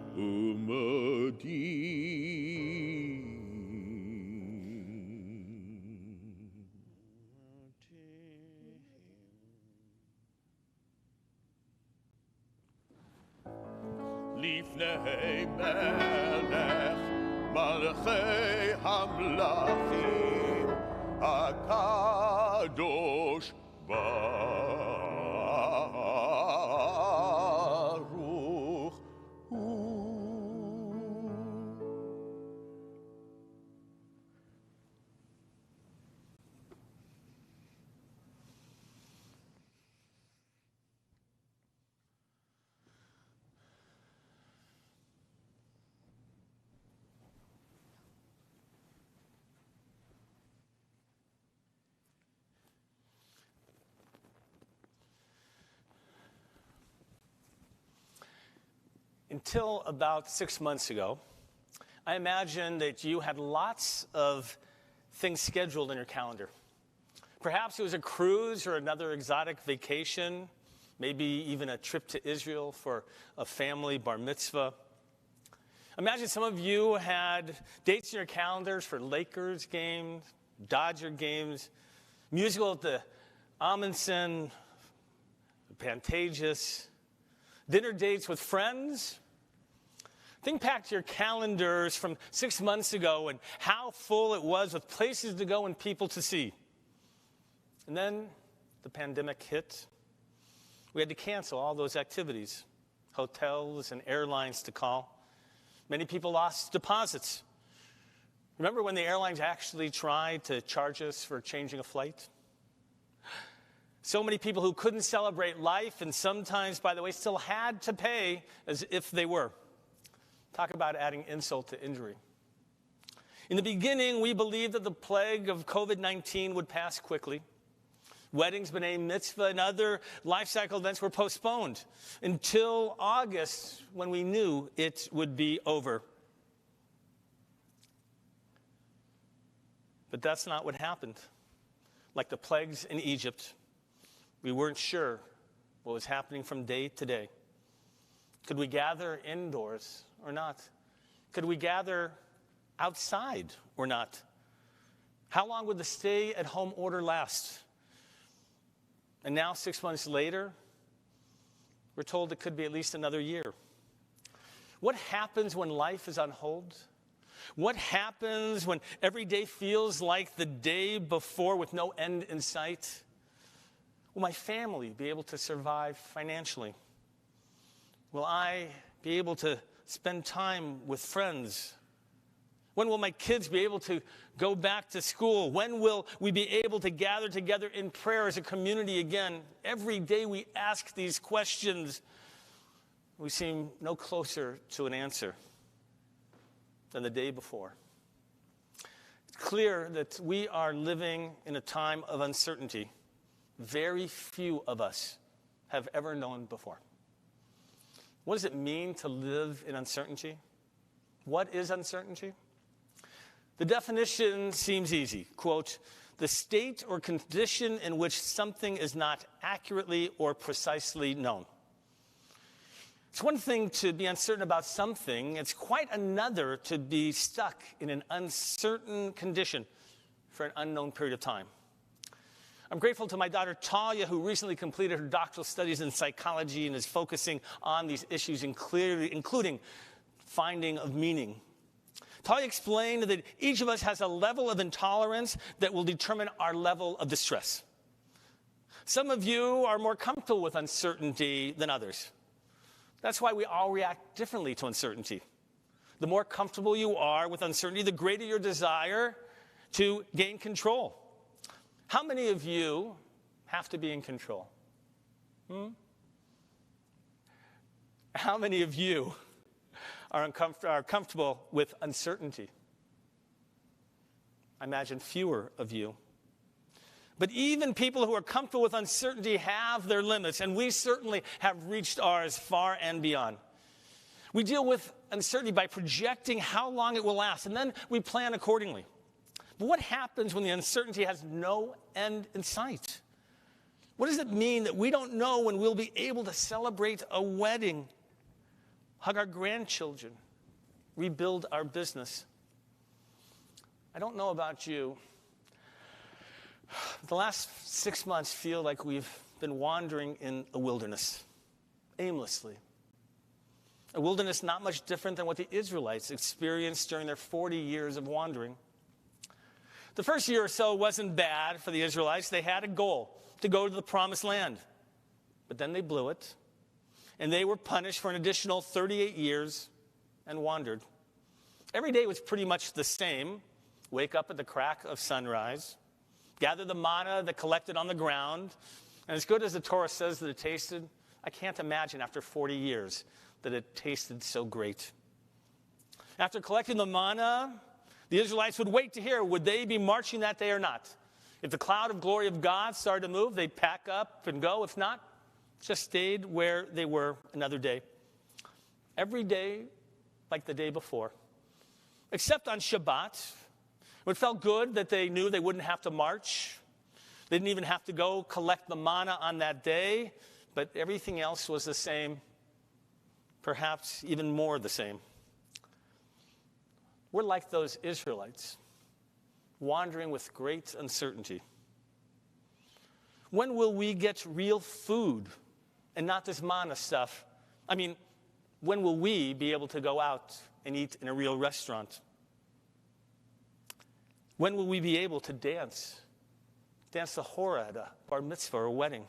ומשתחווים לפני מלך מלכי המלכים הקדוש ברוך Until about 6 months ago, I imagine that you had lots of things scheduled in your calendar. Perhaps it was a cruise or another exotic vacation, maybe even a trip to Israel for a family bar mitzvah. Imagine some of you had dates in your calendars for Lakers games, Dodger games, musical at the Amundsen, Pantages, dinner dates with friends. Think back to your calendars from 6 months ago and how full it was with places to go and people to see. And then the pandemic hit. We had to cancel all those activities, hotels and airlines to call. Many people lost deposits. Remember when the airlines actually tried to charge us for changing a flight? So many people who couldn't celebrate life and sometimes, by the way, still had to pay as if they were. Talk about adding insult to injury. In the beginning, we believed that the plague of COVID-19 would pass quickly. Weddings, b'nai mitzvah, and other life cycle events were postponed until August when we knew it would be over. But that's not what happened. Like the plagues in Egypt, we weren't sure what was happening from day to day. Could we gather indoors or not? Could we gather outside or not? How long would the stay-at-home order last? And now, 6 months later, we're told it could be at least another year. What happens when life is on hold? What happens when every day feels like the day before with no end in sight? Will my family be able to survive financially? Will I be able to spend time with friends? When will my kids be able to go back to school? When will we be able to gather together in prayer as a community again? Every day we ask these questions. We seem no closer to an answer than the day before. It's clear that we are living in a time of uncertainty very few of us have ever known before. What does it mean to live in uncertainty? What is uncertainty? The definition seems easy. Quote, the state or condition in which something is not accurately or precisely known. It's one thing to be uncertain about something. It's quite another to be stuck in an uncertain condition for an unknown period of time. I'm grateful to my daughter Talia, who recently completed her doctoral studies in psychology and is focusing on these issues, including finding of meaning. Talia explained that each of us has a level of intolerance that will determine our level of distress. Some of you are more comfortable with uncertainty than others. That's why we all react differently to uncertainty. The more comfortable you are with uncertainty, the greater your desire to gain control. How many of you have to be in control? How many of you are comfortable with uncertainty? I imagine fewer of you. But even people who are comfortable with uncertainty have their limits, and we certainly have reached ours far and beyond. We deal with uncertainty by projecting how long it will last, and then we plan accordingly. But what happens when the uncertainty has no end in sight? What does it mean that we don't know when we'll be able to celebrate a wedding, hug our grandchildren, rebuild our business? I don't know about you. The last 6 months feel like we've been wandering in a wilderness, aimlessly. A wilderness not much different than what the Israelites experienced during their 40 years of wandering. The first year or so wasn't bad for the Israelites. They had a goal to go to the promised land. But then they blew it, and they were punished for an additional 38 years and wandered. Every day was pretty much the same. Wake up at the crack of sunrise, gather the manna that collected on the ground, and as good as the Torah says that it tasted, I can't imagine after 40 years that it tasted so great. After collecting the manna, the Israelites would wait to hear, would they be marching that day or not? If the cloud of glory of God started to move, they'd pack up and go. If not, just stayed where they were another day. every day like the day before, except on Shabbat. It felt good that they knew they wouldn't have to march. They didn't even have to go collect the manna on that day, but everything else was the same, perhaps even more the same. We're like those Israelites, wandering with great uncertainty. When will we get real food and not this manna stuff? I mean, when will we be able to go out and eat in a real restaurant? When will we be able to dance the hora at a bar mitzvah or a wedding?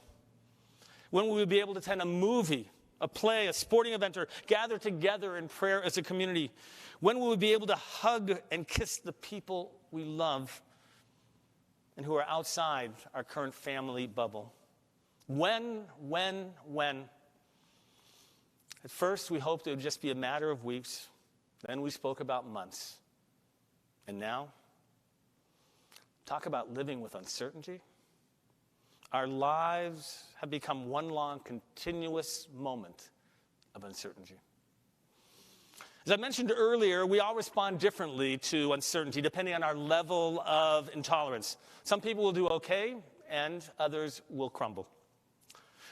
When will we be able to attend a movie, a play, a sporting event, or gather together in prayer as a community? When will we be able to hug and kiss the people we love and who are outside our current family bubble? When? At first, we hoped it would just be a matter of weeks. Then we spoke about months. And now, talk about living with uncertainty. Our lives have become one long, continuous moment of uncertainty. As I mentioned earlier, we all respond differently to uncertainty depending on our level of intolerance. Some people will do okay, and others will crumble.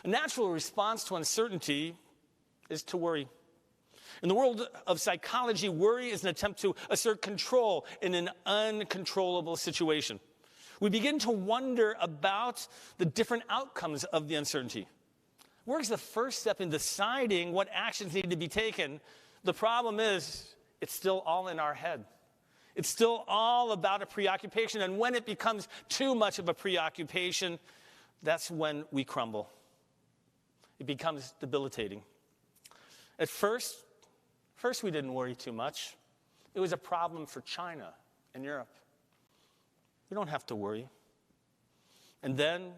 A natural response to uncertainty is to worry. In the world of psychology, worry is an attempt to assert control in an uncontrollable situation. We begin to wonder about the different outcomes of the uncertainty. Worry is the first step in deciding what actions need to be taken. The problem is, it's still all in our head. It's still all about a preoccupation, and when it becomes too much of a preoccupation, that's when we crumble. It becomes debilitating. At first we didn't worry too much. It was a problem for China and Europe. We don't have to worry. And then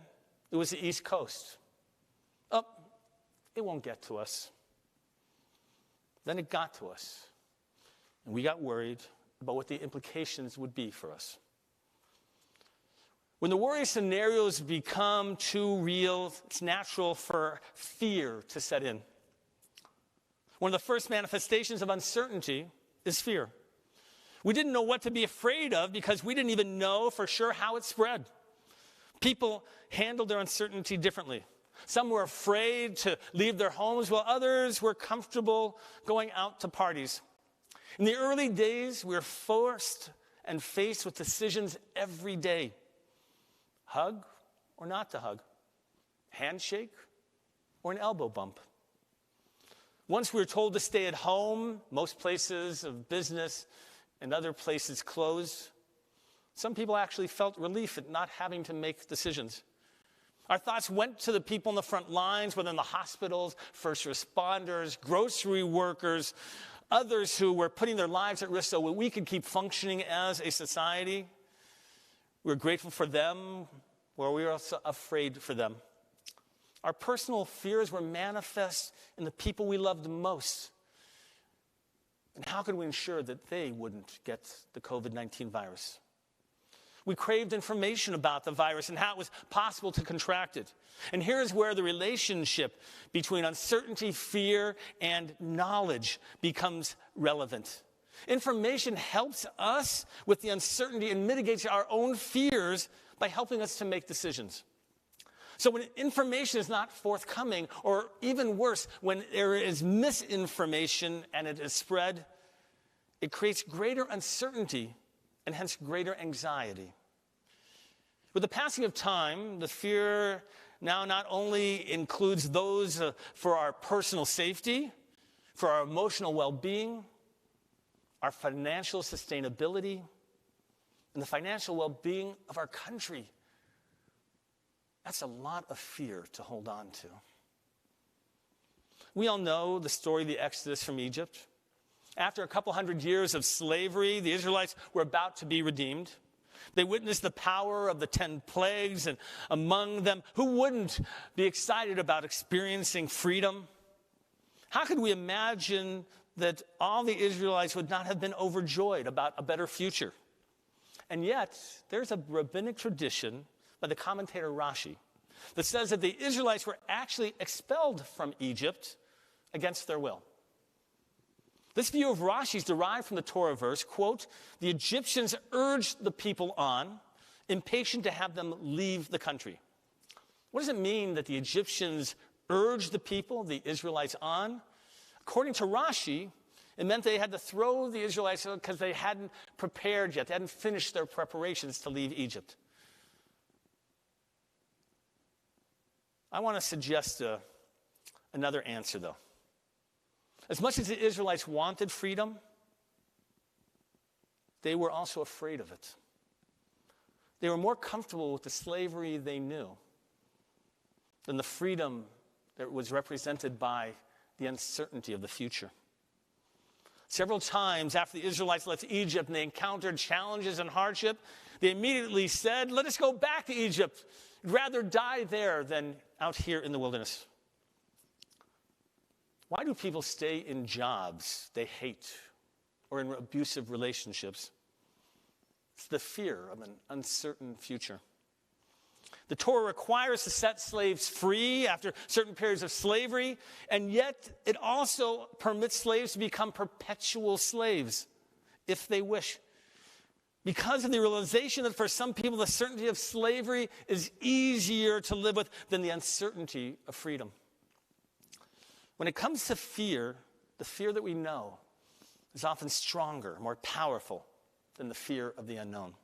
it was the East Coast. Oh, it won't get to us. Then it got to us. And we got worried about what the implications would be for us. When the worry scenarios become too real, it's natural for fear to set in. One of the first manifestations of uncertainty is fear. We didn't know what to be afraid of because we didn't even know for sure how it spread. People handled their uncertainty differently. Some were afraid to leave their homes, while others were comfortable going out to parties. In the early days, we were forced and faced with decisions every day. Hug or not to hug? Handshake or an elbow bump? Once we were told to stay at home, most places of business and other places closed. Some people actually felt relief at not having to make decisions. Our thoughts went to the people in the front lines, whether in the hospitals, first responders, grocery workers, others who were putting their lives at risk so we could keep functioning as a society. We were grateful for them, or we were also afraid for them. Our personal fears were manifest in the people we loved most. And how could we ensure that they wouldn't get the COVID-19 virus? We craved information about the virus and how it was possible to contract it. And here's where the relationship between uncertainty, fear, and knowledge becomes relevant. Information helps us with the uncertainty and mitigates our own fears by helping us to make decisions. So when information is not forthcoming, or even worse, when there is misinformation and it is spread, it creates greater uncertainty and hence greater anxiety. With the passing of time, the fear now not only includes those for our personal safety, for our emotional well-being, our financial sustainability, and the financial well-being of our country. That's a lot of fear to hold on to. We all know the story of the Exodus from Egypt. After a couple hundred years of slavery, the Israelites were about to be redeemed. They witnessed the power of the 10 plagues, and among them, who wouldn't be excited about experiencing freedom? How could we imagine that all the Israelites would not have been overjoyed about a better future? And yet, there's a rabbinic tradition by the commentator Rashi that says that the Israelites were actually expelled from Egypt against their will. This view of Rashi is derived from the Torah verse, quote, "The Egyptians urged the people on, impatient to have them leave the country." What does it mean that the Egyptians urged the people, the Israelites, on? According to Rashi, it meant they had to throw the Israelites because they hadn't prepared yet. They hadn't finished their preparations to leave Egypt. I want to suggest another answer, though. As much as the Israelites wanted freedom, they were also afraid of it. They were more comfortable with the slavery they knew than the freedom that was represented by the uncertainty of the future. Several times after the Israelites left Egypt and they encountered challenges and hardship, they immediately said, "Let us go back to Egypt. I'd rather die there than out here in the wilderness." Why do people stay in jobs they hate or in abusive relationships? It's the fear of an uncertain future. The Torah requires to set slaves free after certain periods of slavery, and yet it also permits slaves to become perpetual slaves if they wish, because of the realization that for some people the certainty of slavery is easier to live with than the uncertainty of freedom. When it comes to fear, the fear that we know is often stronger, more powerful than the fear of the unknown.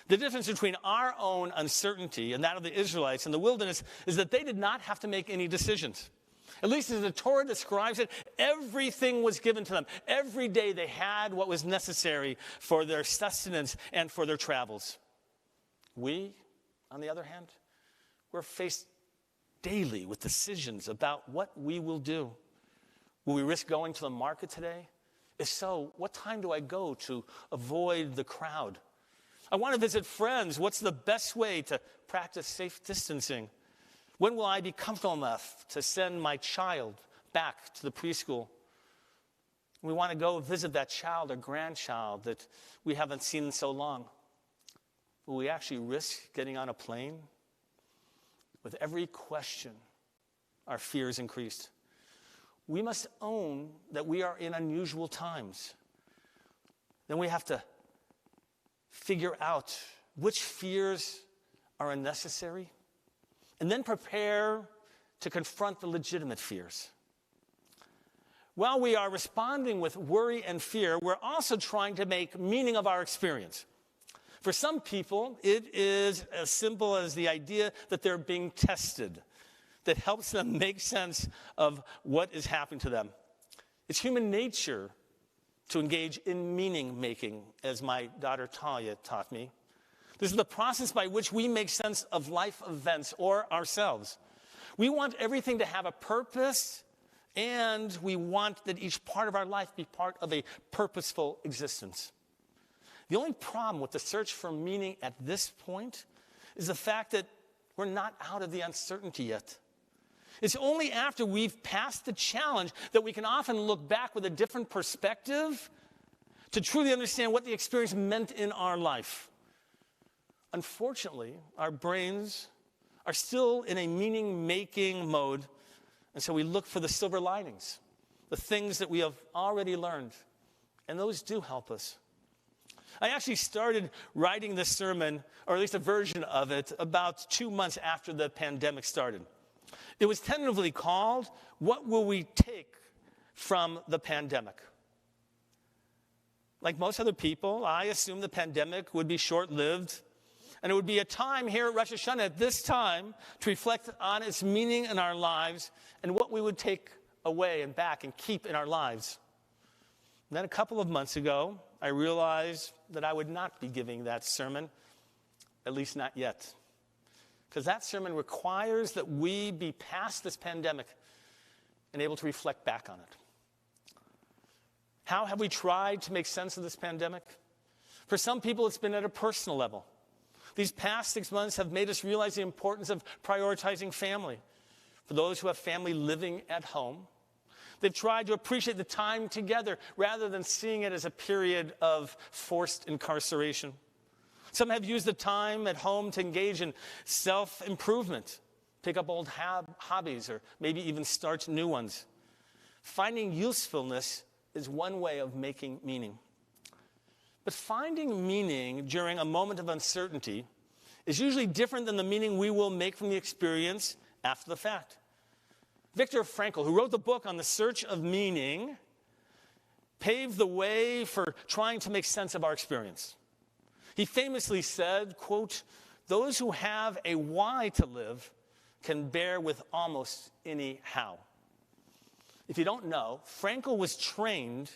The difference between our own uncertainty and that of the Israelites in the wilderness is that they did not have to make any decisions. At least as the Torah describes it, everything was given to them. Every day they had what was necessary for their sustenance and for their travels. We, on the other hand, we're faced daily with decisions about what we will do. Will we risk going to the market today? If so, what time do I go to avoid the crowd? I want to visit friends. What's the best way to practice safe distancing? When will I be comfortable enough to send my child back to the preschool? We want to go visit that child or grandchild that we haven't seen in so long. Will we actually risk getting on a plane? With every question, our fears increased. We must own that we are in unusual times. Then we have to figure out which fears are unnecessary, and then prepare to confront the legitimate fears. While we are responding with worry and fear, we're also trying to make meaning of our experience. For some people, it is as simple as the idea that they're being tested that helps them make sense of what is happening to them. It's human nature to engage in meaning making, as my daughter Talia taught me. This is the process by which we make sense of life events or ourselves. We want everything to have a purpose, and we want that each part of our life be part of a purposeful existence. The only problem with the search for meaning at this point is the fact that we're not out of the uncertainty yet. It's only after we've passed the challenge that we can often look back with a different perspective to truly understand what the experience meant in our life. Unfortunately, our brains are still in a meaning-making mode, and so we look for the silver linings, the things that we have already learned, and those do help us. I actually started writing this sermon, or at least a version of it, about 2 months after the pandemic started. It was tentatively called, "What Will We Take from the Pandemic?" Like most other people, I assumed the pandemic would be short-lived, and it would be a time here at Rosh Hashanah at this time to reflect on its meaning in our lives and what we would take away and back and keep in our lives. And then a couple of months ago, I realized that I would not be giving that sermon, at least not yet. Because that sermon requires that we be past this pandemic and able to reflect back on it. How have we tried to make sense of this pandemic? For some people, it's been at a personal level. These past 6 months have made us realize the importance of prioritizing family. For those who have family living at home, they've tried to appreciate the time together rather than seeing it as a period of forced incarceration. Some have used the time at home to engage in self-improvement, pick up old hobbies, or maybe even start new ones. Finding usefulness is one way of making meaning. But finding meaning during a moment of uncertainty is usually different than the meaning we will make from the experience after the fact. Viktor Frankl, who wrote the book on the search of meaning, paved the way for trying to make sense of our experience. He famously said, quote, "Those who have a why to live can bear with almost any how." If you don't know, Frankl was trained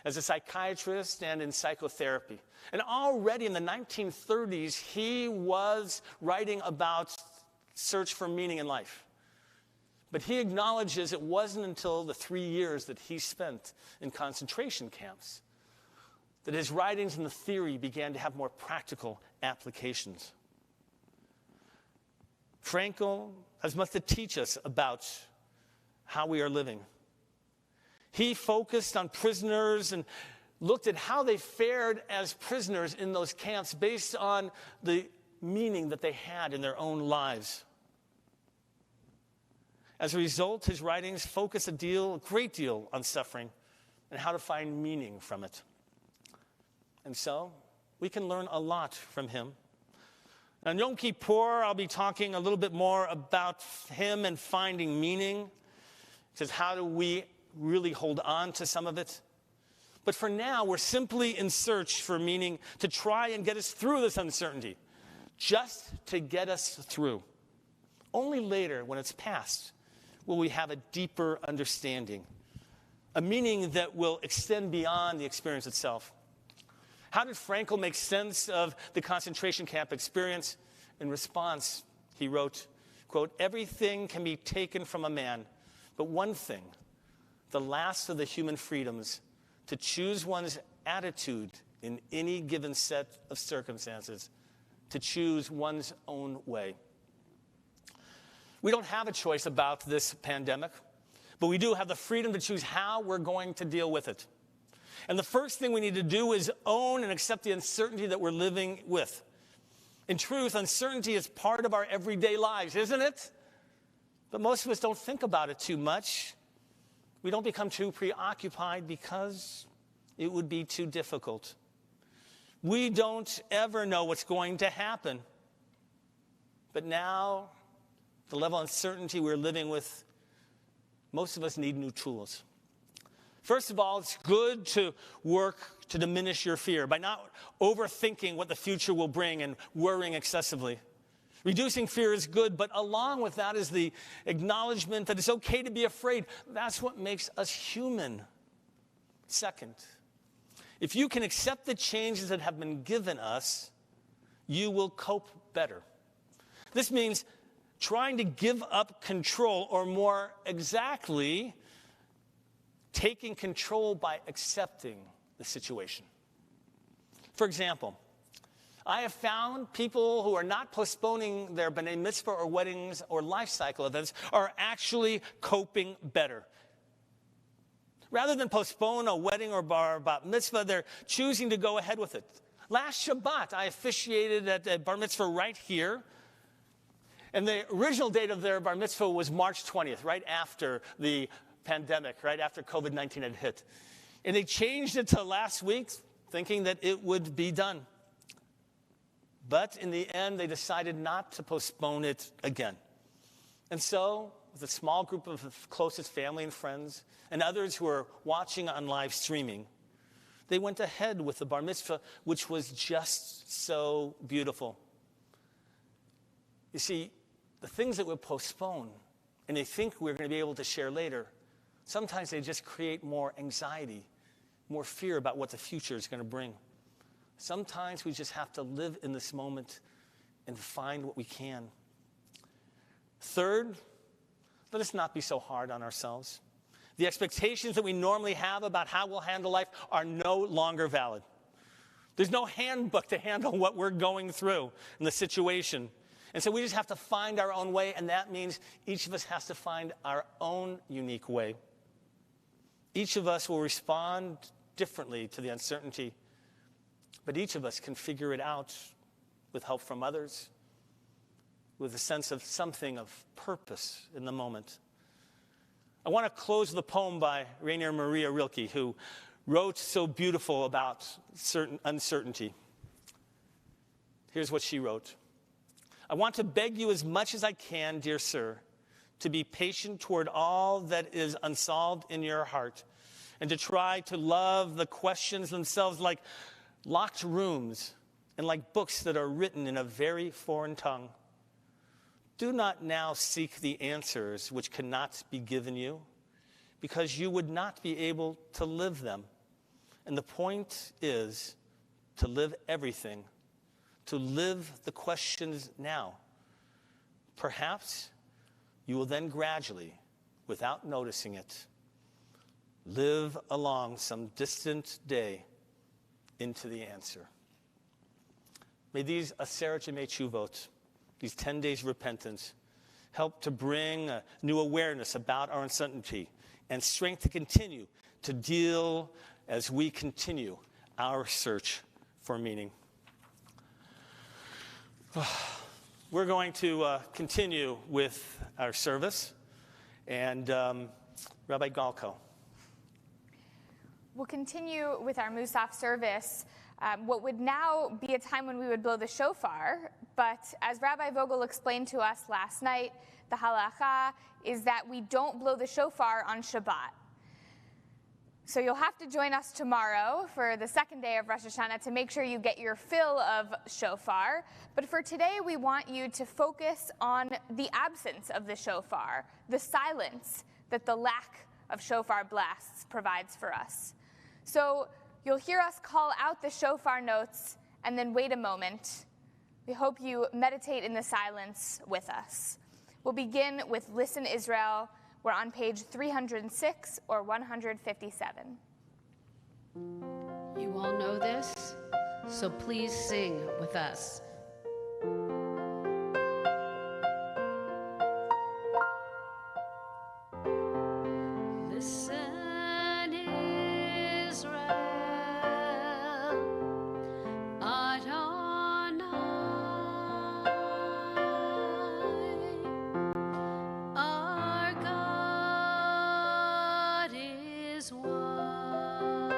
as a psychiatrist and in psychotherapy. And already in the 1930s, he was writing about search for meaning in life. But he acknowledges it wasn't until the 3 years that he spent in concentration camps that his writings and the theory began to have more practical applications. Frankl has much to teach us about how we are living. He focused on prisoners and looked at how they fared as prisoners in those camps based on the meaning that they had in their own lives. As a result, his writings focus a great deal on suffering and how to find meaning from it. And so, we can learn a lot from him. On Yom Kippur, I'll be talking a little bit more about him and finding meaning. It says, how do we really hold on to some of it? But for now, we're simply in search for meaning to try and get us through this uncertainty, just to get us through. Only later, when it's past, will we have a deeper understanding, a meaning that will extend beyond the experience itself. How did Frankl make sense of the concentration camp experience? In response, he wrote, quote, "Everything can be taken from a man, but one thing, the last of the human freedoms, to choose one's attitude in any given set of circumstances, to choose one's own way." We don't have a choice about this pandemic, but we do have the freedom to choose how we're going to deal with it. And the first thing we need to do is own and accept the uncertainty that we're living with. In truth, uncertainty is part of our everyday lives, isn't it? But most of us don't think about it too much. We don't become too preoccupied because it would be too difficult. We don't ever know what's going to happen. But now, the level of uncertainty we're living with, most of us need new tools. First of all, it's good to work to diminish your fear by not overthinking what the future will bring and worrying excessively. Reducing fear is good, but along with that is the acknowledgement that it's okay to be afraid. That's what makes us human. Second, if you can accept the changes that have been given us, you will cope better. This means trying to give up control, or more exactly, taking control by accepting the situation. For example, I have found people who are not postponing their b'nai mitzvah or weddings or life cycle events are actually coping better. Rather than postpone a wedding or bat mitzvah, they're choosing to go ahead with it. Last Shabbat, I officiated at a bar mitzvah right here. And the original date of their bar mitzvah was March 20th, right after the pandemic, right after COVID-19 had hit. And they changed it to last week, thinking that it would be done. But in the end, they decided not to postpone it again. And so, with a small group of closest family and friends, and others who are watching on live streaming, they went ahead with the bar mitzvah, which was just so beautiful. You see, the things that we postpone and they think we're going to be able to share later, sometimes they just create more anxiety, more fear about what the future is going to bring. Sometimes we just have to live in this moment and find what we can. Third, let us not be so hard on ourselves. The expectations that we normally have about how we'll handle life are no longer valid. There's no handbook to handle what we're going through in the situation. And so we just have to find our own way, and that means each of us has to find our own unique way. Each of us will respond differently to the uncertainty, but each of us can figure it out with help from others, with a sense of something of purpose in the moment. I want to close the poem by Rainer Maria Rilke, who wrote so beautiful about certain uncertainty. Here's what she wrote. I want to beg you as much as I can, dear sir, to be patient toward all that is unsolved in your heart, and to try to love the questions themselves like locked rooms and like books that are written in a very foreign tongue. Do not now seek the answers which cannot be given you, because you would not be able to live them. And the point is to live everything, to live the questions now. Perhaps you will then gradually, without noticing it, live along some distant day into the answer. May these Aseret Yemei Tshuvot, these 10 days of repentance, help to bring a new awareness about our uncertainty and strength to continue to deal as we continue our search for meaning. We're going to continue with our service, and Rabbi Galko. We'll continue with our Musaf service. What would now be a time when we would blow the shofar, but as Rabbi Vogel explained to us last night, the halacha is that we don't blow the shofar on Shabbat. So you'll have to join us tomorrow for the second day of Rosh Hashanah to make sure you get your fill of shofar. But for today, we want you to focus on the absence of the shofar, the silence that the lack of shofar blasts provides for us. So you'll hear us call out the shofar notes and then wait a moment. We hope you meditate in the silence with us. We'll begin with Listen Israel. We're on page 306 or 157. You all know this, so please sing with us. Listen, Israel, Adonai, our God is one.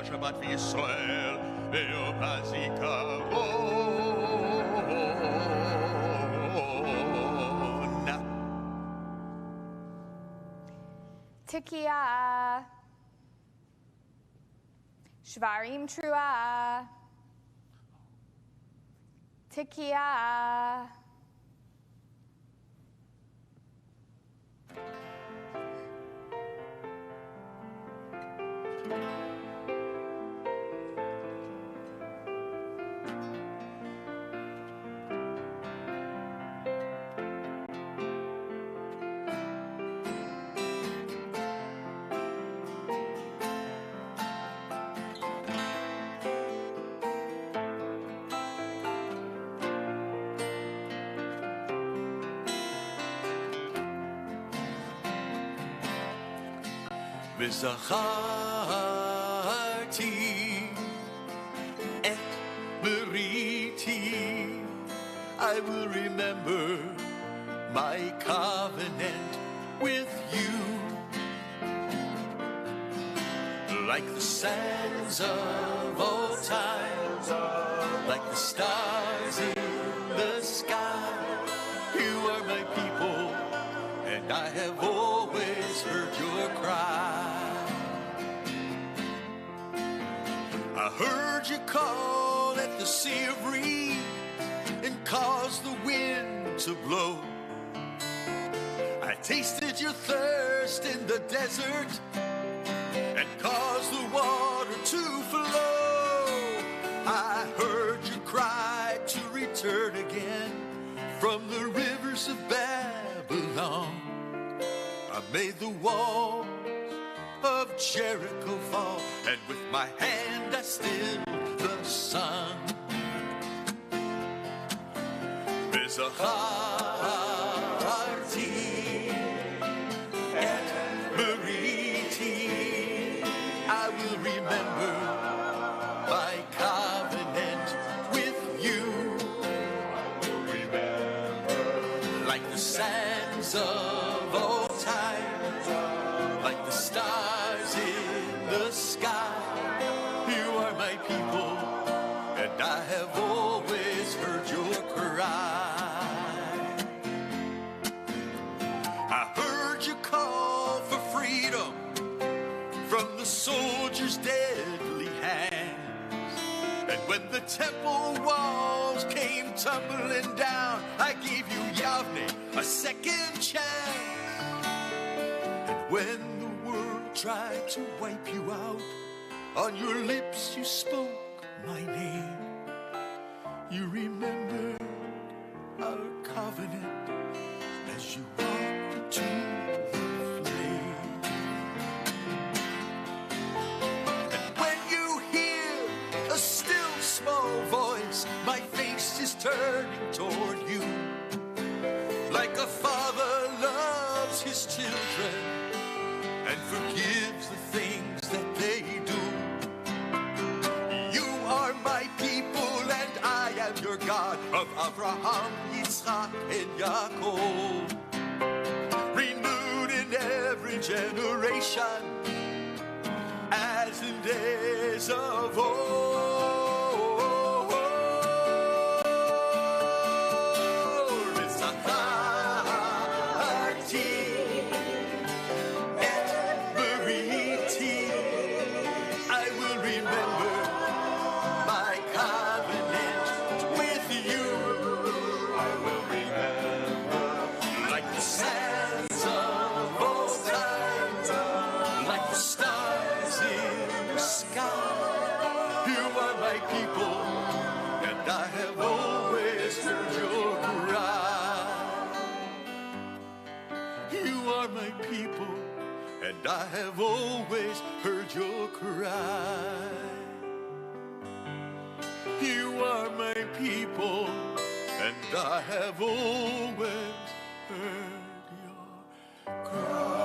השבת וישראל ביום הזיכרון. Tikiya. Shvarim Trua. Tikiya. וזכרתי את בריתי. I will remember my covenant with you. Like the sands of old time, like the stars in the sky, you are my people, and I have always heard your cry. I heard you call at the sea of reed and caused the wind to blow. I tasted your thirst in the desert and caused the water to flow. I heard you cry to return again from the rivers of Babylon. I made the walls of Jericho fall, and with my hand I stilled the sun. וזכרתי את בריתי. I will remember my covenant with you. Remember, like the sands of old time, like the stars in the sky. You are my people, and I have always heard your cry. I heard you call for freedom from the soldiers' deadly hands. And when the temple walls came tumbling down, I gave you, Yavneh, a second chance. And when the world tried to wipe you out, on your lips you spoke my name. You remembered our covenant as you walked into the flame. And when you hear a still small voice, my face is turning toward you. Like a father loves his children and forgives the things that they do. You are my people, and I am your God of Abraham, Yitzchak, and Yaakov. Renewed in every generation, as in days of old. Tzachati et beriti. I will remember my covenant with you. I will remember, like the sands of old time, like the stars in the sky. You are my people, and I have always heard your cry. You are my people, and I have always heard your cry. You are my people, and I have always heard your cry.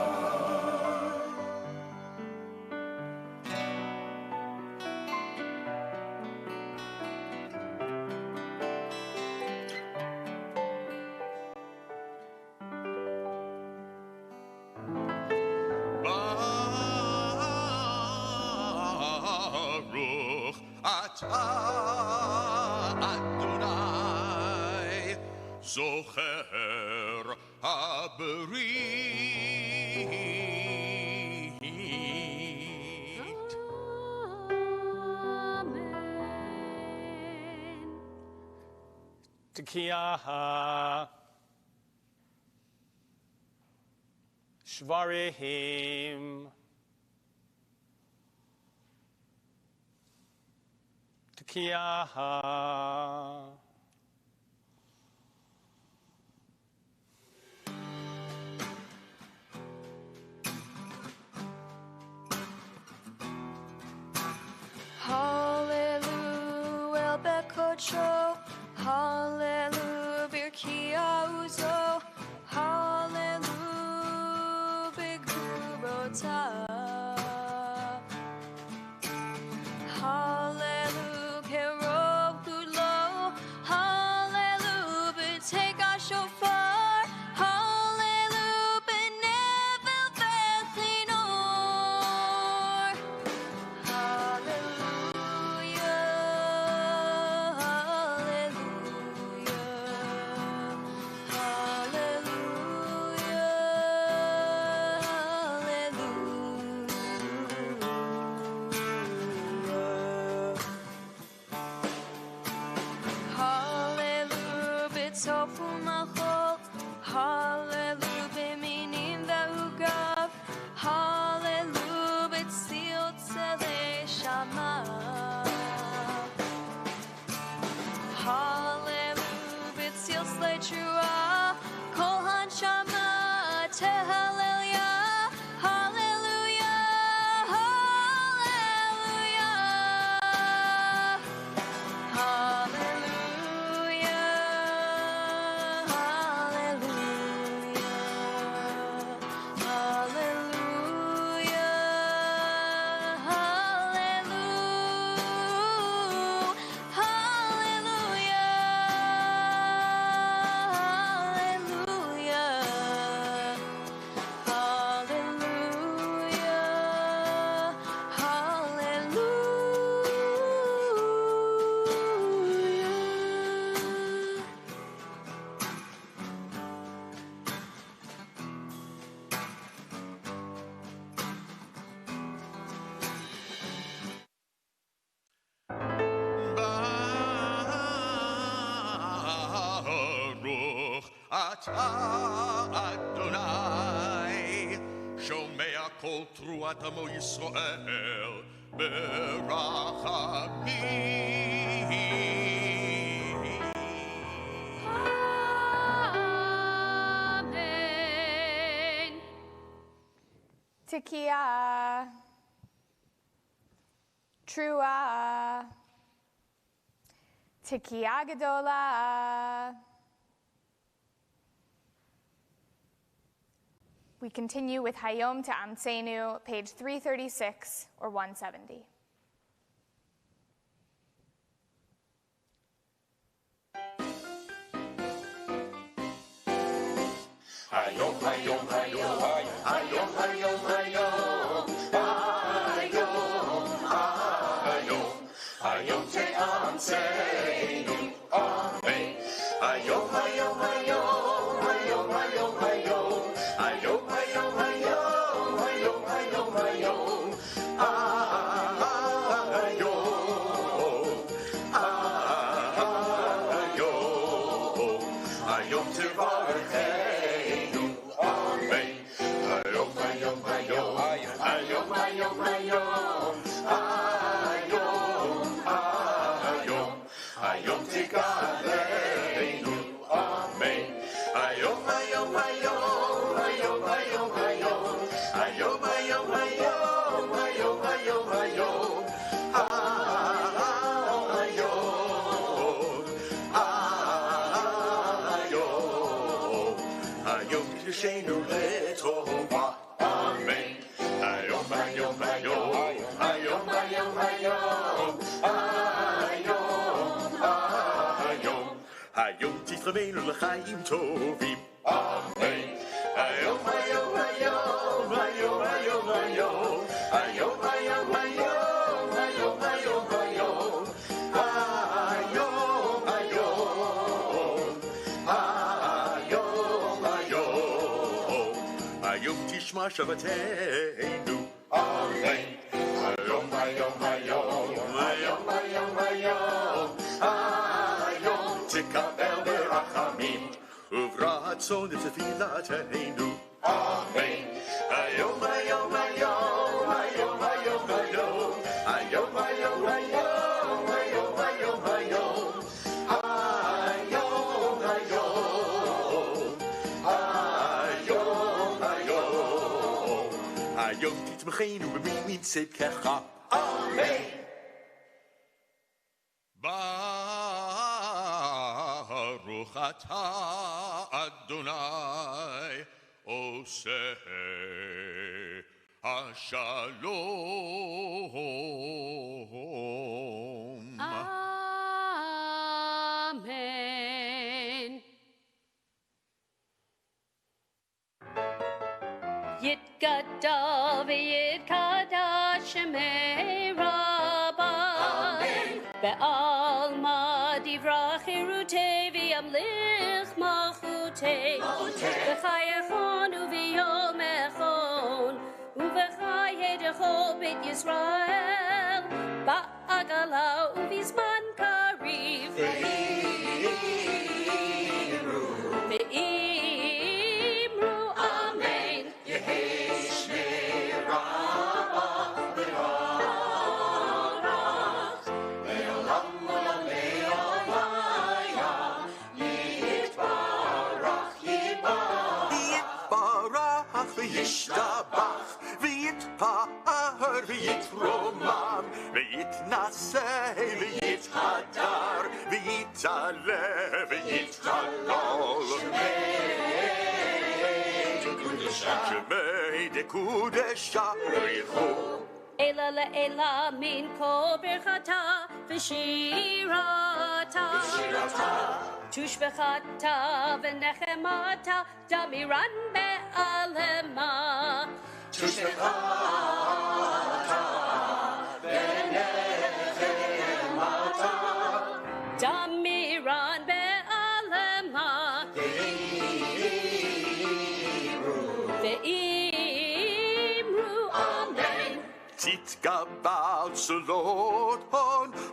ata Adonai zocher haberit. Tekiah Shvarihim Tekiah Hallelujah, El Bekocho. Hallelujah, Birkia Uzo. Hallelujah, Bigurota. Hallelujah, Kero Gulo. Hallelujah, Betega Shofar. Hallelujah, Benevel Bethinor. Hallelujah, Hallelujah, B'tofu Machol. Hallelujah, B'minim Ve'ugav. Hallelujah, B'tzil Tzele Shama. Hallelujah, B'tzil Tzle Trua. Kol Hanshama Tehalelia. Hallelujah, Hallelujah. Hallelujah, hallelujah, Baruch ata Adonai shomea kol truat amo Yisrael berachamim. Amen. Tekiah, Trua, Tekiah Gedola. We continue with Hayyom to Alenu, page 336 or 170. Hayyom, Hayyom, Hayyom, Hayyom, Hayyom, Hayyom, Hayyom, Hayyom te'amseinu, Amen. Hayyom, Hayyom, Hayyom, Hayyom, Hayyom, Hayyom, Hayyom, Hayyom, Hayyom, Hayyom, Hayyom, Hayyom, Hayyom, Hayyom tevarecheinu, Amen. Hayyom, Hayyom, Hayyom, Hayyom, Hayyom, Hayyom, Hayyom, Hayyom tigalenu, Amen. Hayyom, Hayyom, Hayyom, Hayyom, Hayyom, Hayyom, Hayyom, Hayyom, Hayyom, Hayyom, Hayyom, Hayyom, Hayyom Kedushainu leTorah, Amen. Hayyom, Hayyom, Hayyom, Hayyom, Hayyom, Hayyom, Hayyom, Hayyom Titravenu l'chaim tovim, Amen. Hayyom, Hayyom, Hayyom, Hayyom, Hayyom, Hayyom, Hayyom, Hayyom, Hayyom, Hayyom, Hayyom, Hayyom, Shabbatenu. Amen. Hayyom, Hayyom, Hayyom, Hayyom, Hayyom, Hayyom, Hayyom, Tikabel berachamim, uvratzon tefillatenu. Amen. Hayyom, Hayyom, Hayyom, Hayyom, Hayyom, Hayyom, Hayyom, Hayyom, Hayyom, Hayyom, Hayyom, Hayyom, Hayyom, Hayyom, Hayyom, Hayyom titmachenu b'mimin tzedkecha. Amen. Baruch atah Adonai oseh hashalom. Amen. Yitgadal v'yitkadash shemei Rabbah. Be'alma divrach hirutei v'yamlich malchutei. V'chayachon u'v'yom echon u'v'chayedecho b'it Yisrael ba'agala u'v'zman kariv. Ve'imru amen. Yehesh me'Rabbah le'orach le'olam olam le'olaya yitbarach Yitbarach v'yishtabach v'yitpa'ar v'yitromam v'yitnaseh v'yithadar v'yitaleh v'yithalol Shemei dekudesha richu Ela le'ela min kol birchata v'shirata Tushbechata v'nechemata damiran be'alema Tushbechata v'nechemata damiran be'alema Ve'imru amen. Titgabal Solon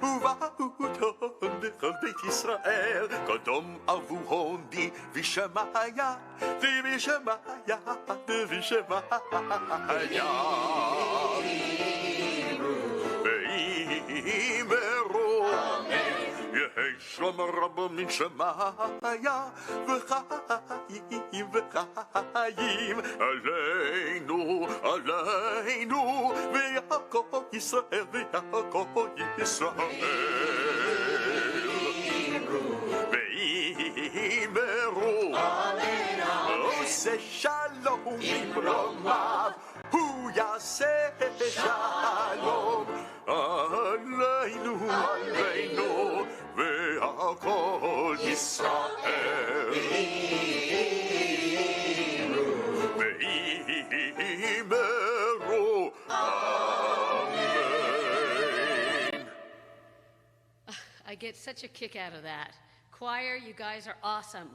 Uvahuton Bechol Beit Yisrael Kodom Avuhon Di Vishemaya Di Vishemaya Di Vishemaya Ve'imeru Yehi Shlom Rabbo Min Shemaya V'chayim V'chayim Alenu Alenu V'Yakov Yisrael V'Yakov Yisrael Ve'imeru Ose Shalom Imromav Hu Yaseh Shalom Alenu Alenu Ve'Yakov Yisrael Ve'imeru Amen. I get such a kick out of that. Choir, you guys are awesome.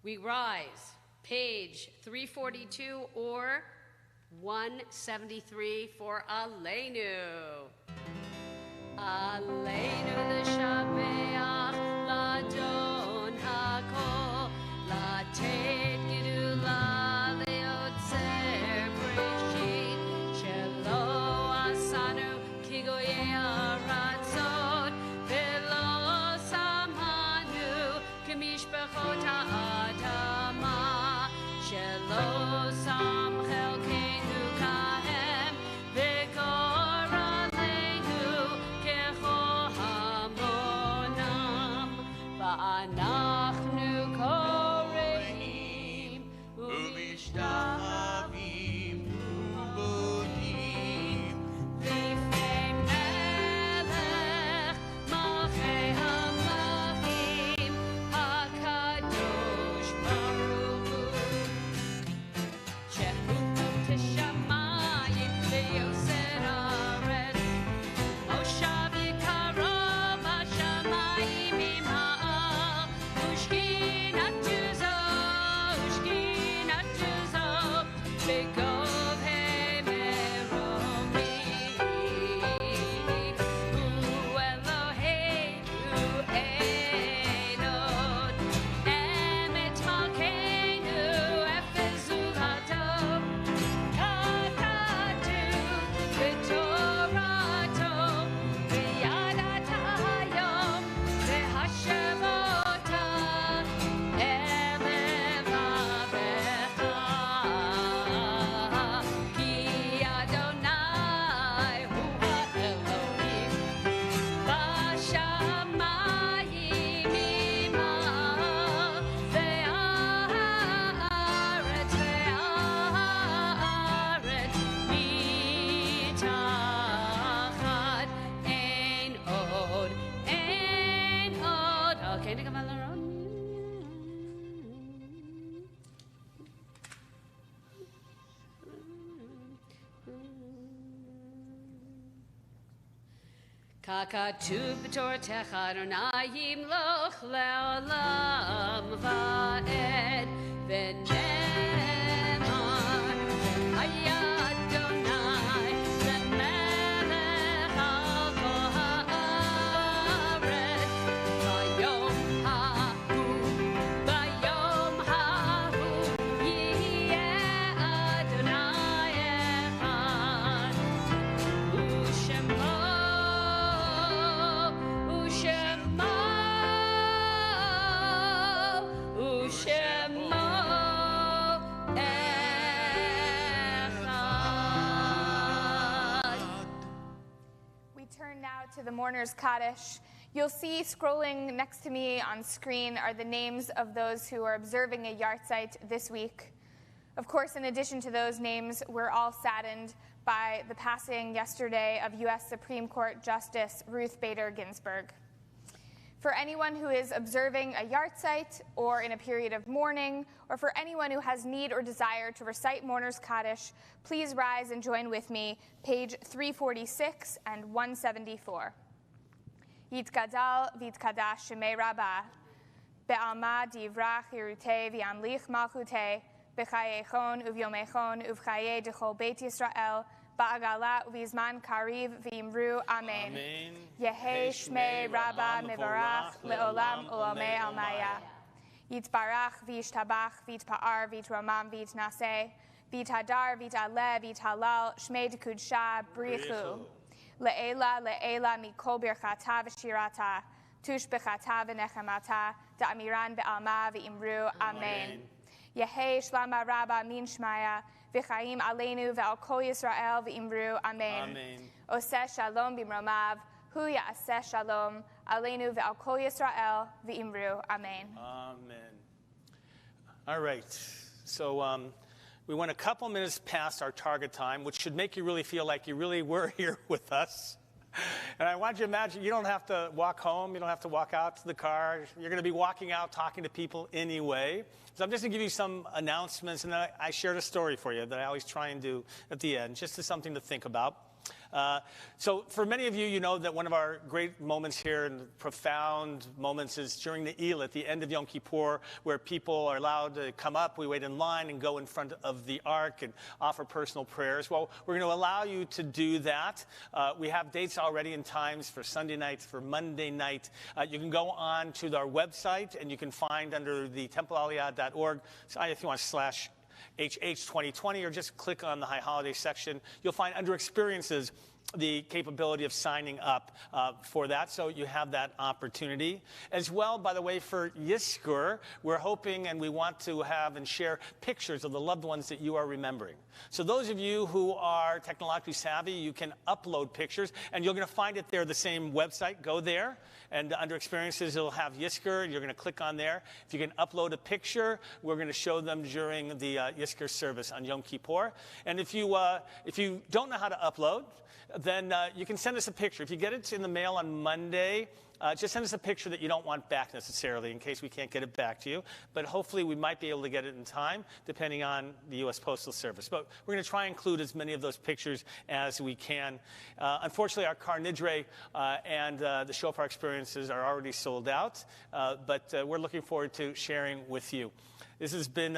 We rise, page 342 or 173 for Alenu. Alenu l'shabeach l'adon hakol latet gedula leotzer breshit shelo asanu kigoyei aratzot velo samanu k'mishpachot ha'adama shelo sam chelkeinu kahem v'gor aleinu kecho hamonam. Kakatu b'tortecha Adonai yimloch le'olam va'ed v'nemar hayat Adonai le'melech al kol ha'aretz v'yom ha'hu yihyeh Adonai echad u'shemo to the mourner's Kaddish. You'll see scrolling next to me on screen are the names of those who are observing a yahrzeit this week. Of course, in addition to those names, we're all saddened by the passing yesterday of U.S. Supreme Court Justice Ruth Bader Ginsburg. For anyone who is observing a yahrzeit or in a period of mourning, or for anyone who has need or desire to recite Mourner's Kaddish, please rise and join with me, page 346 and 174. Yitgadal v'yitkadash shemei Rabbah, be'alma divrach yirutei v'yamlich malchutei, b'chayechon uv'yomechon uv'chayei d'chol Beit Yisrael, ba'agala uv'izman kariv v'imru amen. Yehei shmei Rabbah mevarach le'olam u'omei almaya. Yitbarach v'yishtabach v'yitpa'ar v'yitramam v'yitnaseh, v'yithadar v'yit'aleh v'yithalal shmei d'kudsha brichu. Le'ela le'ela mikol birchata v'shirata, tush b'chata v'nechemata, da'amiran be'alma v'imru amen. Yehei shlama Rabbah min shmaya, Hayyom and Alenu ve'al kol Yisrael v'imru amen. Oseh shalom b'mromav, hu ya'aseh shalom, Alenu ve'al kol Yisrael v'imru amen. Amen. All right. So we went a couple minutes past our target time, which should make you really feel like you really were here with us. And I want you to imagine you don't have to walk home. You don't have to walk out to the car. You're going to be walking out talking to people anyway. So I'm just going to give you some announcements, and then I shared a story for you that I always try and do at the end, just as something to think about. So for many of you, you know that one of our great moments here and profound moments is during the Eilah at the end of Yom Kippur, where people are allowed to come up. We wait in line and go in front of the ark and offer personal prayers. Well, we're going to allow you to do that. We have dates already and times for Sunday night, for Monday night. You can go on to our website, and you can find under the templealiyah.org, if you want / HH 2020, or just click on the High Holiday section. You'll find under Experiences the capability of signing up for that, so you have that opportunity. As well, by the way, for Yizkor, we're hoping and we want to have and share pictures of the loved ones that you are remembering. So those of you who are technologically savvy, you can upload pictures, and you're going to find it there, the same website. Go there, and under Experiences, it'll have Yizkor. You're going to click on there. If you can upload a picture, we're going to show them during the Yizkor service on Yom Kippur. And if you don't know how to upload, then you can send us a picture. If you get it in the mail on Monday, just send us a picture that you don't want back necessarily, in case we can't get it back to you. But hopefully we might be able to get it in time, depending on the U.S. Postal Service. But we're going to try and include as many of those pictures as we can. Unfortunately, our Kar Nidre and the Shofar experiences are already sold out, but we're looking forward to sharing with you. This has been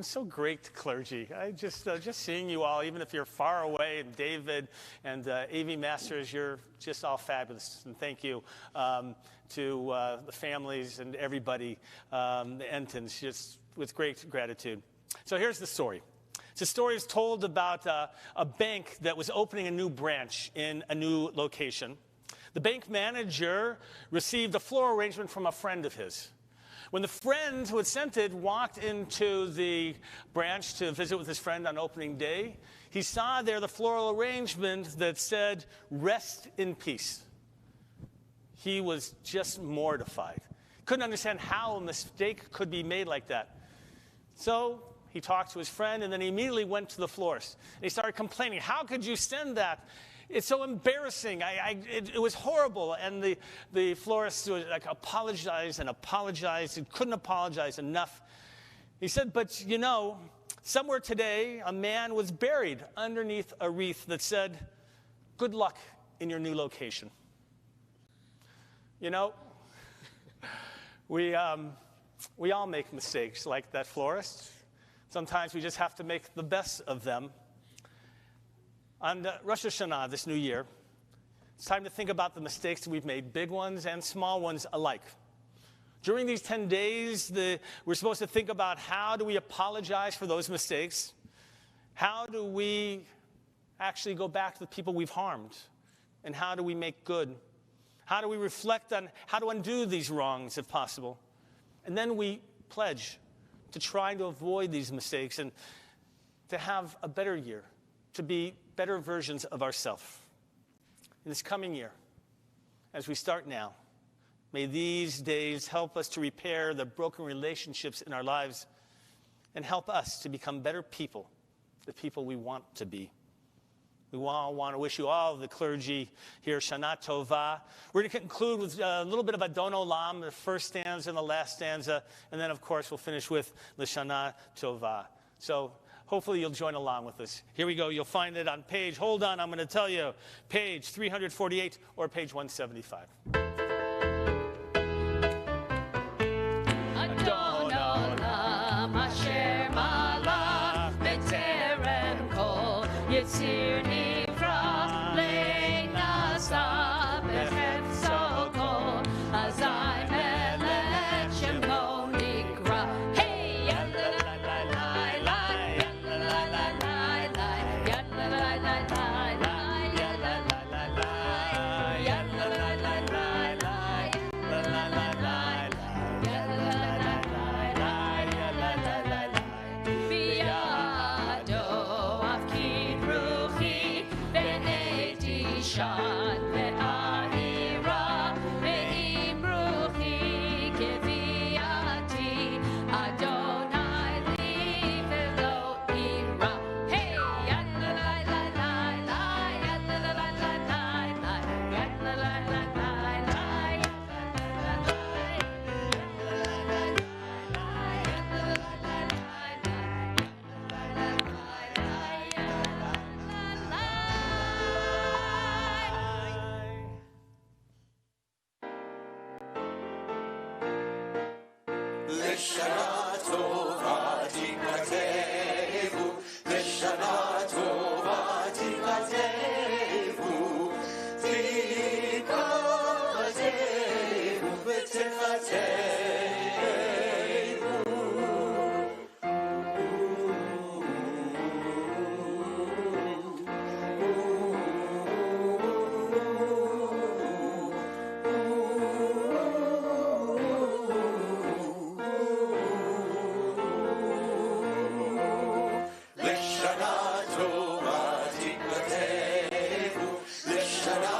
so great, clergy. I just seeing you all, even if you're far away, and David and AV Masters, you're just all fabulous. And thank you to the families and everybody, the Entons, just with great gratitude. So here's the story. The story is told about a bank that was opening a new branch in a new location. The bank manager received a floral arrangement from a friend of his. When the friend who had sent it walked into the branch to visit with his friend on opening day, he saw there the floral arrangement that said, "Rest in peace." He was just mortified. Couldn't understand how a mistake could be made like that. So he talked to his friend, and then he immediately went to the florist. And he started complaining, "How could you send that? It's so embarrassing. It was horrible." And the florist was like apologized and apologized and couldn't apologize enough. He said, "But you know, somewhere today, a man was buried underneath a wreath that said, 'Good luck in your new location.'" You know, we all make mistakes like that florist. Sometimes we just have to make the best of them. On Rosh Hashanah, this new year, it's time to think about the mistakes we've made, big ones and small ones alike. During these 10 days, we're supposed to think about how do we apologize for those mistakes? How do we actually go back to the people we've harmed? And how do we make good? How do we reflect on how to undo these wrongs if possible? And then we pledge to try to avoid these mistakes and to have a better year, to be better versions of ourselves. In this coming year, as we start now, may these days help us to repair the broken relationships in our lives and help us to become better people, the people we want to be. We all want to wish you all, the clergy here, Shanah Tova. We're going to conclude with a little bit of Adon Olam, the first stanza and the last stanza, and then, of course, we'll finish with the Shanah Tova. So hopefully you'll join along with us. Here we go. You'll find it on page, hold on, I'm going to tell you, page 348 or page 175. Adon Olam Asher Malach B'Terem Kol Yitzir Nivra Le'nasa B'Chefzo Kol Azai Melech Shemo Nikra. Hey, yalla la la la la, yalla la la la la, yalla la la la la, yalla la la la, yalla la la la la, yalla la la la. Shan ve'ahira ve'im ruchi keviati Adonai li ve'lo ira. Hey, yalla la la la la, yalla la la la la la, yalla la la la la, yalla la la Shana Tova Tikatevu, Shana Tova Tikatevu, Tikatevu, Shana